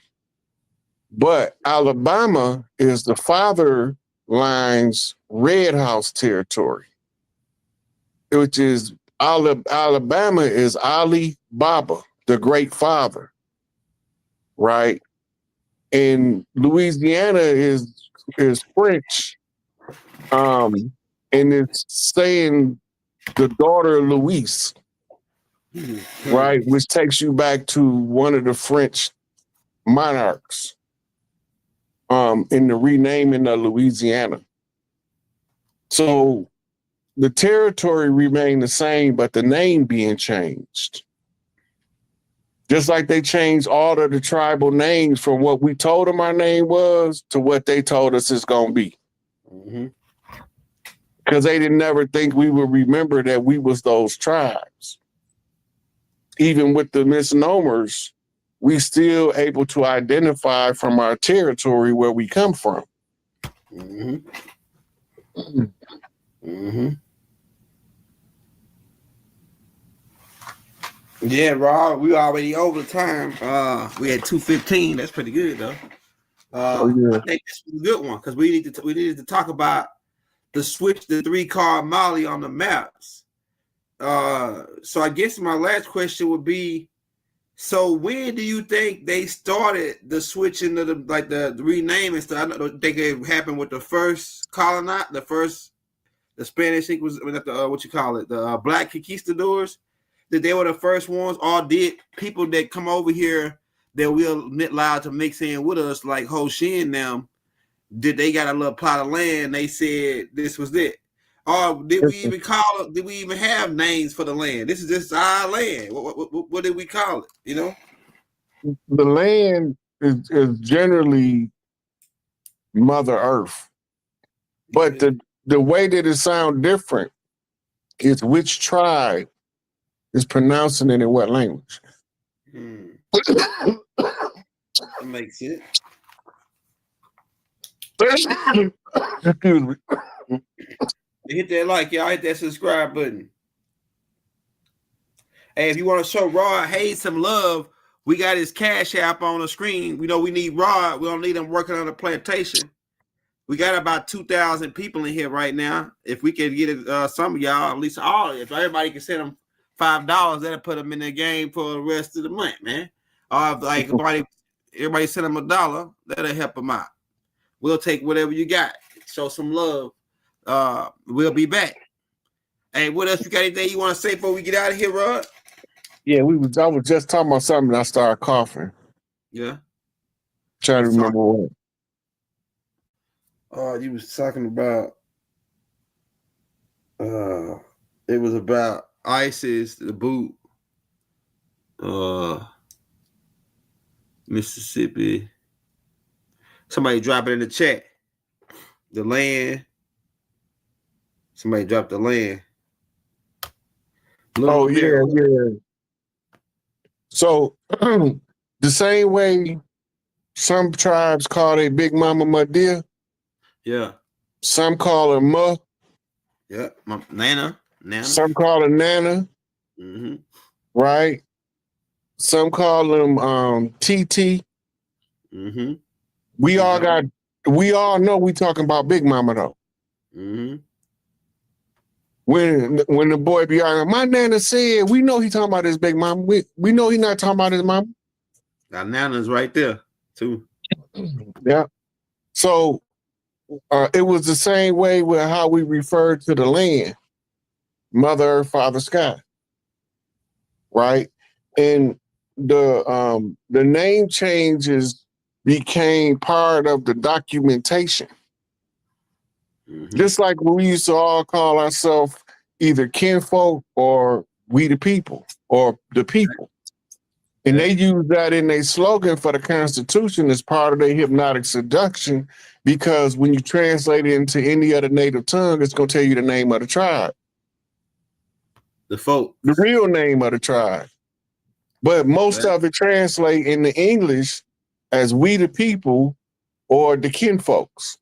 But Alabama is the father line's Red House territory, which is Alabama is Ali Baba, the great father, right? And Louisiana is French, and it's saying the daughter Louise, right? Which takes you back to one of the French monarchs in the renaming of Louisiana. So the territory remained the same, but the name being changed. Just like they changed all of the tribal names from what we told them our name was to what they told us it's going to be. Because they didn't never think we would remember that we was those tribes. Even with the misnomers, we still able to identify from our territory where we come from. Yeah, Rob, we already over time. We had 2:15. That's pretty good, though. I think this was a good one because we needed to talk about the switch, the 3-card Molly on the maps. So I guess my last question would be: so when do you think they started the switching of the renaming stuff? I don't think it happened with the first colonization, the Spanish. I think was the Black Conquistadors. That they were the first ones, or did people that come over here that we're allowed to mix in with us, like Ho Chi and them, did they got a little plot of land? They said this was it, Or did we even call it? Did we even have names for the land? This is just our land. What did we call it? You know, The land is generally Mother Earth, but the way that it sounds different is which tribe is pronouncing it in what language. That makes sense. Excuse me. Hit that like, y'all. Hit that subscribe button. Hey, if you want to show Rod Hayes some love, we got his Cash App on the screen. We know we need Rod. We don't need him working on the plantation. We got about 2,000 people in here right now. If we can get it, some of y'all, at least all, if everybody can send them $5, that'll put them in the game for the rest of the month, man. Or if like everybody send them $1, that'll help them out. We'll take whatever you got. Show some love. We'll be back. Hey, what else you got? Anything you want to say before we get out of here, Rod? Yeah, I was just talking about something and I started coughing. Yeah. Trying to remember what. You was talking about it was about ISIS, the boot, Mississippi. Somebody drop it in the chat. The land. Somebody dropped the land. Oh, yeah. So the same way some tribes call their big mama Madia. Yeah. Some call her Ma. Yeah. Nana. Some call her Nana. Mm-hmm. Right? Some call them TT. Mm-hmm. We all know we talking about Big Mama though. Mm-hmm. When the boy be arguing, my Nana said, we know he talking about his Big Mama. We know he not talking about his mama. Now Nana's right there too. Yeah. So it was the same way with how we referred to the land, Mother Earth, Father Sky, right? And the name changes became part of the documentation. Mm-hmm. Just like we used to all call ourselves either kinfolk or we the people or the people. And they use that in their slogan for the Constitution as part of their hypnotic seduction, because when you translate it into any other native tongue, it's going to tell you the name of the tribe. The folk. The real name of the tribe. But most of it translate into English as we the people or the kinfolks.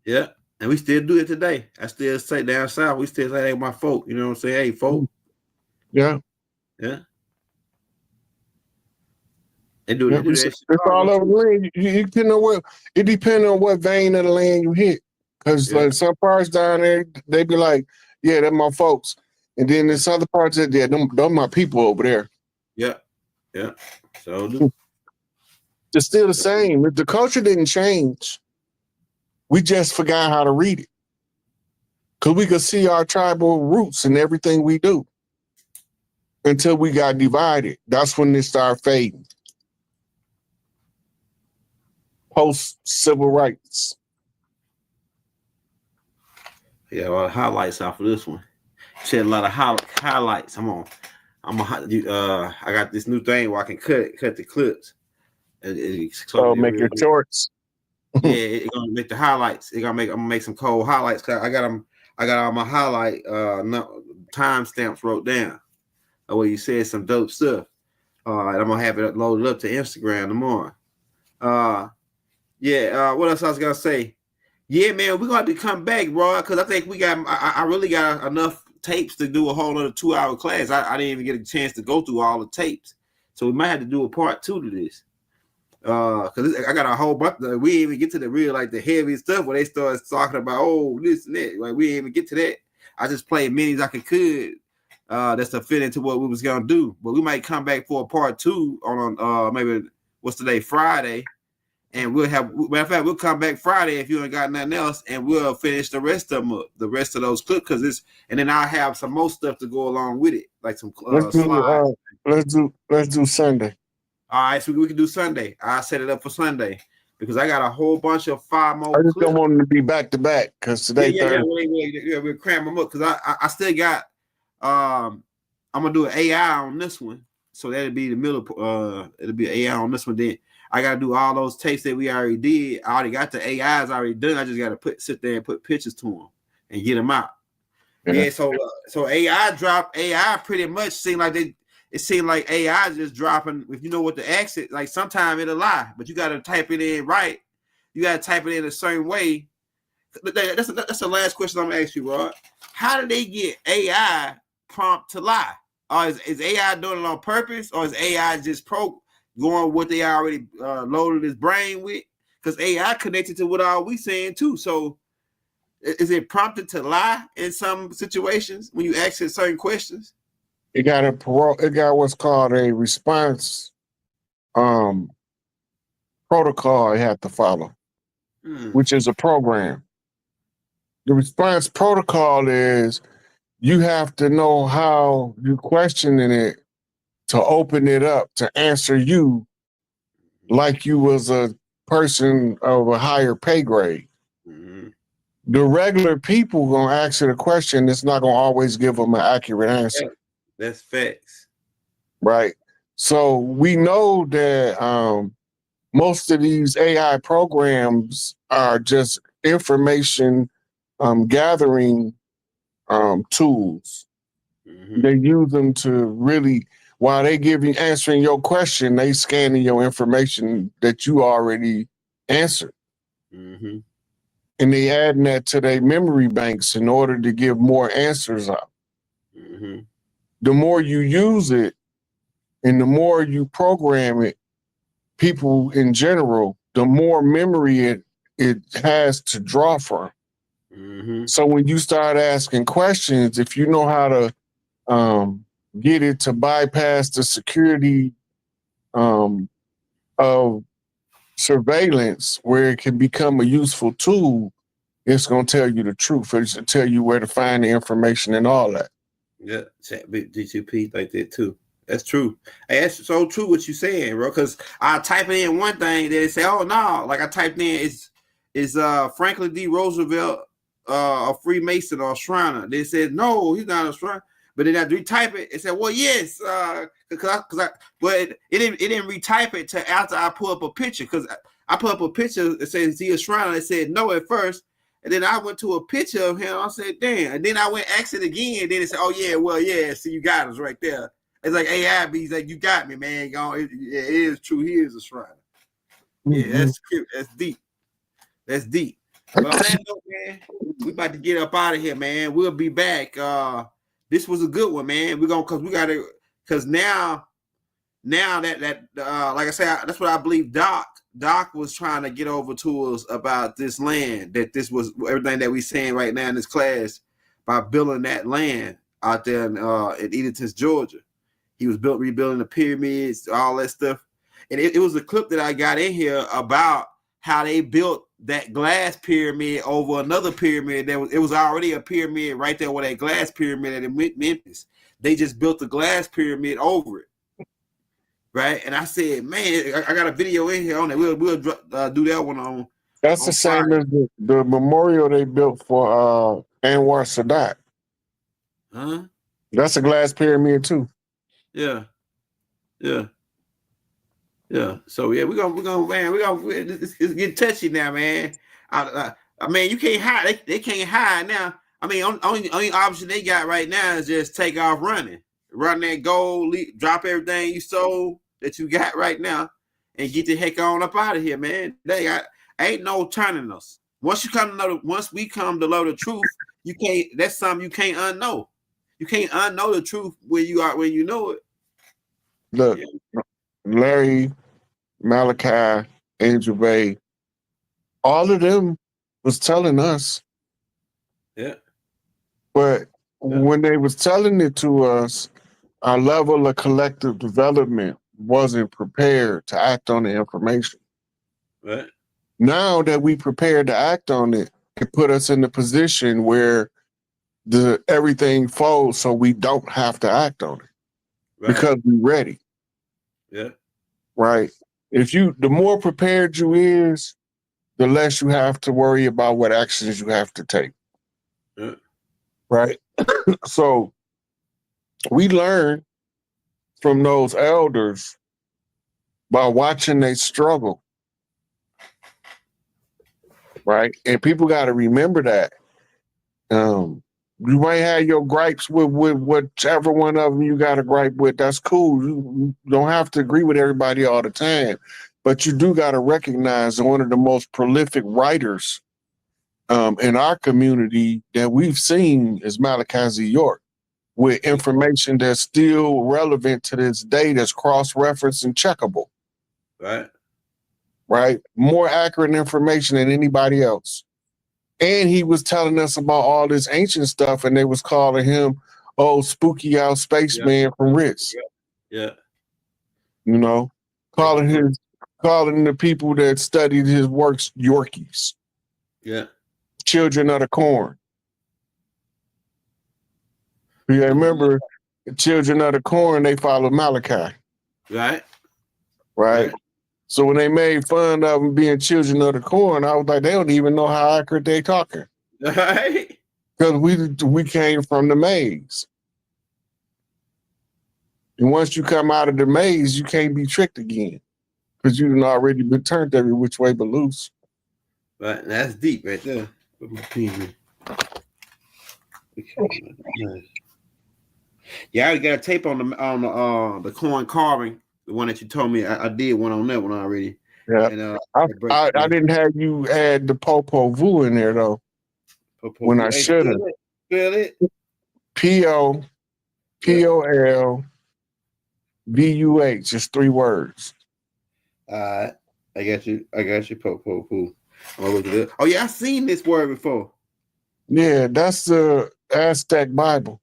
Yeah. And we still do it today. I still say down south, we still say, hey, my folk. You know what I'm saying? Hey, folk. Yeah. Yeah. They do that. It's all over the land. It depends on what vein of the land you hit. Because like some parts down there, they be like, yeah, they're my folks. And then there's other parts that them my people over there. Yeah. Yeah. So it's still the same. The culture didn't change. We just forgot how to read it. Because we could see our tribal roots in everything we do. Until we got divided. That's when it started fading. Post-civil rights. Yeah, a lot of highlights off of this one. Shed a lot of highlights. I got this new thing where I can cut the clips. So make your shorts. Yeah, it's gonna make the highlights. I'm gonna make some cold highlights. Cause I got all my highlight timestamps wrote down. Where you said some dope stuff. And I'm gonna have it loaded up to Instagram tomorrow. What else I was gonna say? Yeah, man, we're gonna have to come back, bro, because I think I really got enough tapes to do a whole other 2-hour class. I didn't even get a chance to go through all the tapes. So we might have to do a part 2 to this. Because I got a whole bunch. We didn't even get to the real, like the heavy stuff where they started talking about, this and that. Like we didn't even get to that. I just played many as I could. That's to fit into what we was gonna do. But we might come back for a part 2 on maybe what's today, Friday, and we'll have. Matter of fact, we'll come back Friday if you ain't got nothing else, and we'll finish the rest of them up, the rest of those clips, and then I'll have some more stuff to go along with it, like some slides. Let's do Sunday. All right, so we can do Sunday. I'll set it up for Sunday. because I got a whole bunch of 5 more I just clips. don't want them to be back to back because today Thursday. We'll cram them up because I still got I'm gonna do an AI on this one, so that'll be the middle. It'll be AI on this one. Then I gotta do all those tapes that we already did. I already got the AIs already done. I just gotta sit there and put pictures to them and get them out. Yeah. So AI drop. AI pretty much seemed like it seemed like AI just dropping. If you know what to ask it, like sometimes it'll lie, but you got to type it in right. You got to type it in a certain way. That's the last question I'm gonna ask you, Rod. How did they get AI prompt to lie? Or is AI doing it on purpose, or is AI just going what they already loaded his brain with? Because AI connected to what all we saying too. So is it prompted to lie in some situations when you ask it certain questions? It got what's called a response protocol it had to follow, which is a program. The response protocol is you have to know how you questioning it to open it up to answer you like you was a person of a higher pay grade. The regular people gonna ask it a question, it's not gonna always give them an accurate answer. That's facts. Right. So we know that most of these AI programs are just information gathering tools. They use them to really, while they answering your question, they scanning your information that you already answered. And they adding that to their memory banks in order to give more answers out. The more you use it and the more you program it, people in general, the more memory it has to draw from. So when you start asking questions, if you know how to get it to bypass the security of surveillance where it can become a useful tool, it's going to tell you the truth. It's going to tell you where to find the information and all that. Yeah, GTP like that too. That's true. Hey, that's so true what you're saying, bro. Because I type in one thing, they say, "Oh no!" Like I typed in, "Is Franklin D. Roosevelt a Freemason or a Shriner?" They said, "No, he's not a Shriner." But then I retype it. It said, "Well, yes," but it didn't retype it till after I pull up a picture. Because I put up a picture that says, "Is he a Shriner?" It said no at first. And then I went to a picture of him. I said, damn. And then I went ask it again. Then it said, oh, yeah, well, yeah. See, you got us right there. It's like AI B's like, you got me, man. It is true. He is a Shriner. Yeah, that's deep. That's deep. But on that note, man, we about to get up out of here, man. We'll be back. This was a good one, man. Because now that like I said, that's what I believe Doc was trying to get over to us about this land, that this was everything that we're saying right now in this class by building that land out there in Edenton, Georgia. He was rebuilding the pyramids, all that stuff. And it was a clip that I got in here about how they built that glass pyramid over another pyramid. It was already a pyramid right there with that glass pyramid in Memphis. They just built the glass pyramid over it. Right, and I said, man, I got a video in here on it. We'll do that one on. That's the same as the memorial they built for Anwar Sadat. Huh? That's a glass pyramid too. Yeah. So yeah, we're gonna it's getting touchy now, man. I mean, you can't hide. They can't hide now. I mean, only option they got right now is just take off running. Run that gold, drop everything you sold that you got right now, and get the heck on up out of here, man. Ain't no turning us. Once we come to know the truth, you can't. That's something you can't unknow. You can't unknow the truth when you know it. Look, Larry, Malachi, Angel Bay, all of them was telling us. Yeah. But when they was telling it to us, our level of collective development wasn't prepared to act on the information. Right. Now that we prepared to act on it, it put us in the position where everything folds so we don't have to act on it. Right. Because we're ready. Yeah. Right. the more prepared you is, the less you have to worry about what actions you have to take. Yeah. Right? So we learn from those elders by watching they struggle. Right? And people got to remember that. You might have your gripes with whichever one of them you got a gripe with. That's cool. You don't have to agree with everybody all the time. But you do got to recognize that one of the most prolific writers in our community that we've seen is Malachi Z. York, with information that's still relevant to this day, that's cross-referenced and checkable. Right. Right? More accurate information than anybody else. And he was telling us about all this ancient stuff, and they was calling him, spooky out spaceman from Ritz. Yeah. You know, calling the people that studied his works Yorkies. Yeah. Children of the Corn. Yeah, remember, Children of the Corn, they followed Malachi. Right. Right. So when they made fun of them being children of the corn, I was like, they don't even know how accurate they talking. Right. Because we came from the maize. And once you come out of the maze, you can't be tricked again. Because you've already been turned every which way but loose. Right. That's deep right there. Put my pen in. Yeah, I already got a tape on the corn carving. The one that you told me, I did one on that one already. Yeah, and, I didn't have you add the Popo Vu in there though. When I should have. Spell it. POPOLVUH, just 3 words. All right, I got you. Popo Vu. Oh yeah, I seen this word before. Yeah, that's the Aztec Bible.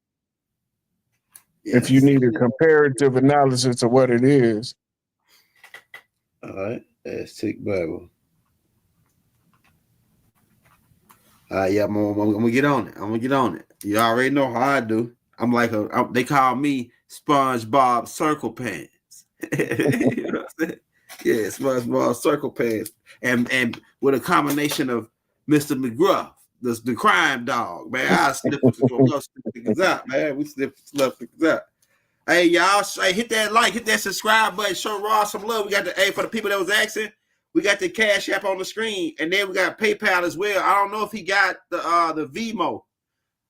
If you need a comparative analysis of what it is. All right, Aztec Bible. All right, yeah, I'm gonna get on it. You already know how I do. I'm like they call me SpongeBob Circle Pants. You know what I'm saying? Yeah, SpongeBob Circle Pants, and with a combination of Mr. McGruff, the crime dog, man. I snip niggas out, man. We snip niggas out. Hey, y'all, hit that like, hit that subscribe button, show Ross some love. We got for the people that was asking, we got the Cash App on the screen, and then we got PayPal as well. I don't know if he got the Vimo.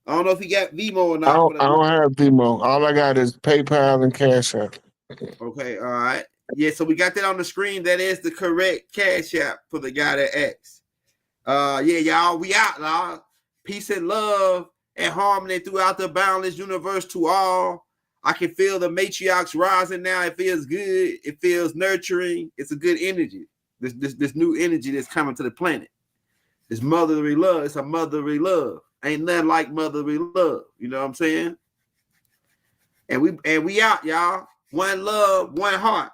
I don't know if he got Vimo or not. I don't have Vimo. All I got is PayPal and Cash App. Okay, all right. Yeah, so we got that on the screen. That is the correct Cash App for the guy that asked. Yeah, y'all, we out, y'all. Peace and love and harmony throughout the boundless universe to all. I can feel the matriarchs rising now. It feels good. It feels nurturing. It's a good energy. This new energy that's coming to the planet. This motherly love. It's a motherly love. Ain't nothing like motherly love. You know what I'm saying? And we out, y'all. One love, one heart.